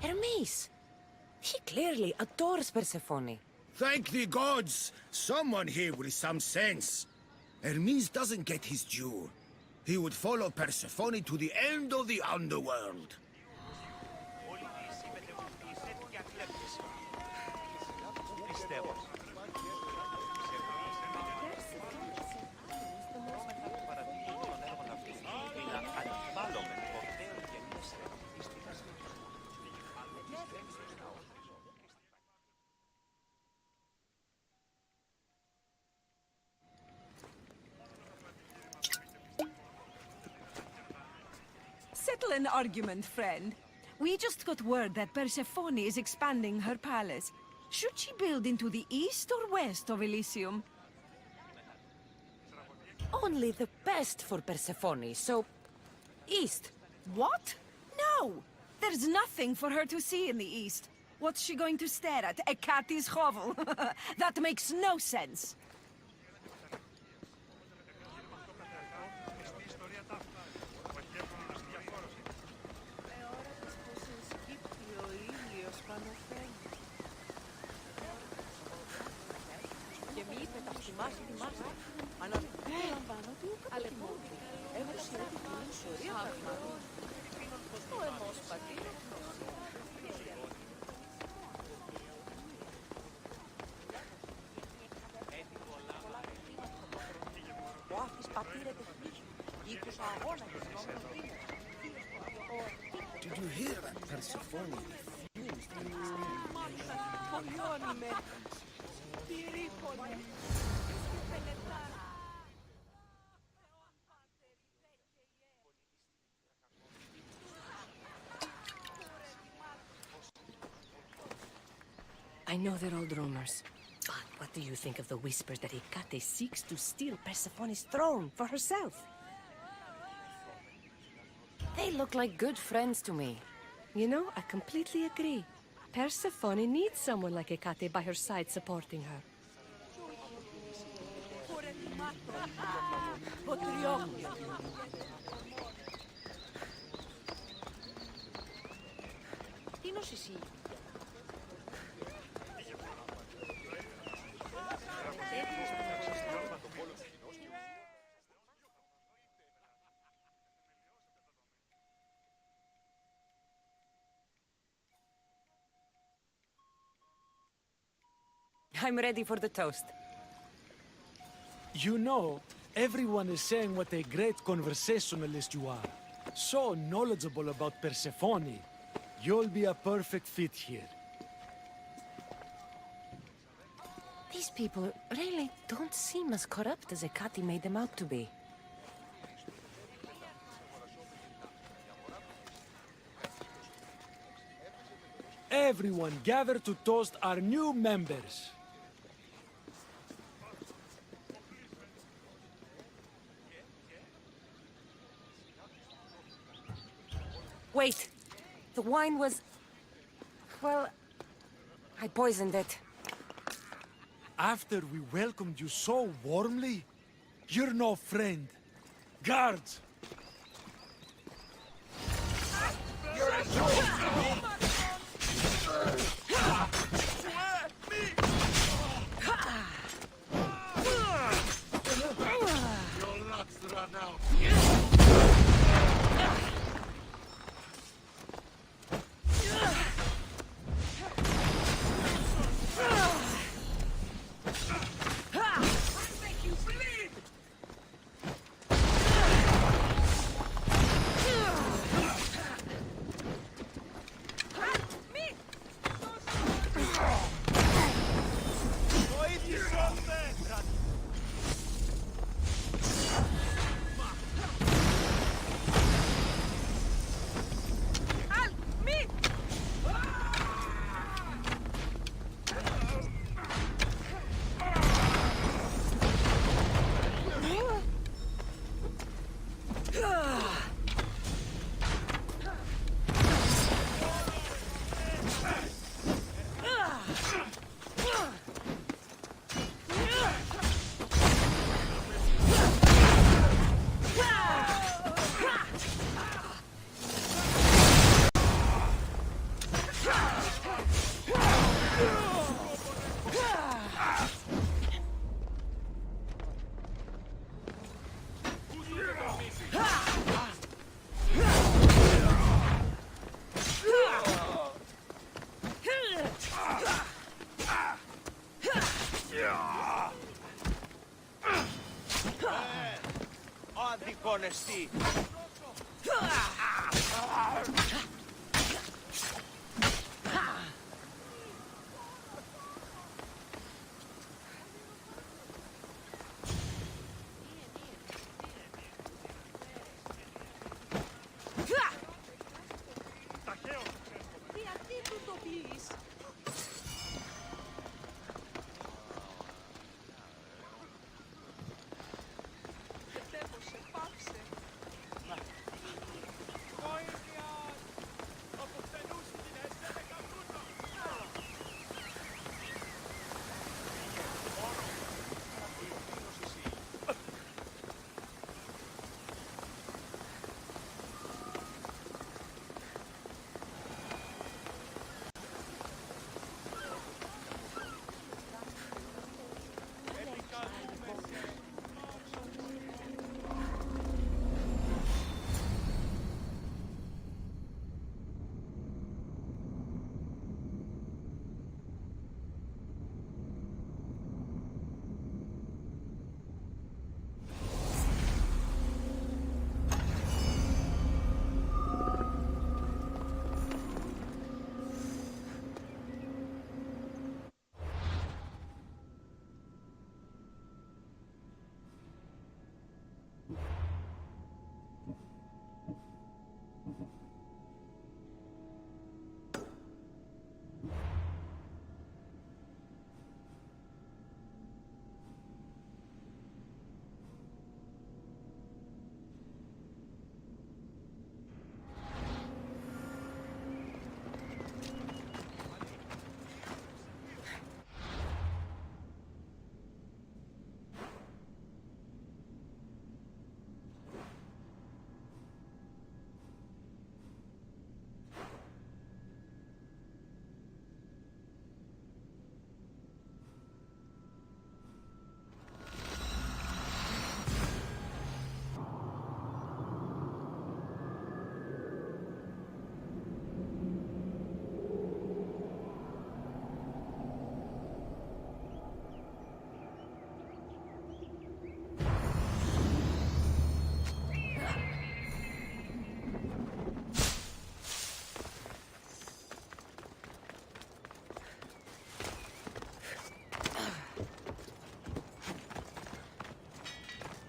Hermes! He clearly adores Persephone. Thank the gods! Someone here with some sense. Hermes doesn't get his due. He would follow Persephone to the end of the underworld. Settle an argument, friend. We just got word that Persephone is expanding her palace. Should she build into the east or west of Elysium? Only the best for Persephone, so... east. What? No! There's nothing for her to see in the east. What's she going to stare at? A cat's hovel? That makes no sense. Did you hear that Persephone refused I know they're old rumors, but what do you think of the whispers that Hecate seeks to steal Persephone's throne for herself? They look like good friends to me. You know, I completely agree. Persephone needs someone like Hecate by her side supporting her. I'm ready for the toast. You know, everyone is saying what a great conversationalist you are. So knowledgeable about Persephone. You'll be a perfect fit here. These people really don't seem as corrupt as Hecate made them out to be. Everyone gather to toast our new members. Wait! The wine was... well... I poisoned it. After we welcomed you so warmly, you're no friend. Guards! You're a Your luck's run out. Honesty.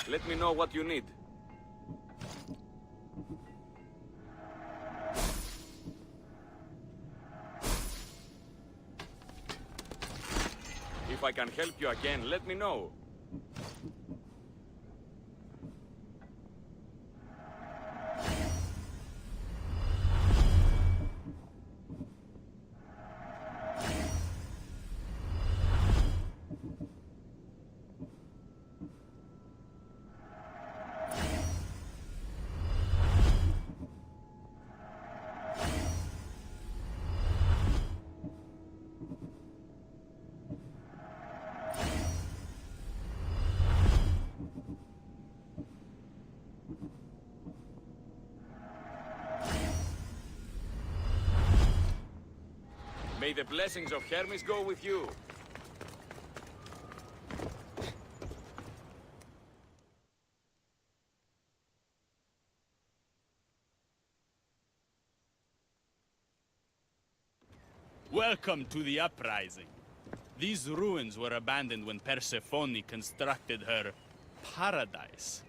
Let me know what you need. If I can help you again, let me know. May the blessings of Hermes go with you. Welcome to the uprising. These ruins were abandoned when Persephone constructed her paradise.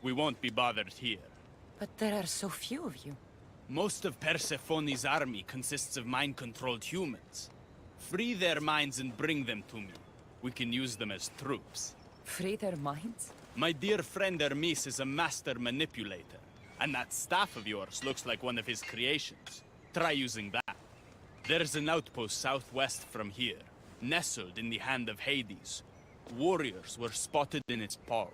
We won't be bothered here. But there are so few of you. Most of Persephone's army consists of mind-controlled humans. Free their minds and bring them to me. We can use them as troops. Free their minds? My dear friend Hermes is a master manipulator. And that staff of yours looks like one of his creations. Try using that. There's an outpost southwest from here, nestled in the hand of Hades. Warriors were spotted in its palm.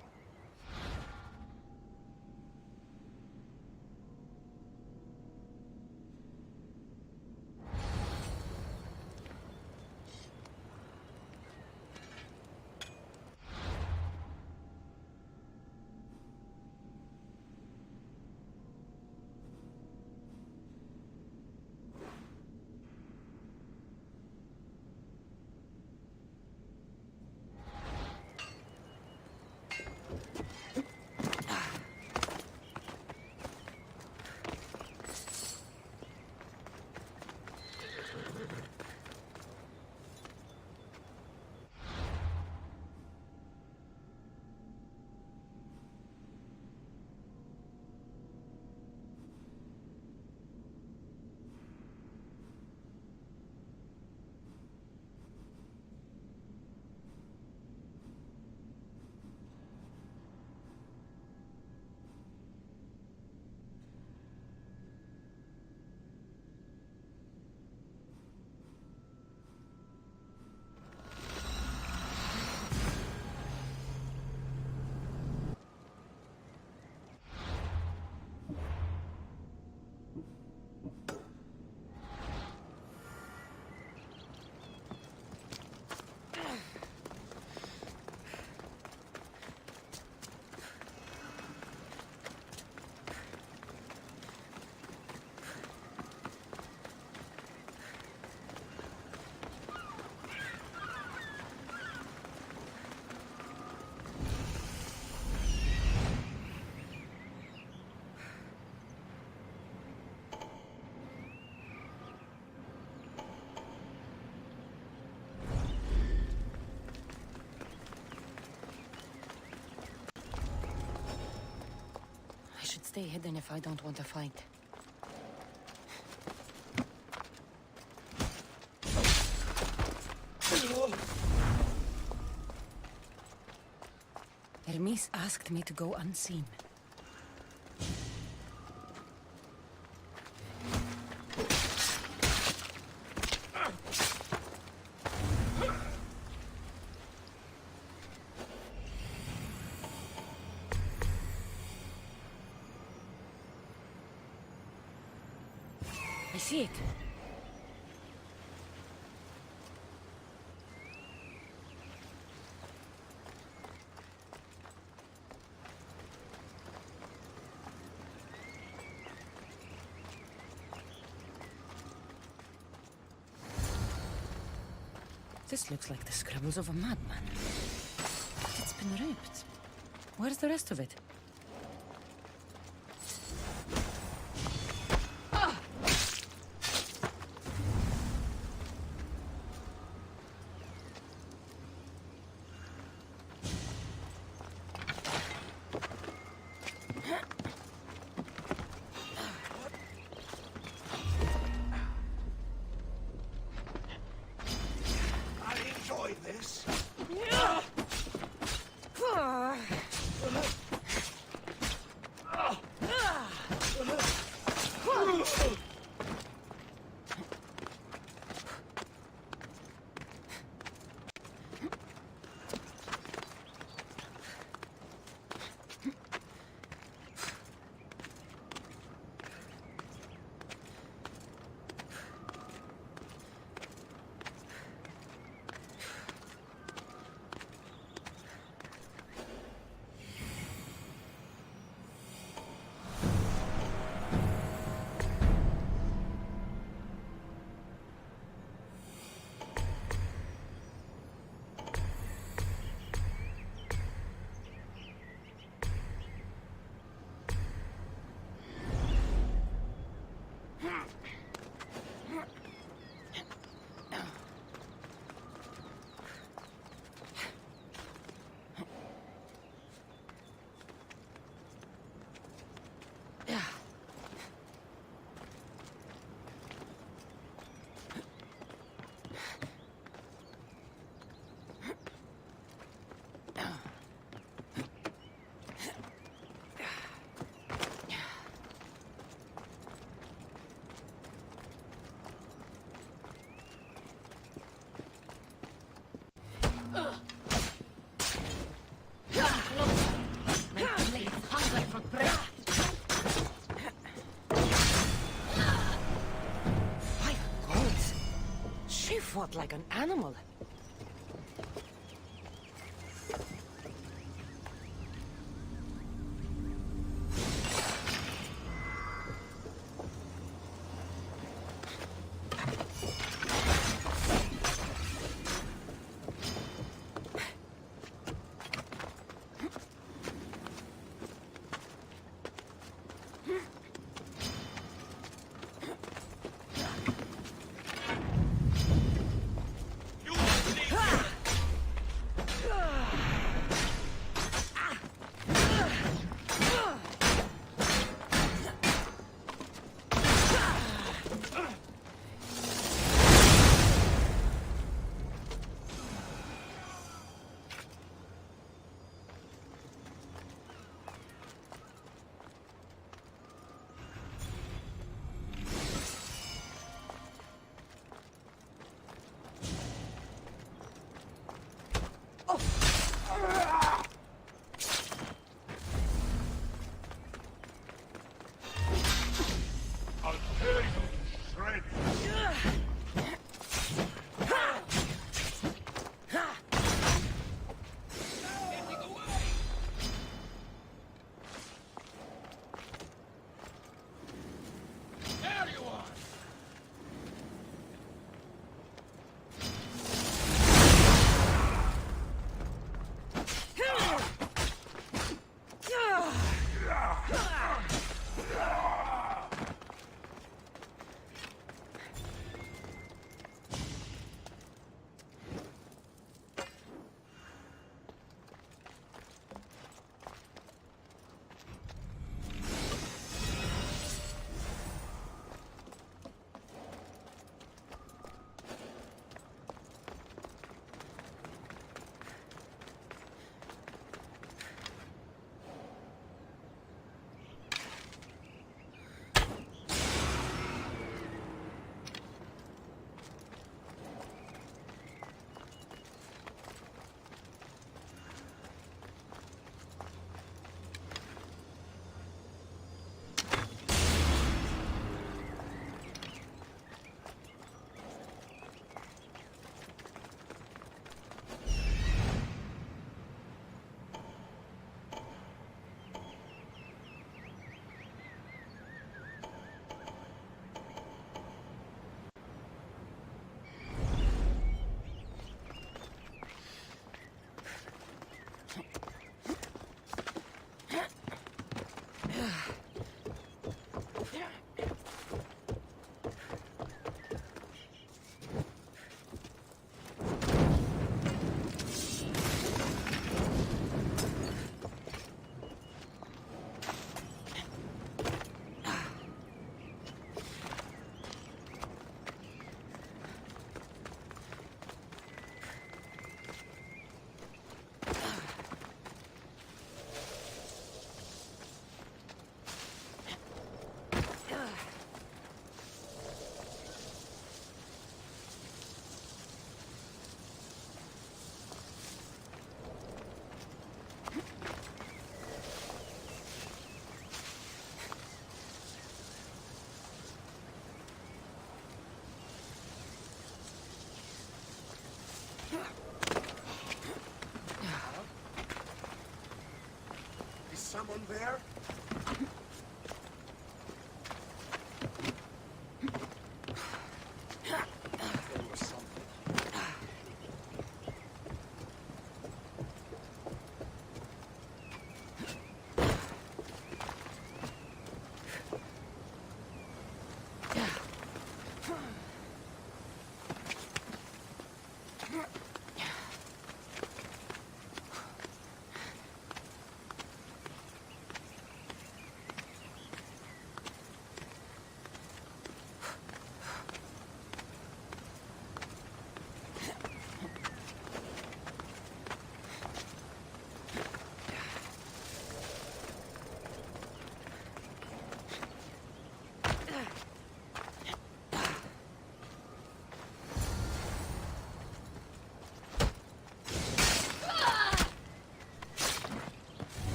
I should stay hidden if I don't want to fight. Hermes asked me to go unseen. I see it. This looks like the scribbles of a madman. But it's been ripped. Where's the rest of it? My blades hunger for prey. My gods! She fought like an animal. Someone there? There was something.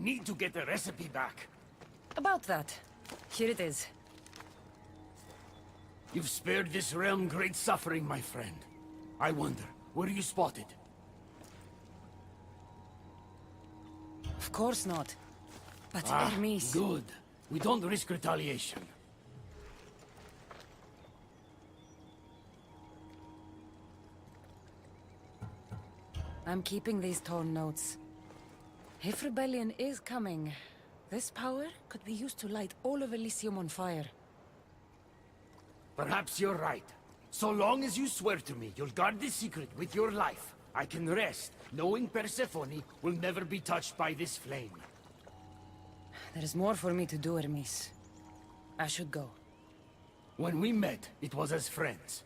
need to get the recipe back. About that. Here it is. You've spared this realm great suffering, my friend. I wonder, were you spotted? Of course not. But Ah, Hermes... good. We don't risk retaliation. I'm keeping these torn notes. If rebellion is coming, this power could be used to light all of Elysium on fire. Perhaps you're right. So long as you swear to me you'll guard this secret with your life, I can rest, knowing Persephone will never be touched by this flame. There is more for me to do, Hermes. I should go. When we met, it was as friends.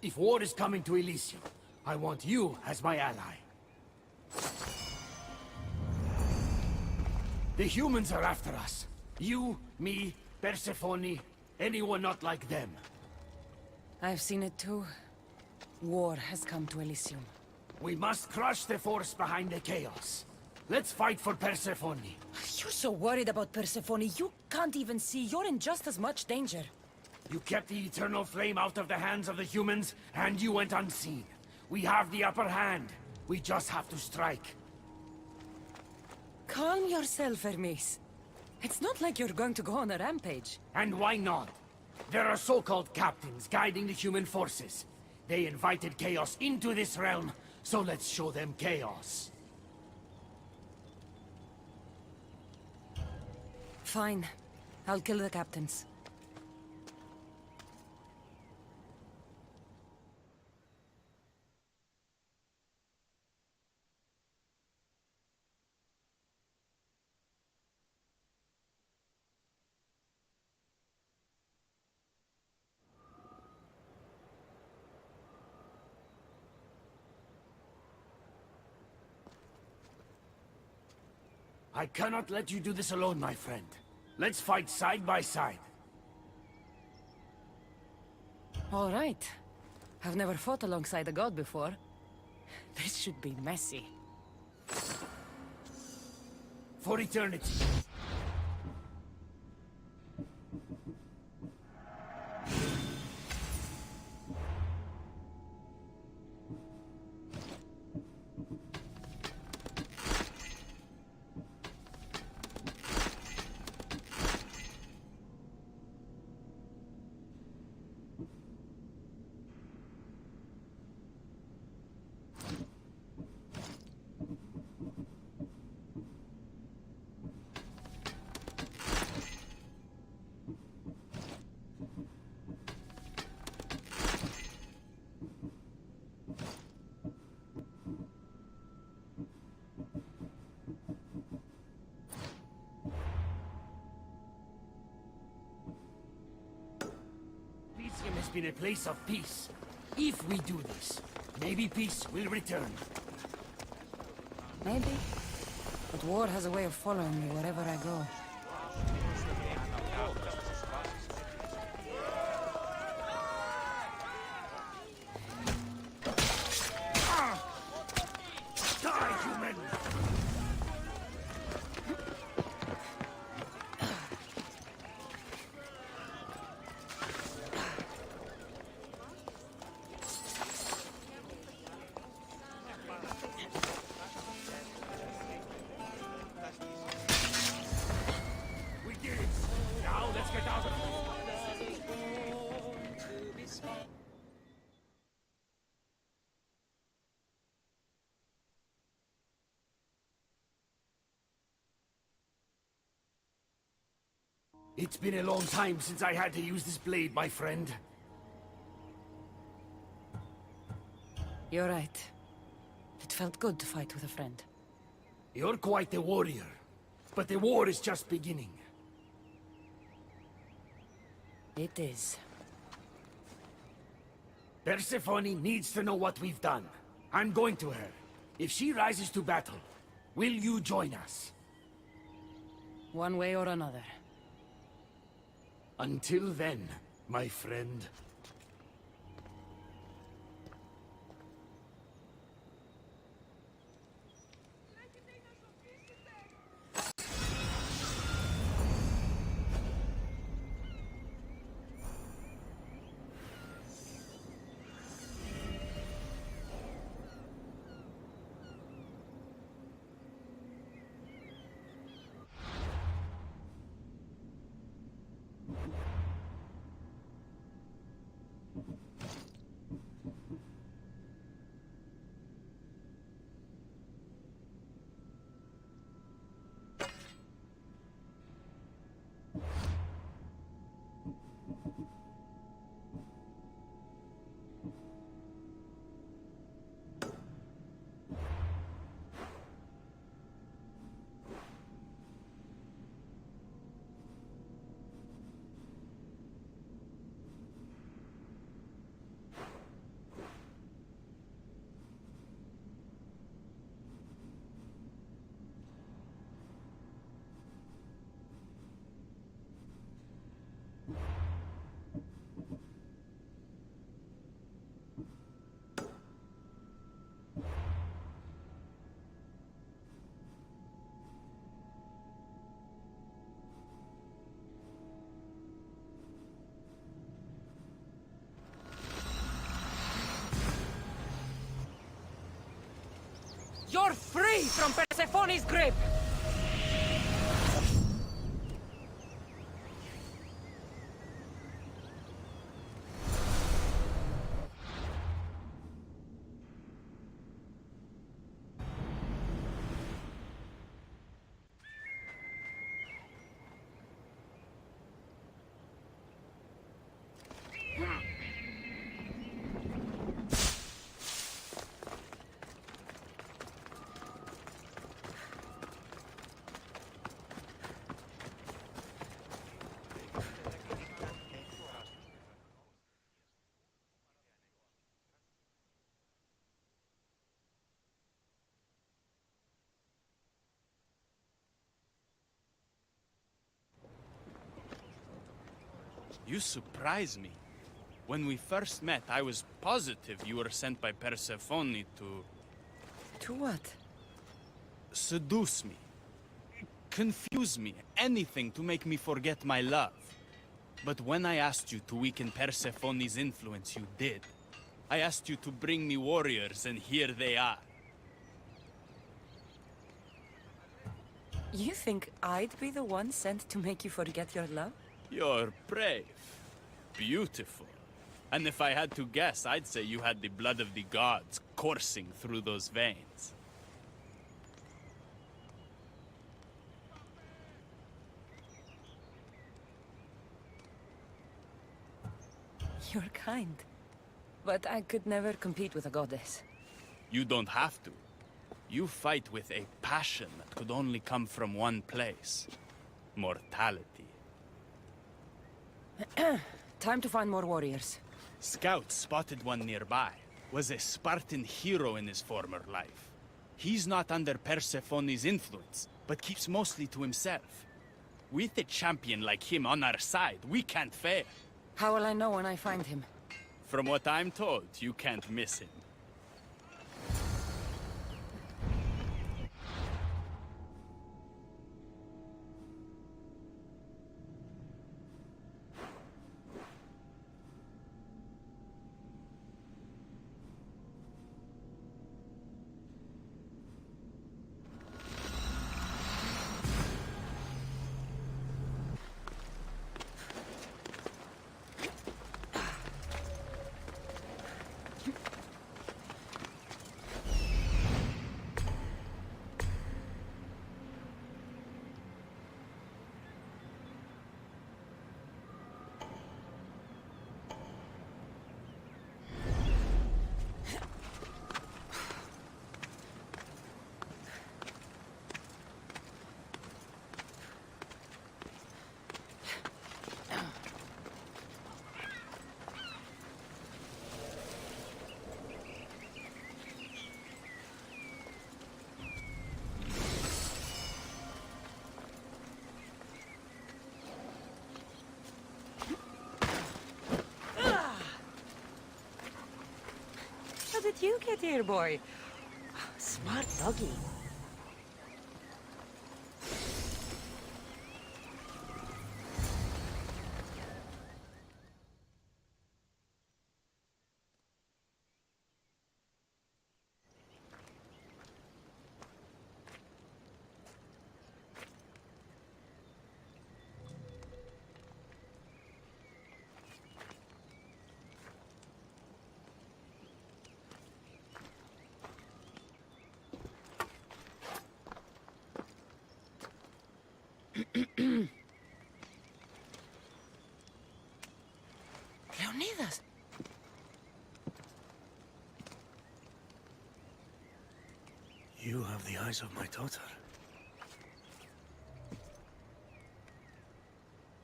If war is coming to Elysium, I want you as my ally. The humans are after us. You, me, Persephone, anyone not like them. I've seen it too. War has come to Elysium. We must crush the force behind the chaos. Let's fight for Persephone. You're so worried about Persephone, you can't even see you're in just as much danger. You kept the eternal flame out of the hands of the humans, and you went unseen. We have the upper hand. We just have to strike. Calm yourself, Hermes. It's not like you're going to go on a rampage. And why not? There are so-called captains guiding the human forces. They invited chaos into this realm, so let's show them chaos. Fine. I'll kill the captains. I cannot let you do this alone, my friend. Let's fight side by side. All right. I've never fought alongside a god before. This should be messy. For eternity. Elysium has been a place of peace. If we do this, maybe peace will return. Maybe. But war has a way of following me wherever I go. Die, human! We did it! Now let's get out of here! It's been a long time since I had to use this blade, my friend. You're right. It felt good to fight with a friend. You're quite a warrior, but the war is just beginning. It is. Persephone needs to know what we've done. I'm going to her. If she rises to battle, will you join us? One way or another. Until then, my friend. You're free from Persephone's grip! You surprise me. When we first met, I was positive you were sent by Persephone to... To what? Seduce me. Confuse me. Anything to make me forget my love. But when I asked you to weaken Persephone's influence, you did. I asked you to bring me warriors, and here they are. You think I'd be the one sent to make you forget your love? You're brave. Beautiful. And if I had to guess, I'd say you had the blood of the gods coursing through those veins. You're kind. But I could never compete with a goddess. You don't have to. You fight with a passion that could only come from one place. Mortality. Time to find more warriors. Scouts spotted one nearby. Was a Spartan hero in his former life. He's not under Persephone's influence, but keeps mostly to himself. With a champion like him on our side, we can't fail. How will I know when I find him? From what I'm told, you can't miss him. How did you get here, boy? Smart doggy. Leonidas! You have the eyes of my daughter.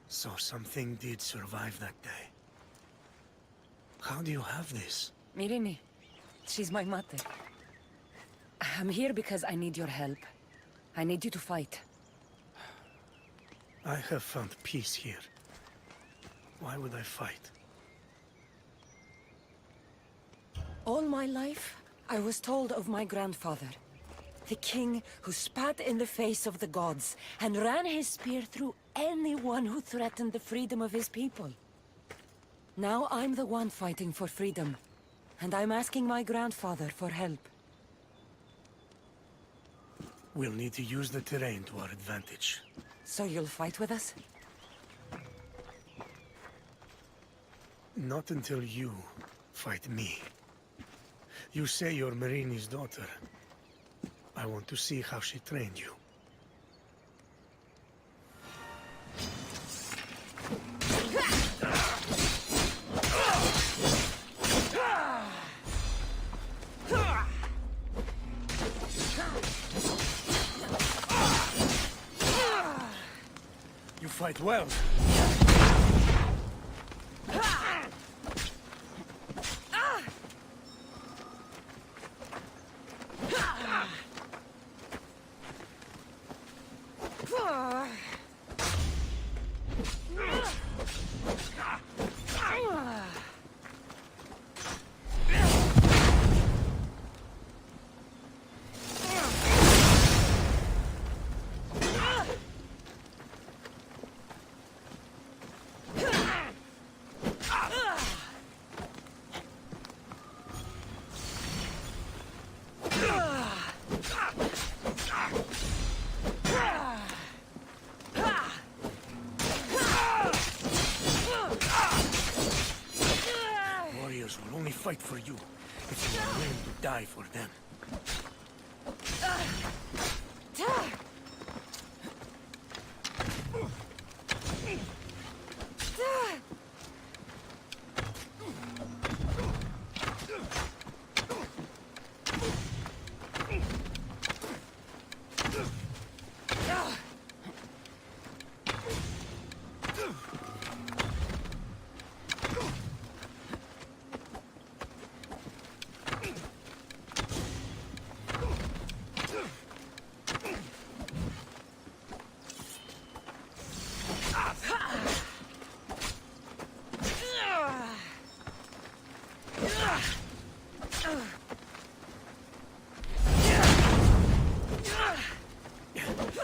So something did survive that day. How do you have this? Mirini. She's my mother. I'm here because I need your help. I need you to fight. I have found peace here. Why would I fight? All my life, I was told of my grandfather. The king who spat in the face of the gods and ran his spear through anyone who threatened the freedom of his people. Now I'm the one fighting for freedom, and I'm asking my grandfather for help. We'll need to use the terrain to our advantage. So you'll fight with us? Not until you fight me. You say you're Marini's daughter. I want to see how she trained you. You fight well. Warriors will only fight for you if you are willing to die for them.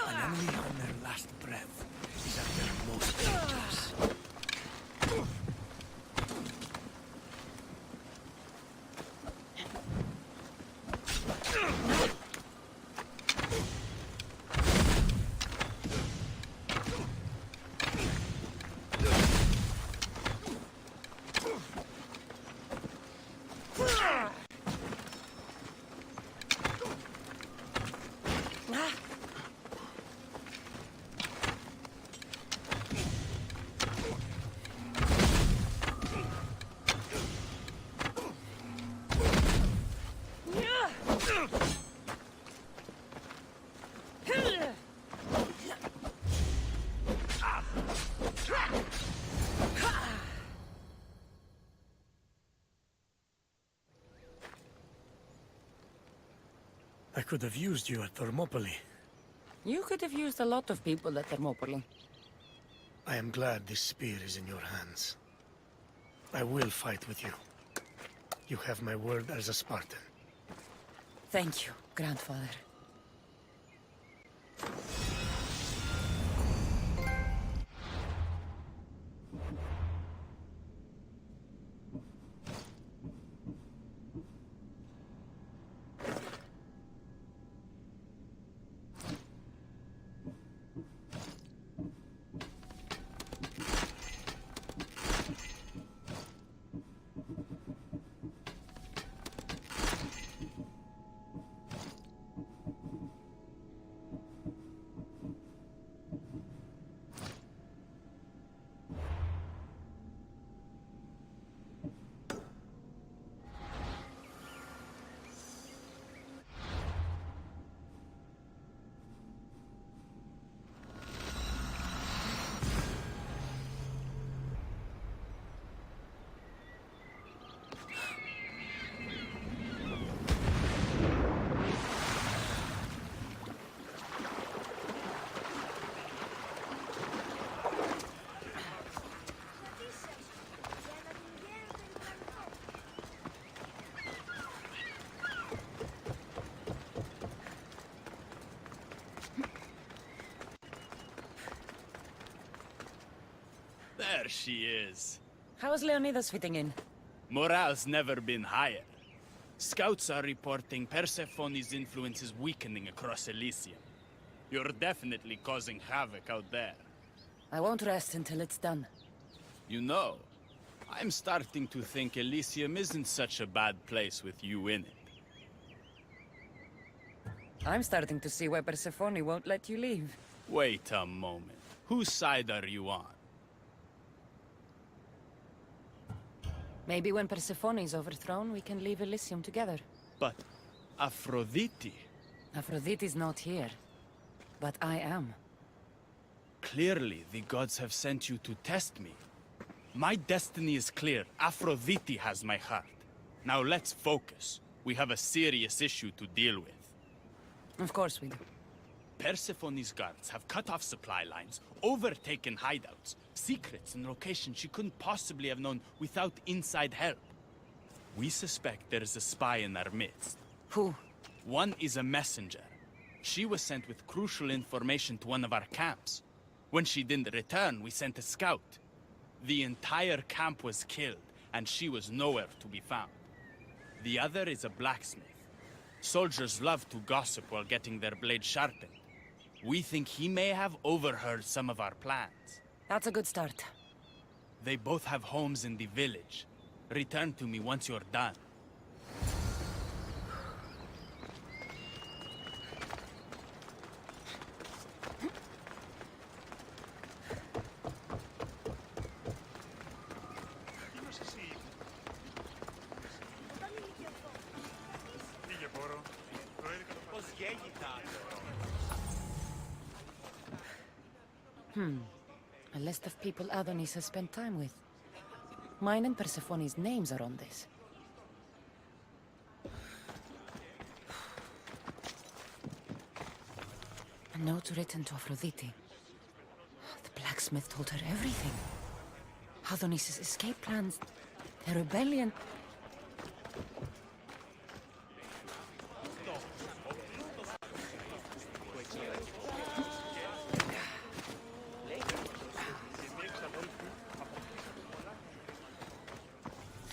An enemy on their last breath is at their most dangerous. I could have used you at Thermopylae. You could have used a lot of people at Thermopylae. I am glad this spear is in your hands. I will fight with you. You have my word as a Spartan. Thank you, Grandfather. There she is. How's Leonidas fitting in? Morale's never been higher. Scouts are reporting Persephone's influence is weakening across Elysium. You're definitely causing havoc out there. I won't rest until it's done. You know, I'm starting to think Elysium isn't such a bad place with you in it. I'm starting to see why Persephone won't let you leave. Wait a moment. Whose side are you on? Maybe when Persephone is overthrown, we can leave Elysium together. But Aphrodite... Aphrodite's not here. But I am. Clearly, the gods have sent you to test me. My destiny is clear. Aphrodite has my heart. Now let's focus. We have a serious issue to deal with. Of course we do. Persephone's guards have cut off supply lines, overtaken hideouts, secrets and locations she couldn't possibly have known without inside help. We suspect there is a spy in our midst. Who? One is a messenger. She was sent with crucial information to one of our camps. When she didn't return, we sent a scout. The entire camp was killed, and she was nowhere to be found. The other is a blacksmith. Soldiers love to gossip while getting their blades sharpened. We think he may have overheard some of our plans. That's a good start. They both have homes in the village. Return to me once you're done. A list of people Adonis has spent time with. Mine and Persephone's names are on this. A note written to Aphrodite. The blacksmith told her everything. Adonis's escape plans, the rebellion.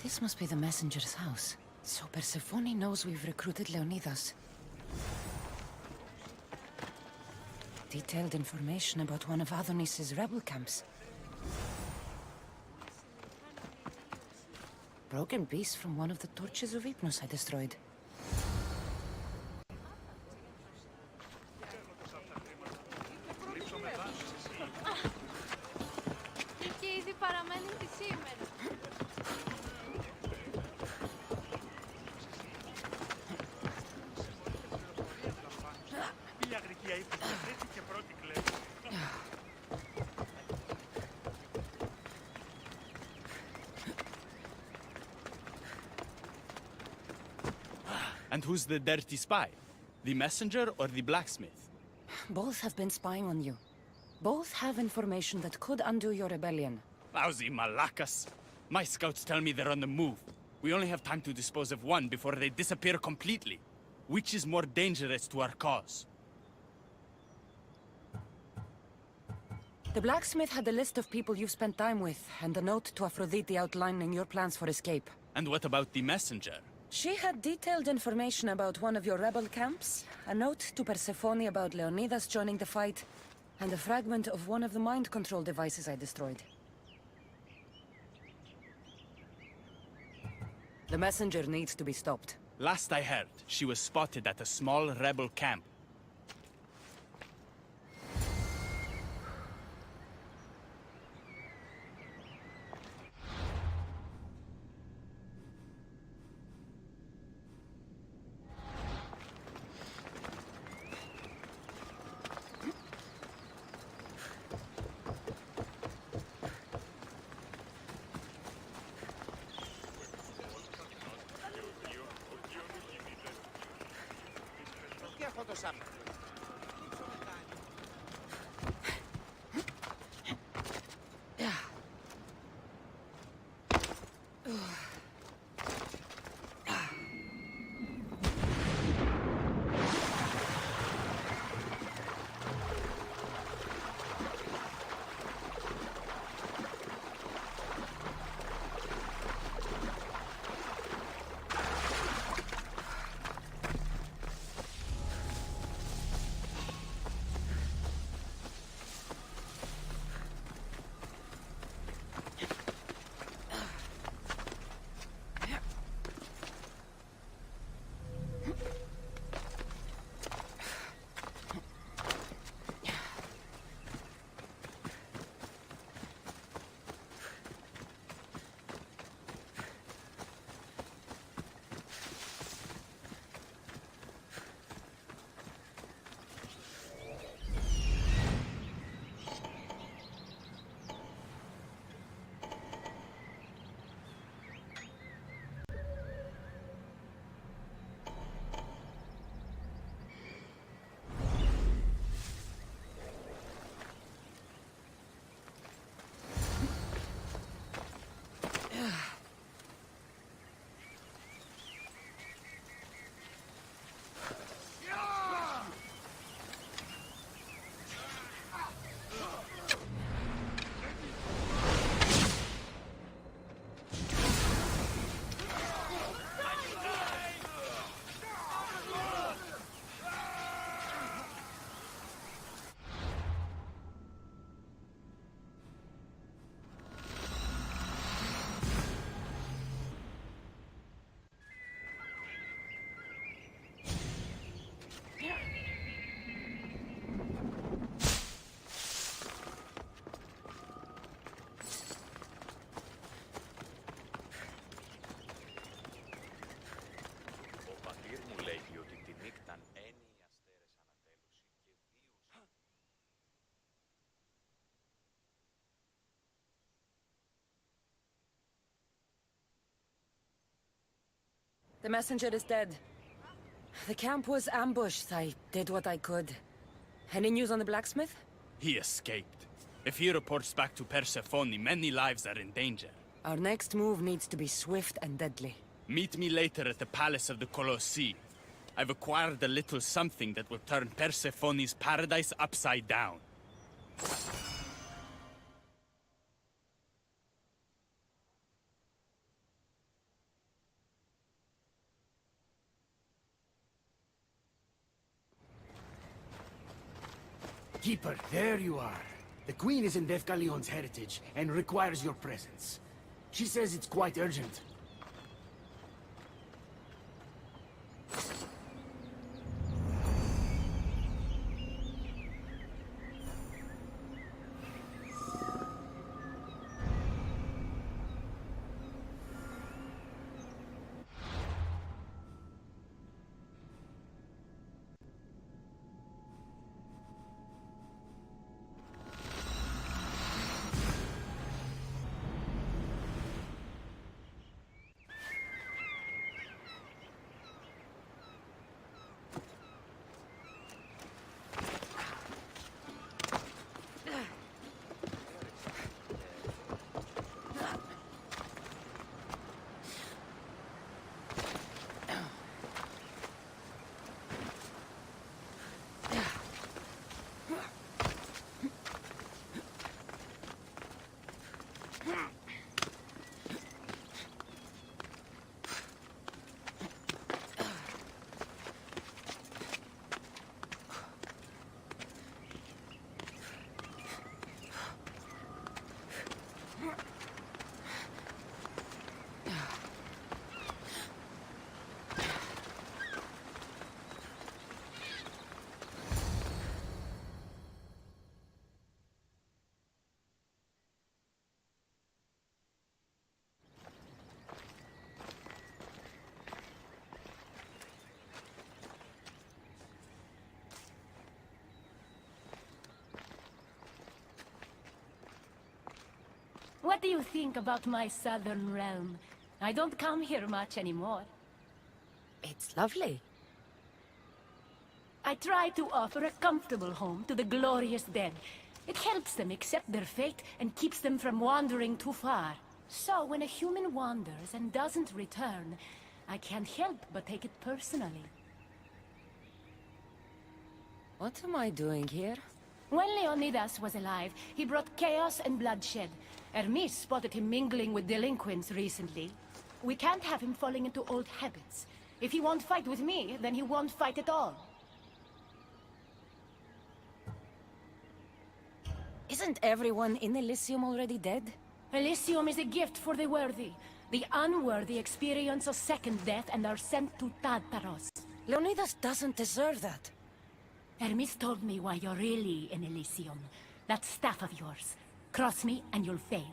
This must be the messenger's house. So Persephone knows we've recruited Leonidas. Detailed information about one of Adonis's rebel camps. Broken piece from one of the torches of Hypnos I destroyed. Και ήδη παραμένει τη σήμερα. And who's the dirty spy? The messenger or the blacksmith? Both have been spying on you. Both have information that could undo your rebellion. Lousy malacas. My scouts tell me they're on the move. We only have time to dispose of one before they disappear completely. Which is more dangerous to our cause? The blacksmith had a list of people you've spent time with, and a note to Aphrodite outlining your plans for escape. And what about the messenger? She had detailed information about one of your rebel camps, a note to Persephone about Leonidas joining the fight, and a fragment of one of the mind control devices I destroyed. The messenger needs to be stopped. Last I heard, she was spotted at a small rebel camp. The messenger is dead. The camp was ambushed. I did what I could. Any news on the blacksmith? He escaped. If he reports back to Persephone, many lives are in danger. Our next move needs to be swift and deadly. Meet me later at the palace of the Colossi. I've acquired a little something that will turn Persephone's paradise upside down. Keeper, there you are. The Queen is in Defcalion's heritage and requires your presence. She says it's quite urgent. What do you think about my southern realm? I don't come here much anymore. It's lovely. I try to offer a comfortable home to the glorious dead. It helps them accept their fate and keeps them from wandering too far. So when a human wanders and doesn't return, I can't help but take it personally. What am I doing here? When Leonidas was alive, he brought chaos and bloodshed. Hermes spotted him mingling with delinquents recently. We can't have him falling into old habits. If he won't fight with me, then he won't fight at all. Isn't everyone in Elysium already dead? Elysium is a gift for the worthy. The unworthy experience a second death and are sent to Tartaros. Leonidas doesn't deserve that. Hermes told me why you're really in Elysium. That staff of yours. Cross me and you'll fail.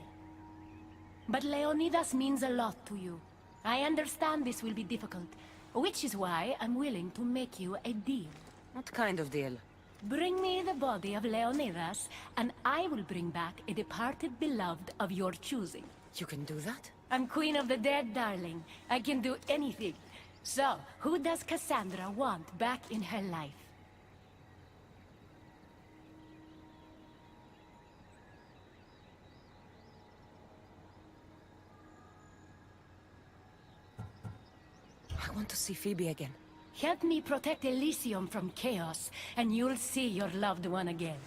But Leonidas means a lot to you. I understand this will be difficult, which is why I'm willing to make you a deal. What kind of deal? Bring me the body of Leonidas, and I will bring back a departed beloved of your choosing. You can do that? I'm Queen of the Dead, darling. I can do anything. So, who does Cassandra want back in her life? I want to see Phoebe again. Help me protect Elysium from chaos, and you'll see your loved one again.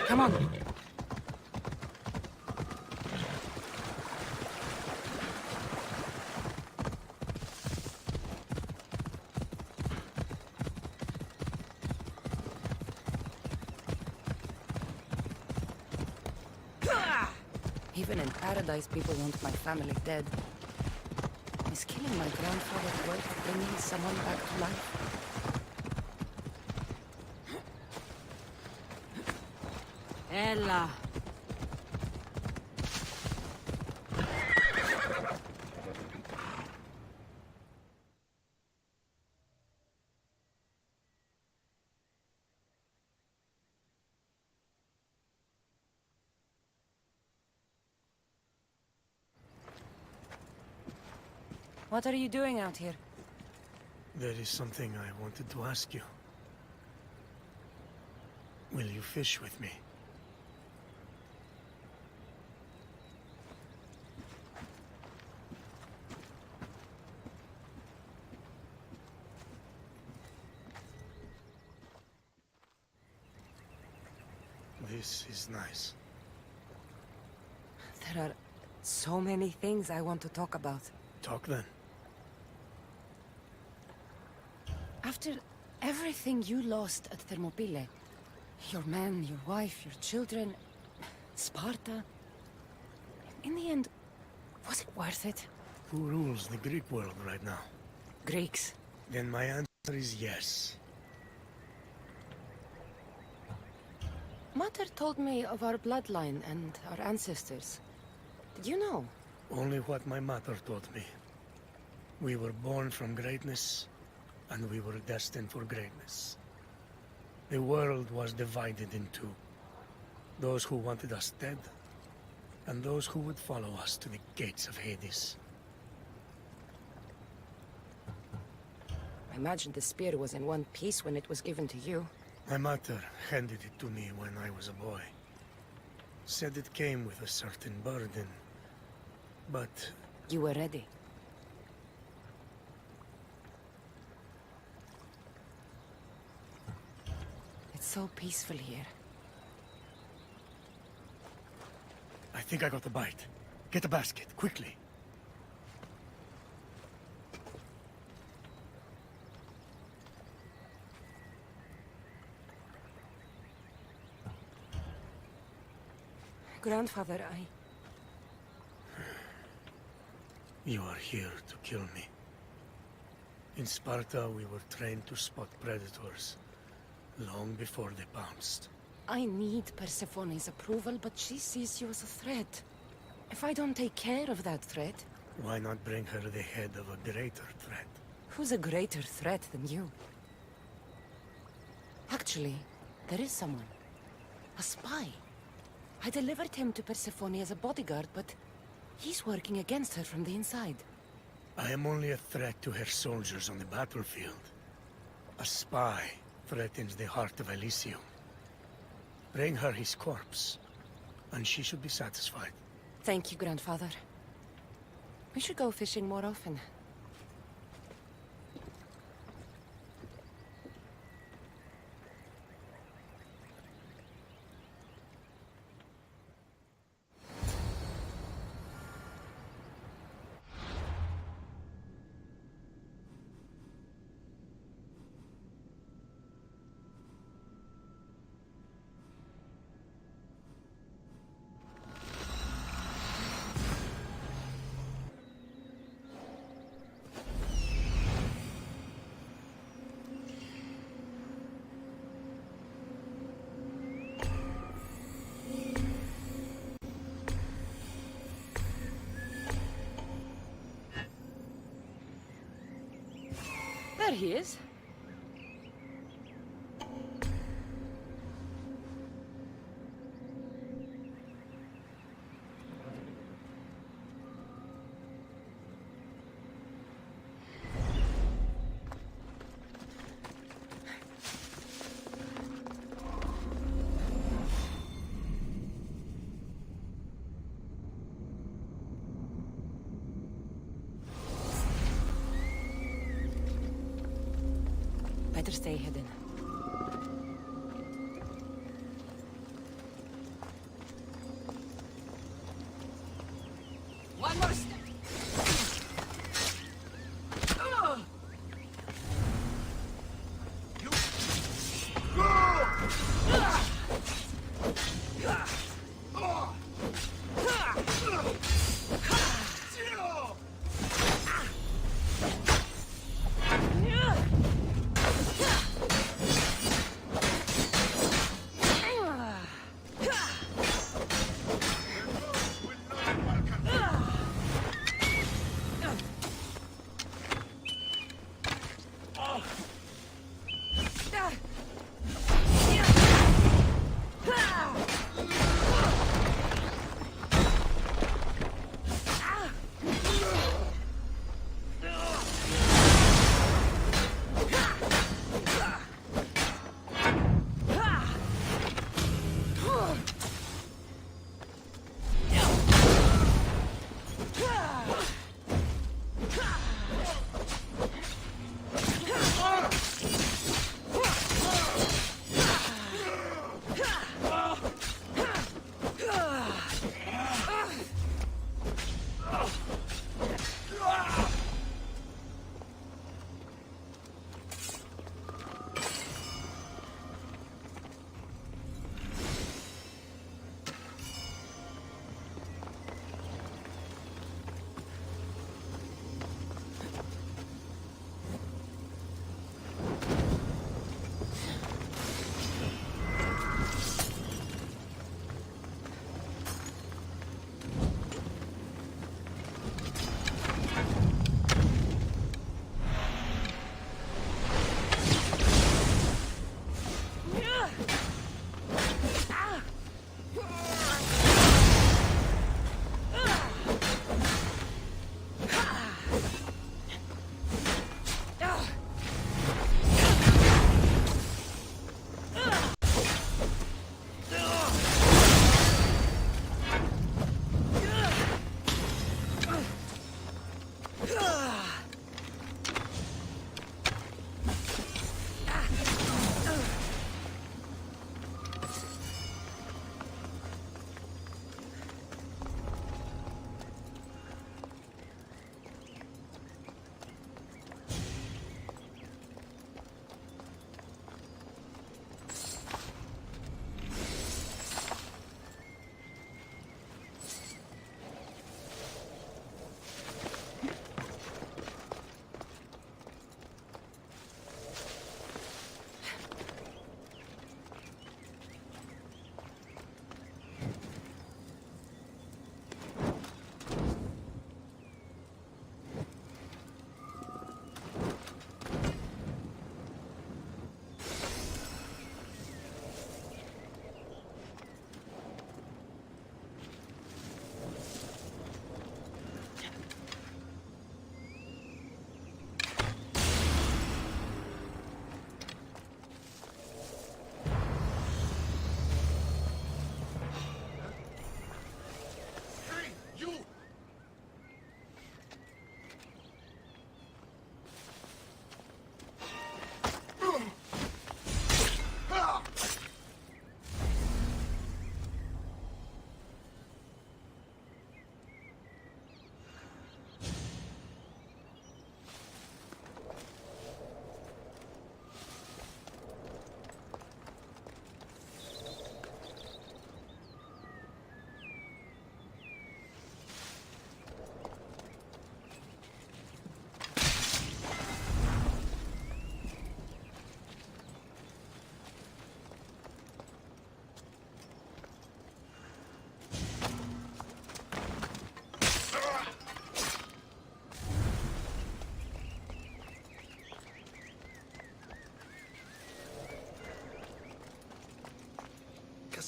Come on. Even in paradise, people want my family dead. Is killing my grandfather worth bringing someone back to life? Ella. What are you doing out here? There is something I wanted to ask you. Will you fish with me? This is nice. There are so many things I want to talk about. Talk then. After everything you lost at Thermopylae, your men, your wife, your children, Sparta, in the end, was it worth it? Who rules the Greek world right now? Greeks. Then my answer is yes. Mother told me of our bloodline and our ancestors. Did you know? Only what my mother taught me. We were born from greatness, and we were destined for greatness. The world was divided in two. Those who wanted us dead, and those who would follow us to the gates of Hades. I imagine the spear was in one piece when it was given to you. My mother handed it to me when I was a boy. Said it came with a certain burden, but... You were ready. It's so peaceful here. I think I got a bite. Get a basket, quickly. Grandfather, You are here to kill me. In Sparta, we were trained to spot predators, long before they pounced. I need Persephone's approval, but she sees you as a threat. If I don't take care of that threat... Why not bring her the head of a greater threat? Who's a greater threat than you? Actually, there is someone. A spy. I delivered him to Persephone as a bodyguard, but he's working against her from the inside. I am only a threat to her soldiers on the battlefield. A spy threatens the heart of Elysium. Bring her his corpse, and she should be satisfied. Thank you, Grandfather. We should go fishing more often. There he is. Better stay hidden. One more step.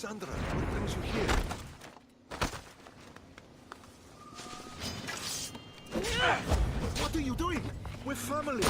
Cassandra, what brings you here? What are you doing? We're family.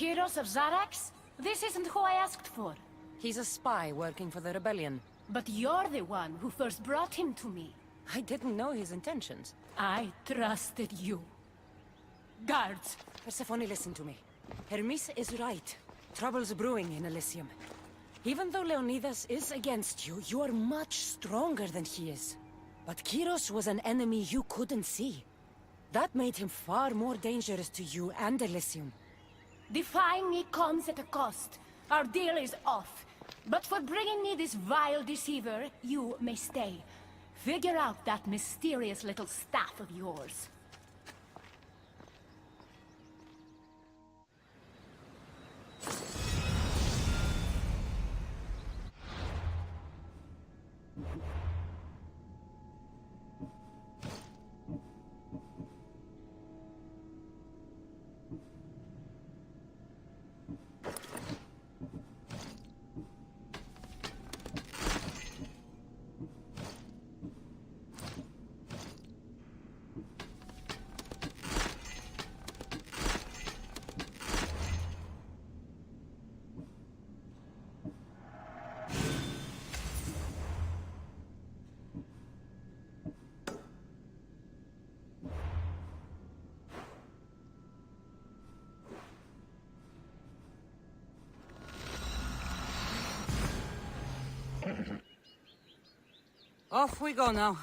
Kyros of Zarax? This isn't who I asked for. He's a spy working for the rebellion. But you're the one who first brought him to me. I didn't know his intentions. I trusted you. Guards! Persephone, listen to me. Hermes is right. Trouble's brewing in Elysium. Even though Leonidas is against you, you are much stronger than he is. But Kyros was an enemy you couldn't see. That made him far more dangerous to you and Elysium. Defying me comes at a cost. Our deal is off. But for bringing me this vile deceiver, you may stay. Figure out that mysterious little staff of yours. Off we go now.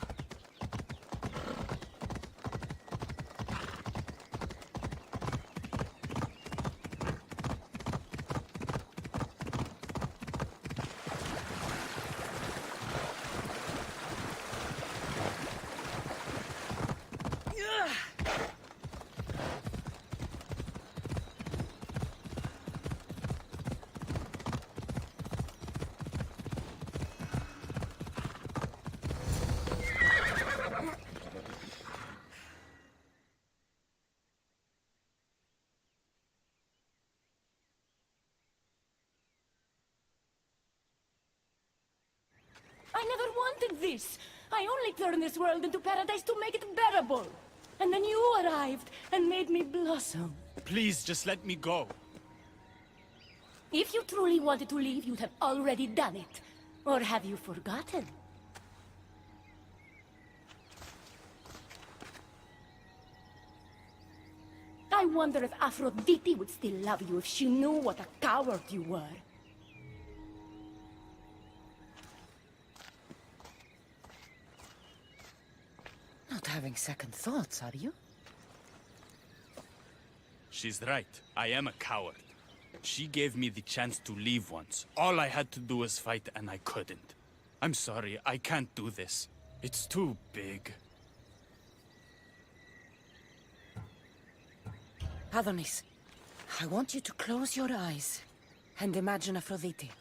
I never wanted this! I only turned this world into paradise to make it bearable! And then you arrived and made me blossom. Please, just let me go. If you truly wanted to leave, you'd have already done it. Or have you forgotten? I wonder if Aphrodite would still love you if she knew what a coward you were. Not having second thoughts, are you? She's right. I am a coward. She gave me the chance to leave once. All I had to do was fight, and I couldn't. I'm sorry, I can't do this. It's too big. Adonis, I want you to close your eyes and imagine Aphrodite.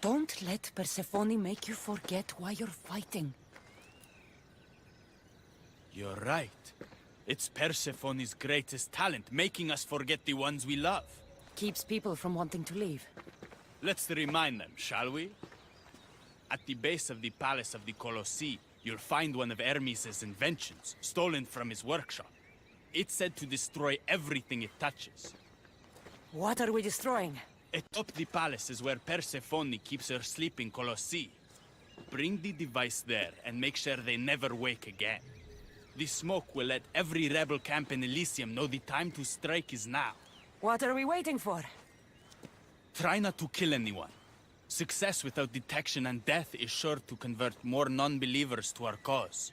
Don't let Persephone make you forget why you're fighting. You're right. It's Persephone's greatest talent, making us forget the ones we love. Keeps people from wanting to leave. Let's remind them, shall we? At the base of the palace of the Colossi, you'll find one of Hermes' inventions, stolen from his workshop. It's said to destroy everything it touches. What are we destroying? Atop the palace is where Persephone keeps her sleeping Colossi. Bring the device there and make sure they never wake again. The smoke will let every rebel camp in Elysium know the time to strike is now. What are we waiting for? Try not to kill anyone. Success without detection and death is sure to convert more non-believers to our cause.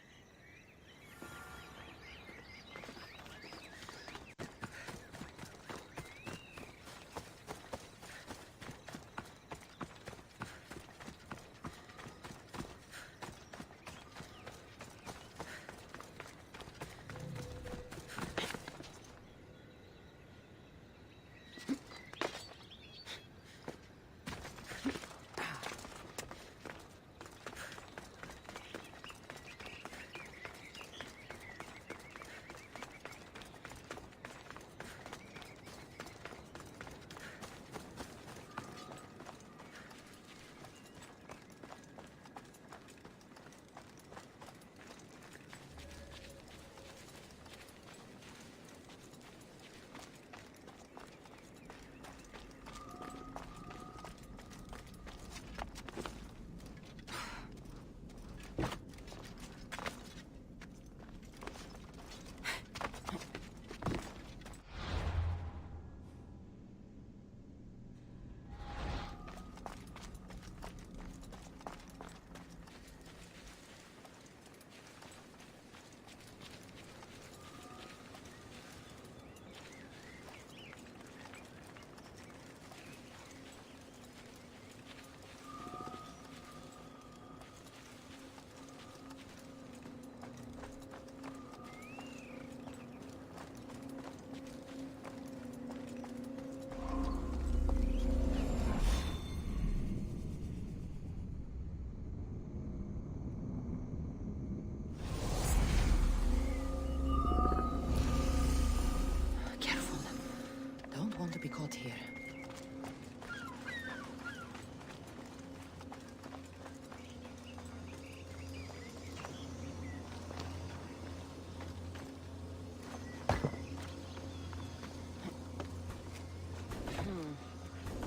be caught here.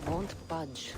Won't budge.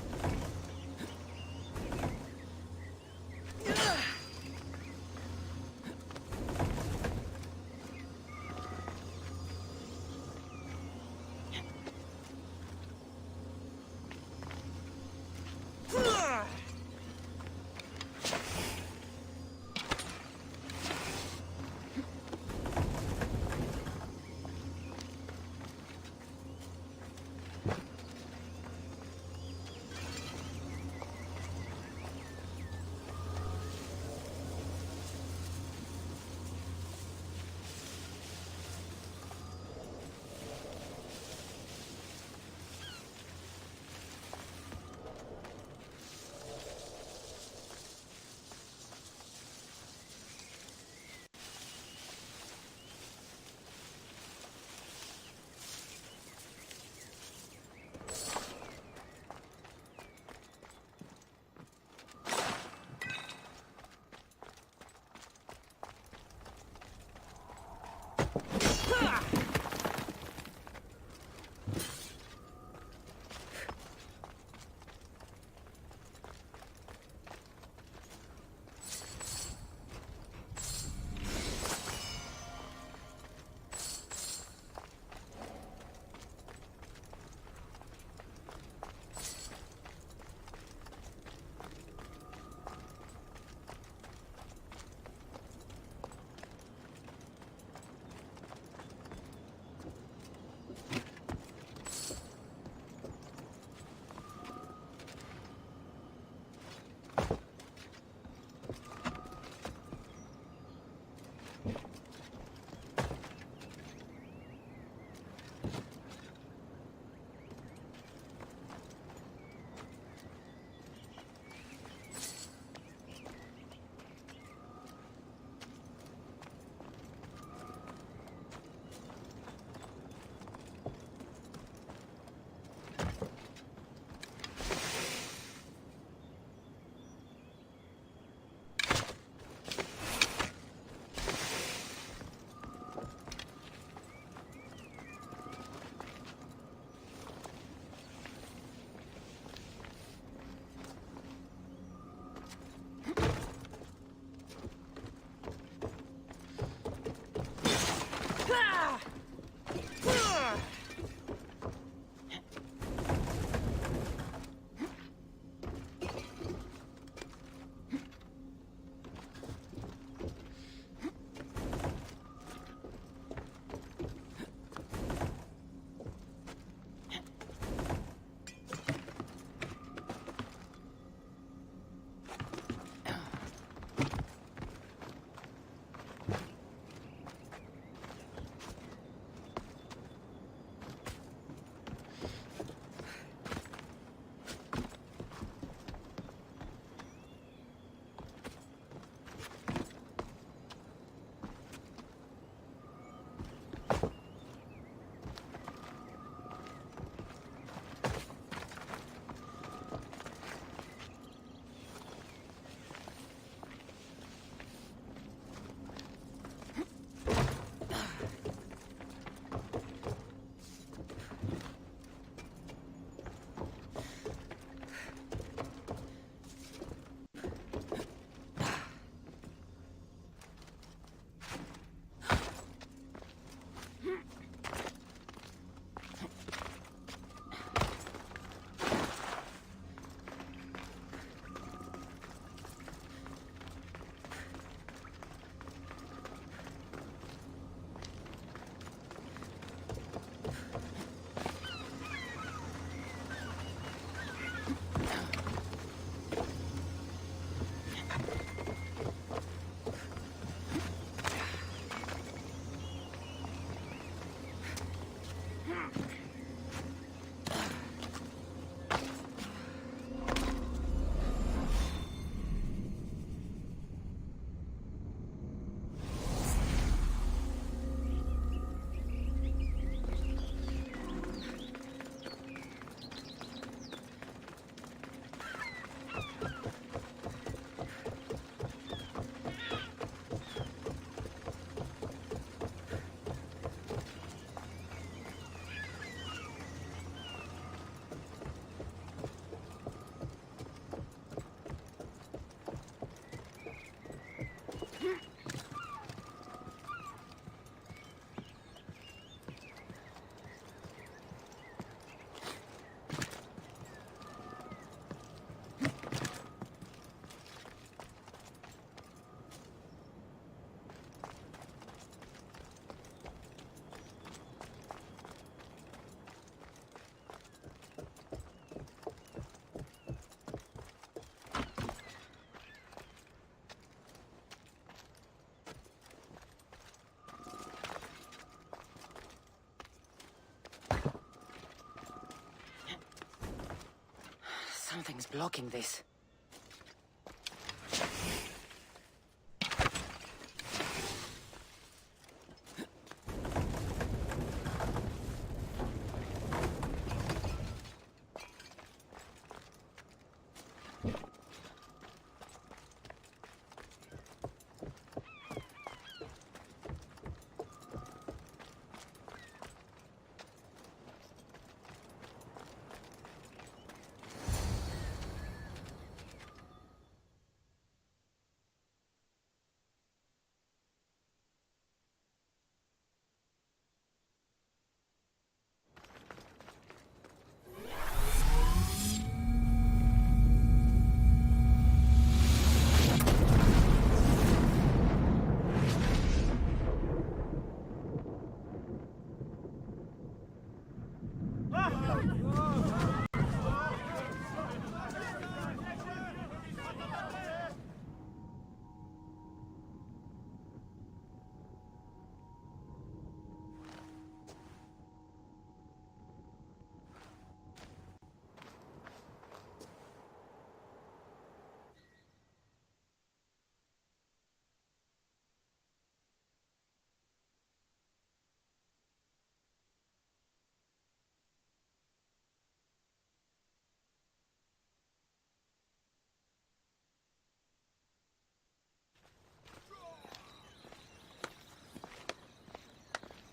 Something's blocking this.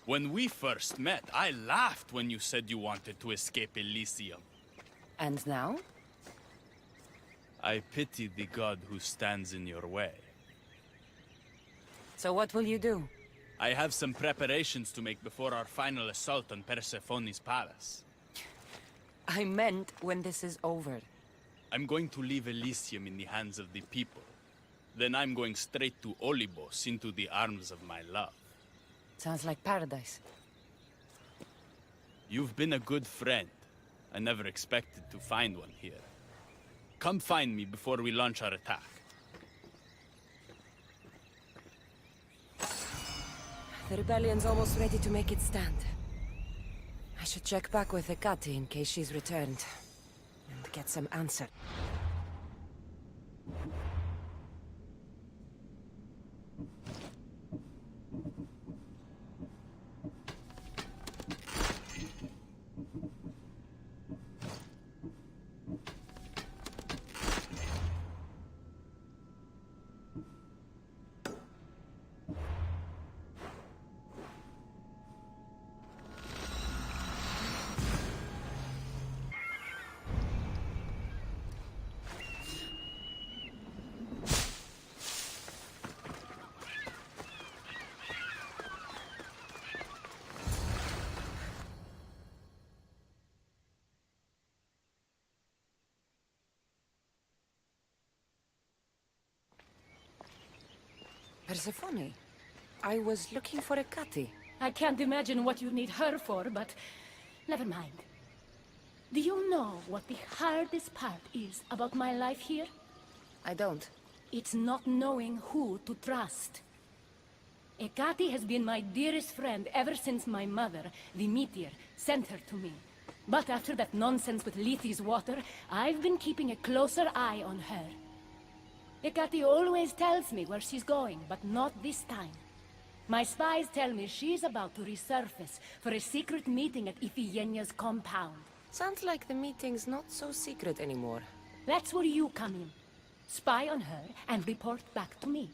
When we first met, I laughed when you said you wanted to escape Elysium. And now? I pity the god who stands in your way. So what will you do? I have some preparations to make before our final assault on Persephone's palace. I meant when this is over. I'm going to leave Elysium in the hands of the people. Then I'm going straight to Olybos, into the arms of my love. Sounds like paradise. You've been a good friend. I never expected to find one here. Come find me before we launch our attack. The rebellion's almost ready to make its stand. I should check back with Hecate in case she's returned. And get some answer. Persephone, I was looking for Hecate. I can't imagine what you need her for, but never mind. Do you know what the hardest part is about my life here? I don't. It's not knowing who to trust. Hecate has been my dearest friend ever since my mother, the meteor, sent her to me. But after that nonsense with Lethe's water, I've been keeping a closer eye on her. Hecate always tells me where she's going, but not this time. My spies tell me she's about to resurface for a secret meeting at Iphigenia's compound. Sounds like the meeting's not so secret anymore. That's where you come in. Spy on her and report back to me.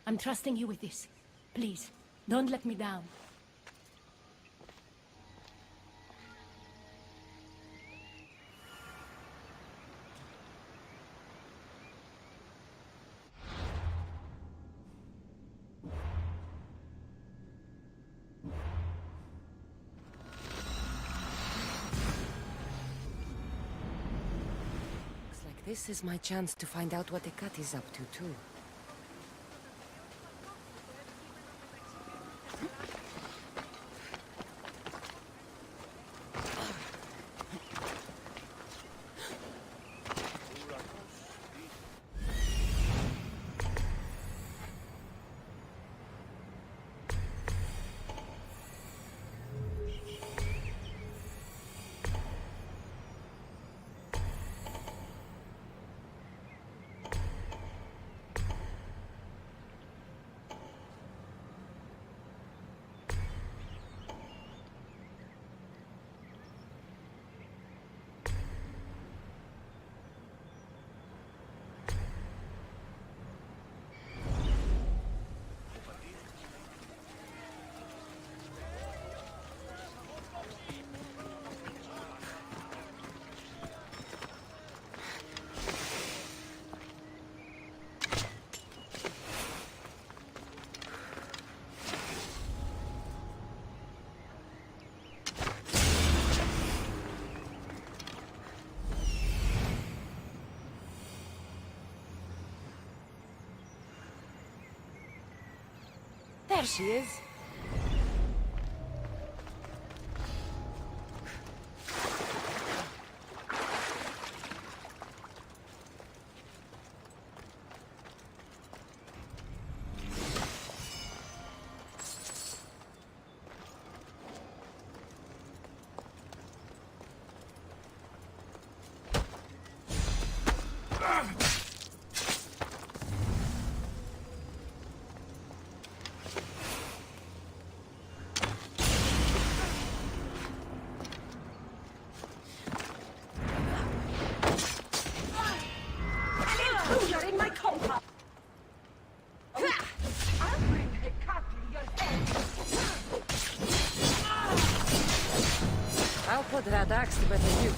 I'm trusting you with this. Please, don't let me down. This is my chance to find out what Hecate's up to, too. There she is. You're in my compound. I'll bring the cat to your head. I'll put that axe to better use.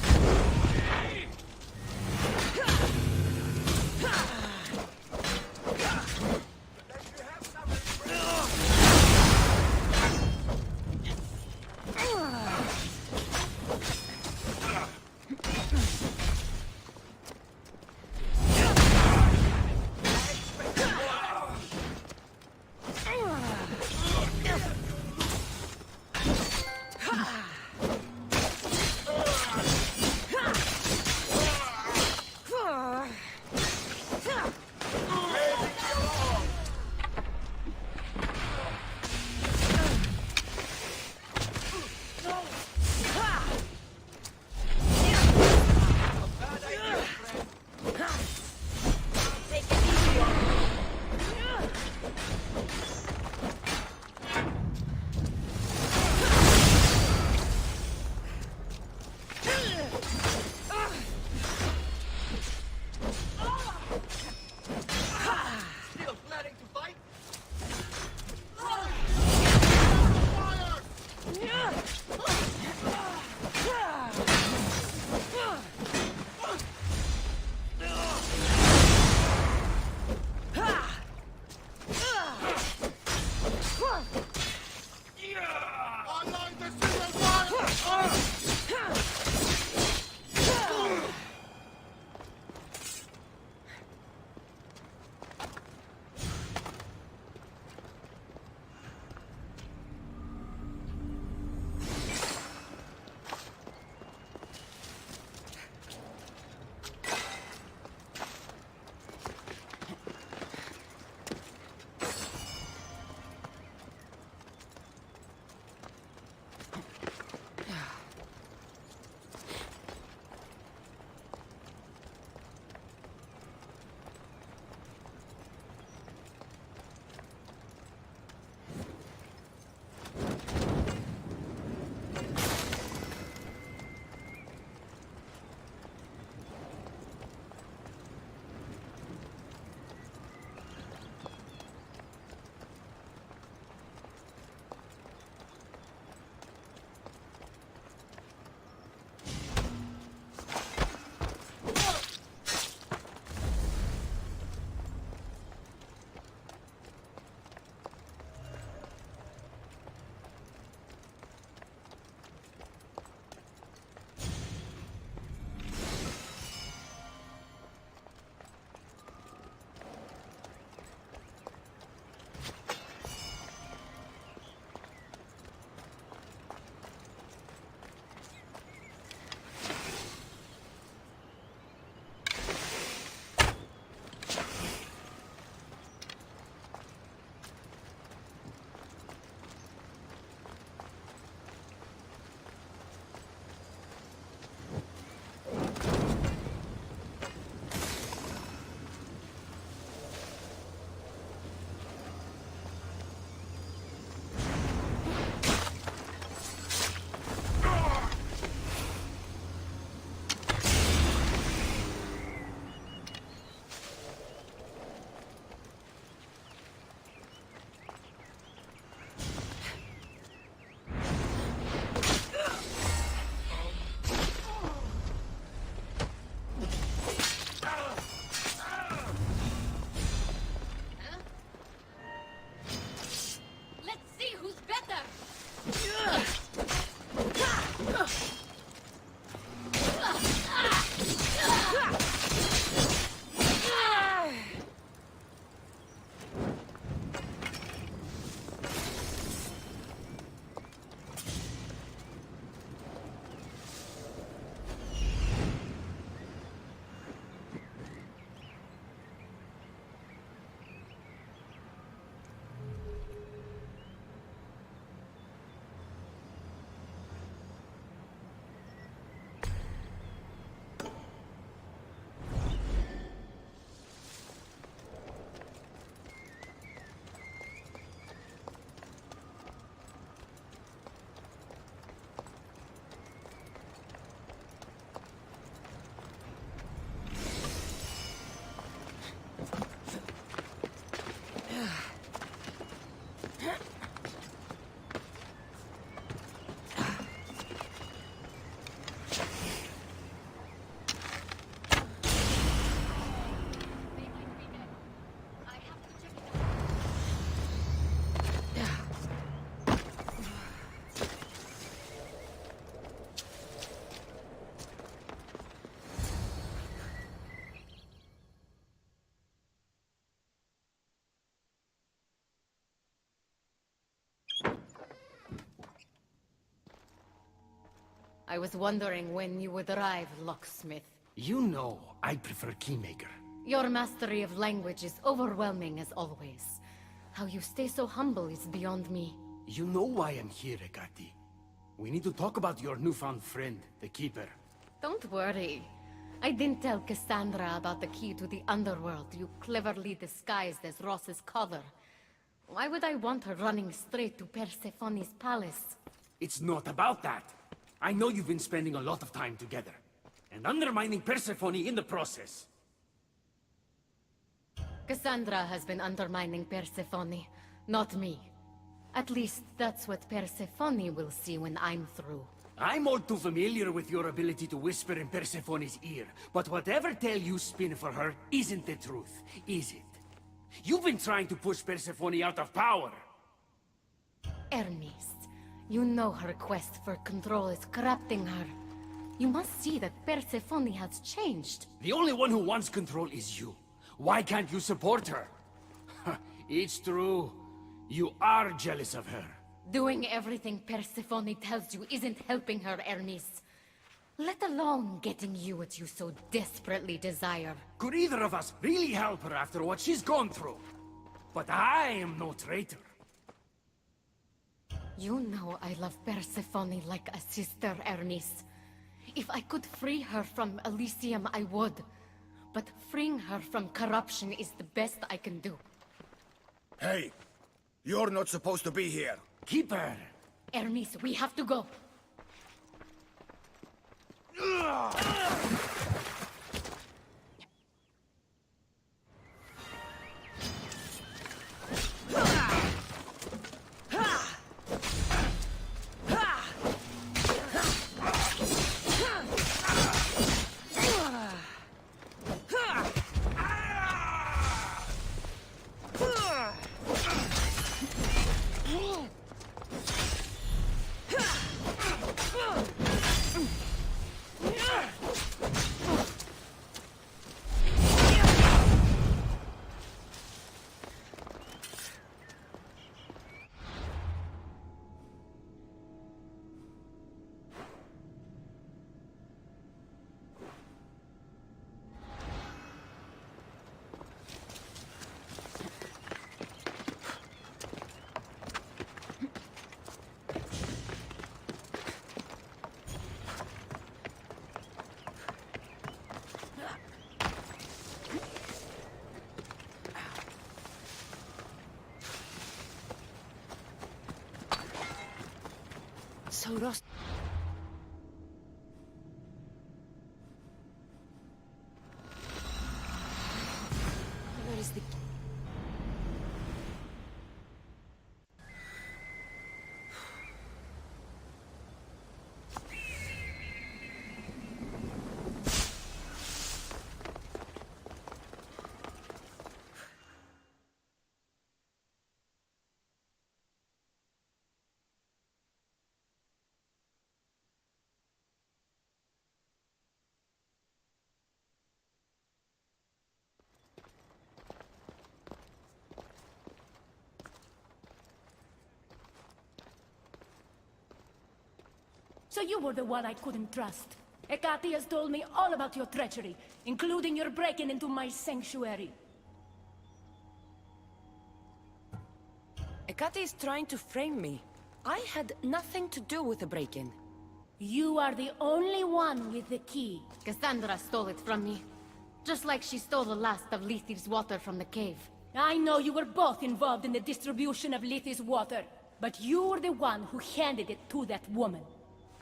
I was wondering when you would arrive, locksmith. You know, I prefer Keymaker. Your mastery of language is overwhelming as always. How you stay so humble is beyond me. You know why I'm here, Ekati. We need to talk about your newfound friend, the Keeper. Don't worry. I didn't tell Cassandra about the key to the underworld you cleverly disguised as Ross's cover. Why would I want her running straight to Persephone's palace? It's not about that. I know you've been spending a lot of time together, and undermining Persephone in the process. Cassandra has been undermining Persephone, not me. At least that's what Persephone will see when I'm through. I'm all too familiar with your ability to whisper in Persephone's ear, but whatever tale you spin for her isn't the truth, is it? You've been trying to push Persephone out of power! Hermes, you know her quest for control is corrupting her. You must see that Persephone has changed. The only one who wants control is you. Why can't you support her? It's true. You are jealous of her. Doing everything Persephone tells you isn't helping her, Hermes. Let alone getting you what you so desperately desire. Could either of us really help her after what she's gone through? But I am no traitor. You know I love Persephone like a sister, Hermes. If I could free her from Elysium, I would. But freeing her from corruption is the best I can do. Hey, you're not supposed to be here. Keeper! Hermes, we have to go. So Ross... Where is the... So you were the one I couldn't trust. Ekati has told me all about your treachery, including your breaking into my sanctuary. Ekati is trying to frame me. I had nothing to do with the break-in. You are the only one with the key. Cassandra stole it from me. Just like she stole the last of Lethe's water from the cave. I know you were both involved in the distribution of Lethe's water, but you were the one who handed it to that woman.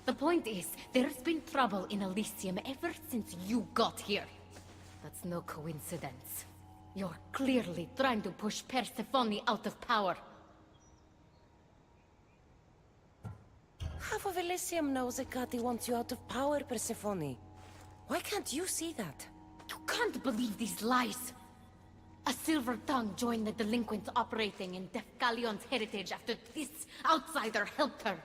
The point is, there's been trouble in Elysium ever since you got here. That's no coincidence. You're clearly trying to push Persephone out of power. Half of Elysium knows Ekati wants you out of power, Persephone. Why can't you see that? You can't believe these lies! A silver tongue joined the delinquents operating in Defcalion's heritage after this outsider helped her.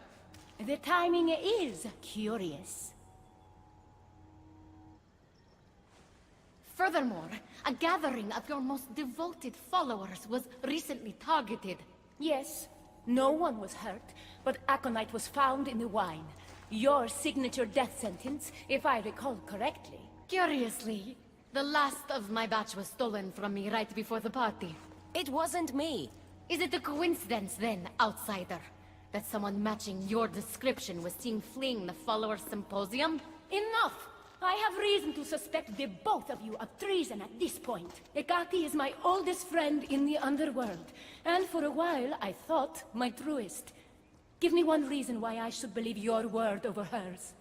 The timing is curious. Furthermore, a gathering of your most devoted followers was recently targeted. Yes, no one was hurt, but aconite was found in the wine. Your signature death sentence, if I recall correctly. Curiously, the last of my batch was stolen from me right before the party. It wasn't me. Is it a coincidence then, outsider, that someone matching your description was seen fleeing the followers' symposium? Enough! I have reason to suspect the both of you of treason at this point. Ekati is my oldest friend in the underworld, and for a while I thought my truest. Give me one reason why I should believe your word over hers.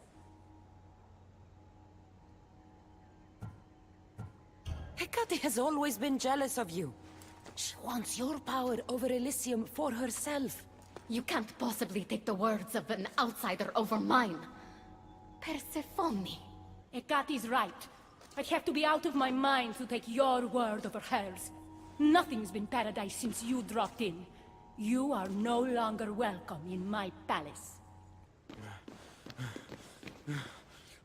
Hecate has always been jealous of you. She wants your power over Elysium for herself. You can't possibly take the words of an outsider over mine. Persephone. Hekate's right. I'd have to be out of my mind to take your word over hers. Nothing's been paradise since you dropped in. You are no longer welcome in my palace.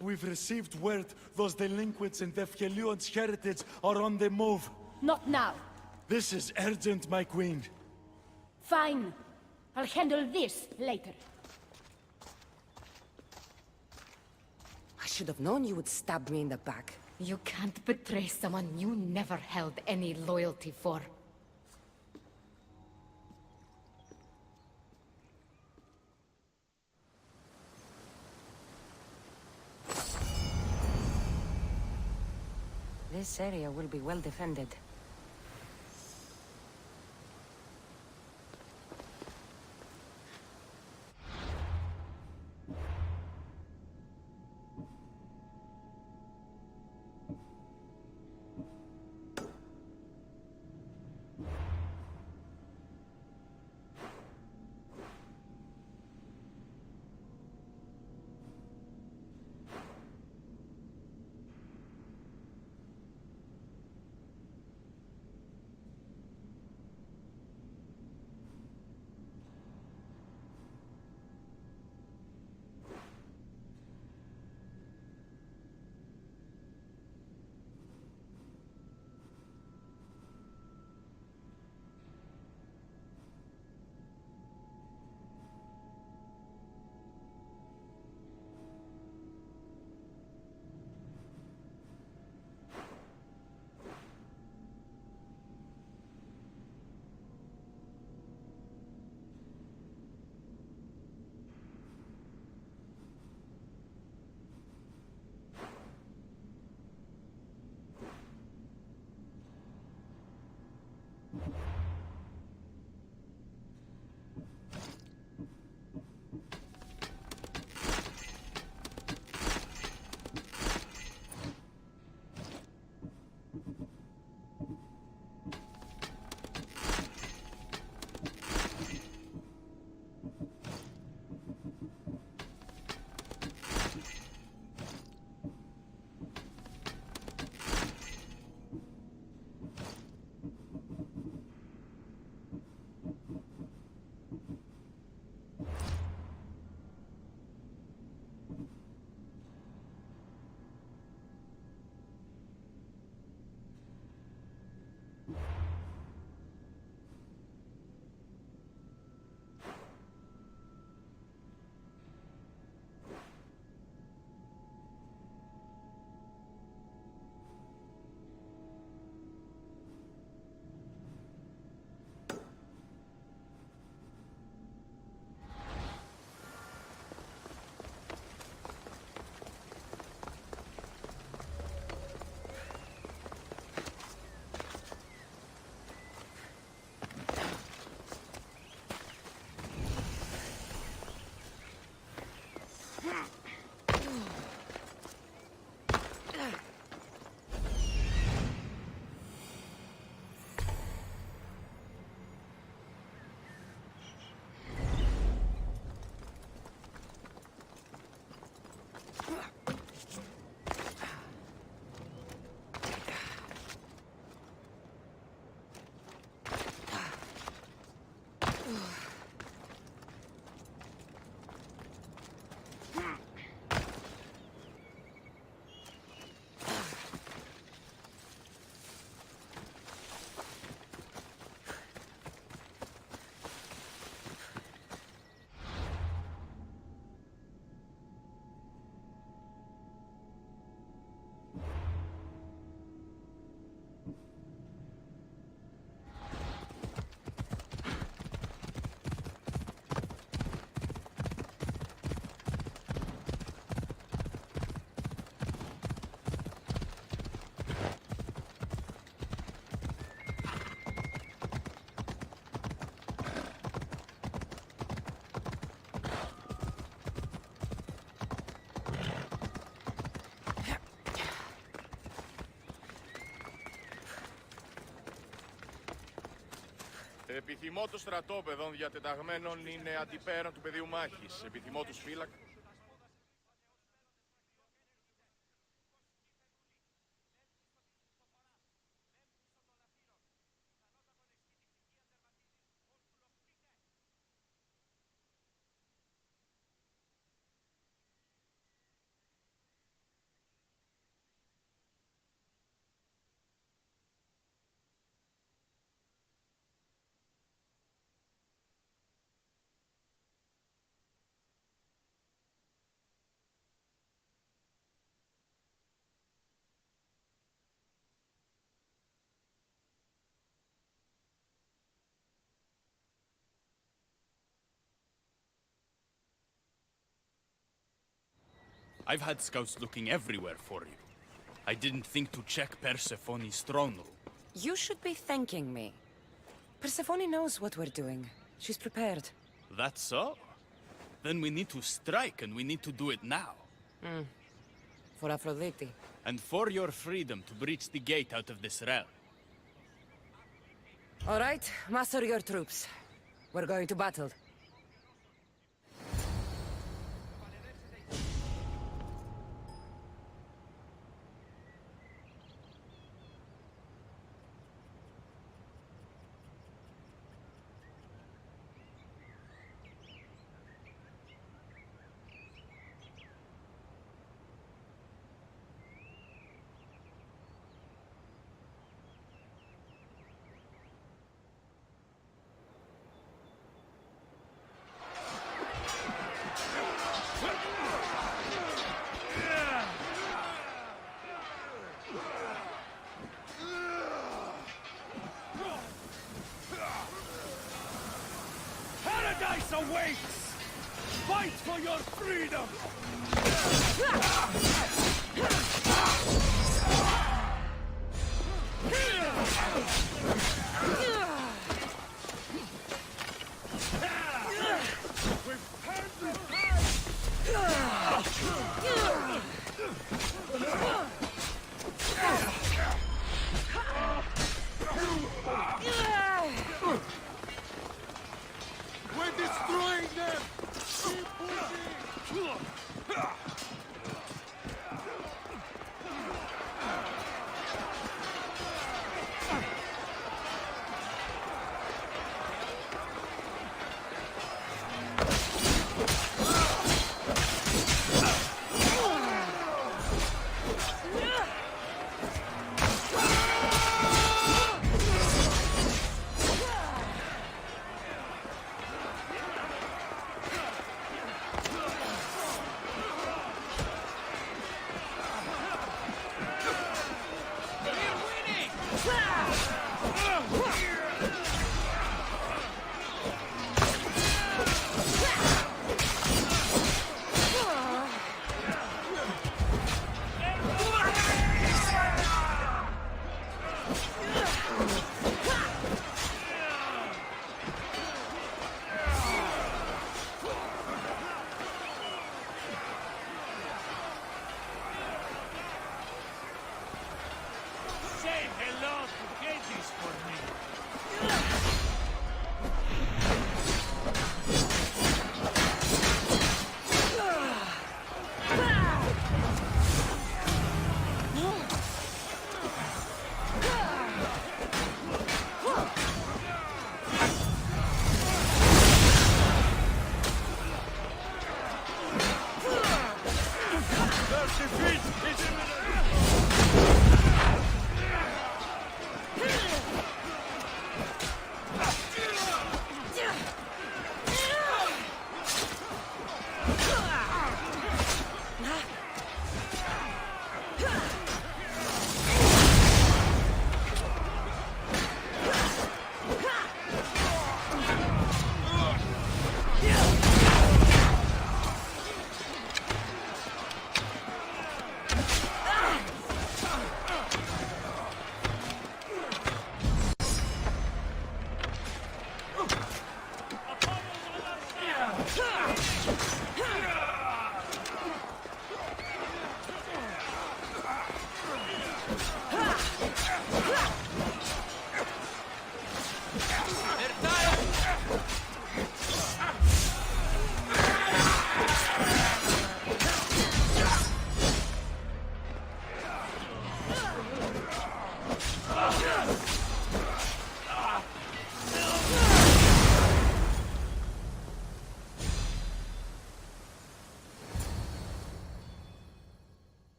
We've received word those delinquents in Defkelion's heritage are on the move. Not now. This is urgent, my queen. Fine. I'll handle this later. I should have known you would stab me in the back. You can't betray someone you never held any loyalty for. This area will be well defended. Επιθυμώ το στρατόπεδο διατεταγμένων είναι αντιπέραν του πεδίου μάχης. Επιθυμώ τους φύλακες. I've had scouts looking everywhere for you. I didn't think to check Persephone's throne room. You should be thanking me. Persephone knows what we're doing. She's prepared. That's so? Then we need to strike, and we need to do it now. For Aphrodite. And for your freedom to breach the gate out of this realm. All right, muster your troops. We're going to battle. Paradise awaits! Fight for your freedom! We're destroying them! Keep pushing!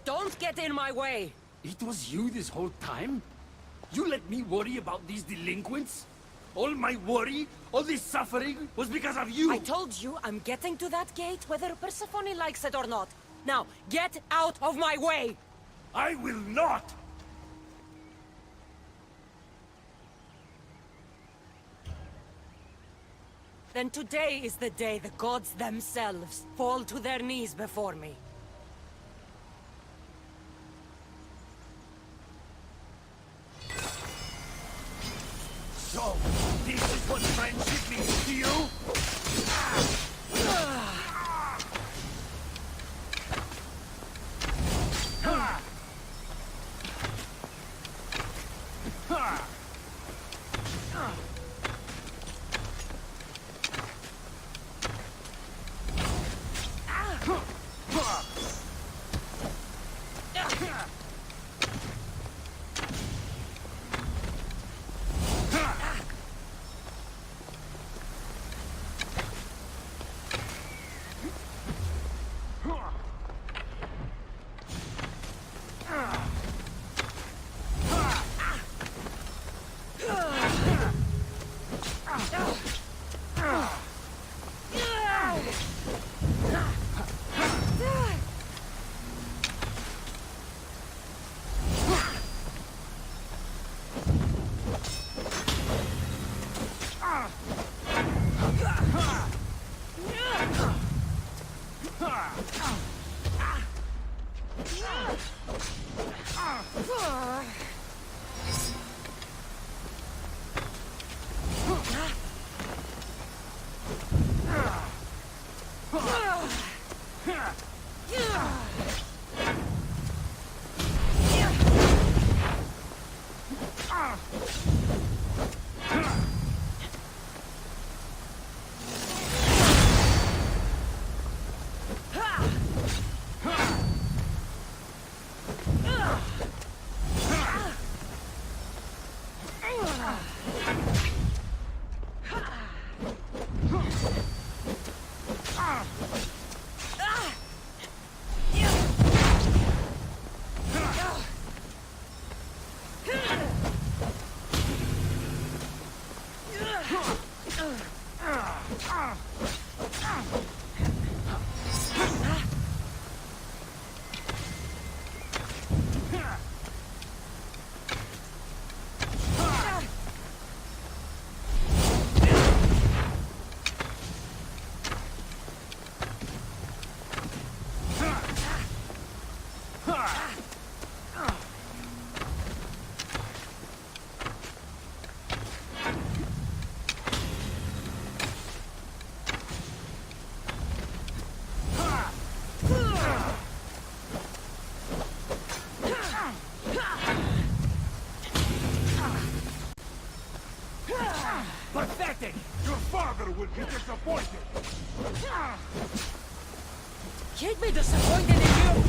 Don't get in my way! It was you this whole time? You let me worry about these delinquents? All my worry, all this suffering, was because of you! I told you I'm getting to that gate whether Persephone likes it or not. Now, get out of my way! I will not! Then today is the day the gods themselves fall to their knees before me. So, this is what friendship means to you? Pathetic! Your father would be disappointed! He'd be disappointed in you!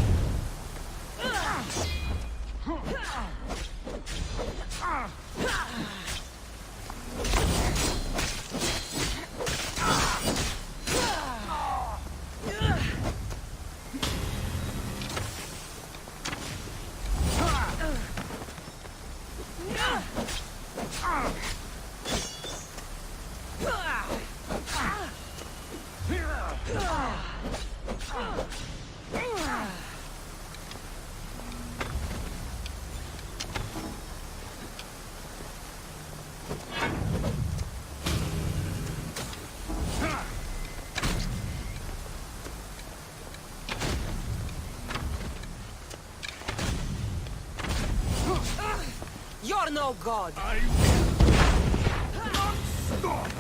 You're no god! I will not stop!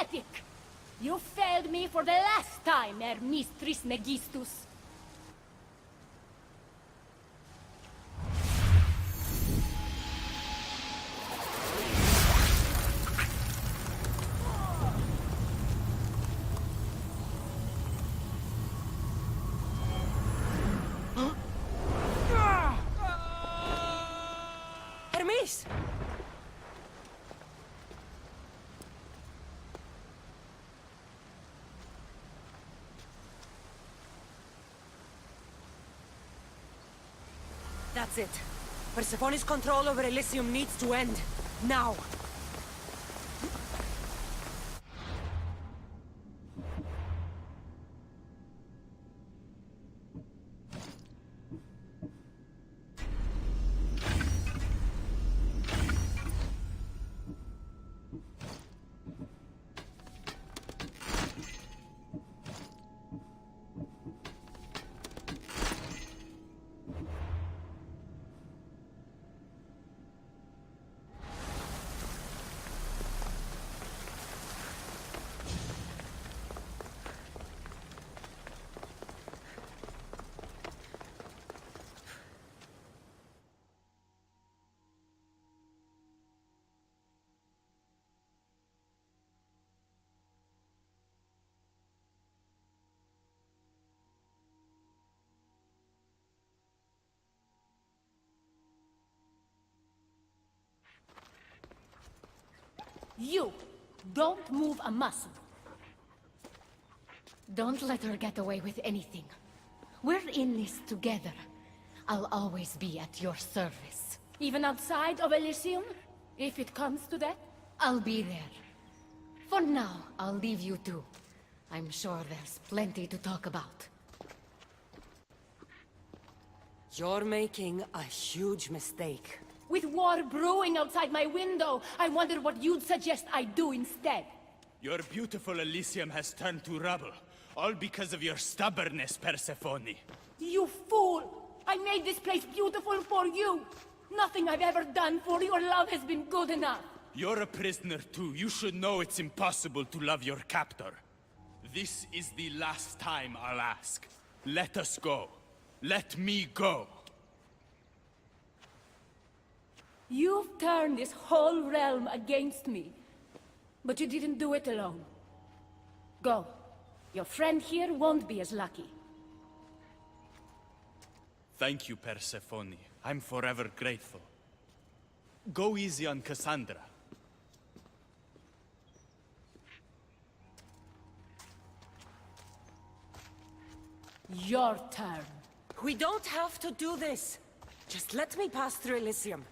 pathetic! You failed me for the last time, Hermes Trismegistus. Hermes! That's it. Persephone's control over Elysium needs to end. Now! You! Don't move a muscle. Don't let her get away with anything. We're in this together. I'll always be at your service. Even outside of Elysium? If it comes to that? I'll be there. For now, I'll leave you two. I'm sure there's plenty to talk about. You're making a huge mistake. With war brewing outside my window, I wonder what you'd suggest I do instead. Your beautiful Elysium has turned to rubble, all because of your stubbornness, Persephone. You fool! I made this place beautiful for you! Nothing I've ever done for your love has been good enough! You're a prisoner too. You should know it's impossible to love your captor. This is the last time I'll ask. Let us go. Let me go. You've turned this whole realm against me. But you didn't do it alone. Go. Your friend here won't be as lucky. Thank you, Persephone. I'm forever grateful. Go easy on Cassandra. Your turn. We don't have to do this. Just let me pass through Elysium.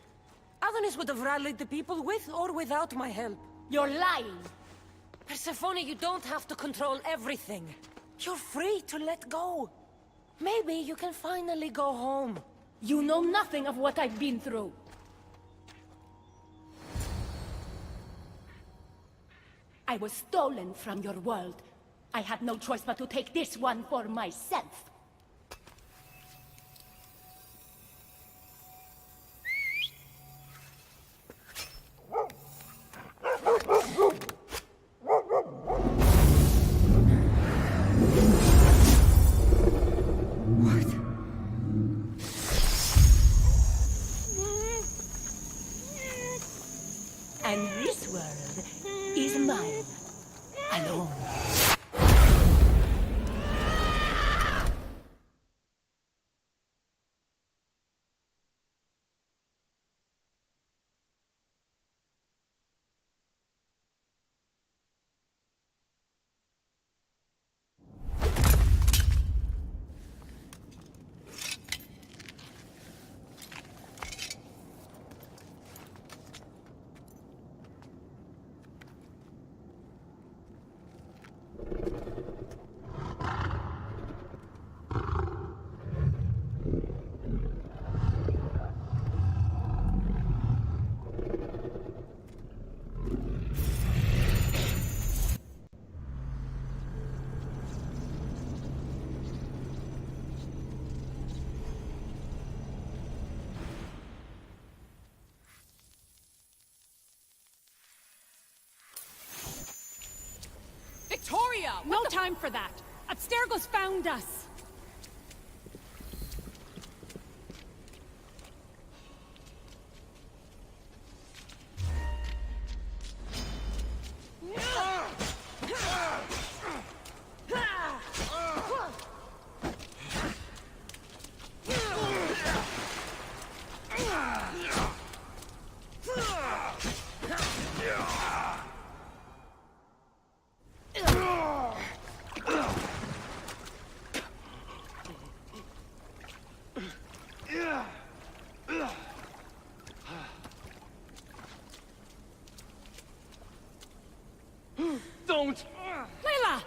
Adonis would have rallied the people with or without my help. You're lying! Persephone, you don't have to control everything. You're free to let go. Maybe you can finally go home. You know nothing of what I've been through. I was stolen from your world. I had no choice but to take this one for myself. And this world is mine. Alone. No time for that! Abstergo's found us! Don't! Layla!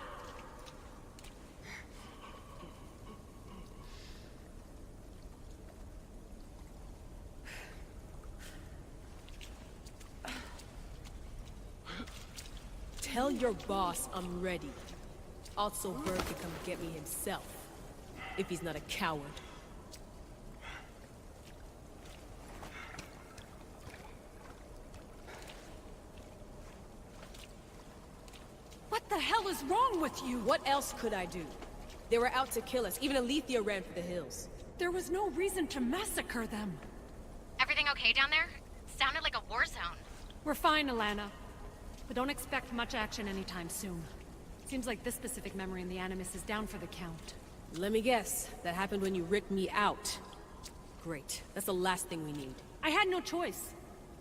Tell your boss I'm ready. Also, Bird can come get me himself. If he's not a coward. What the hell is wrong with you? What else could I do? They were out to kill us. Even Alethea ran for the hills. There was no reason to massacre them. Everything okay down there? Sounded like a war zone. We're fine, Alana. But don't expect much action anytime soon. Seems like this specific memory in the Animus is down for the count. Let me guess. That happened when you ripped me out. Great. That's the last thing we need. I had no choice.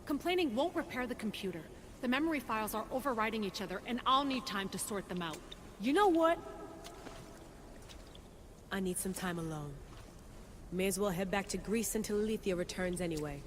Complaining won't repair the computer. The memory files are overriding each other, and I'll need time to sort them out. You know what? I need some time alone. May as well head back to Greece until Alethea returns anyway.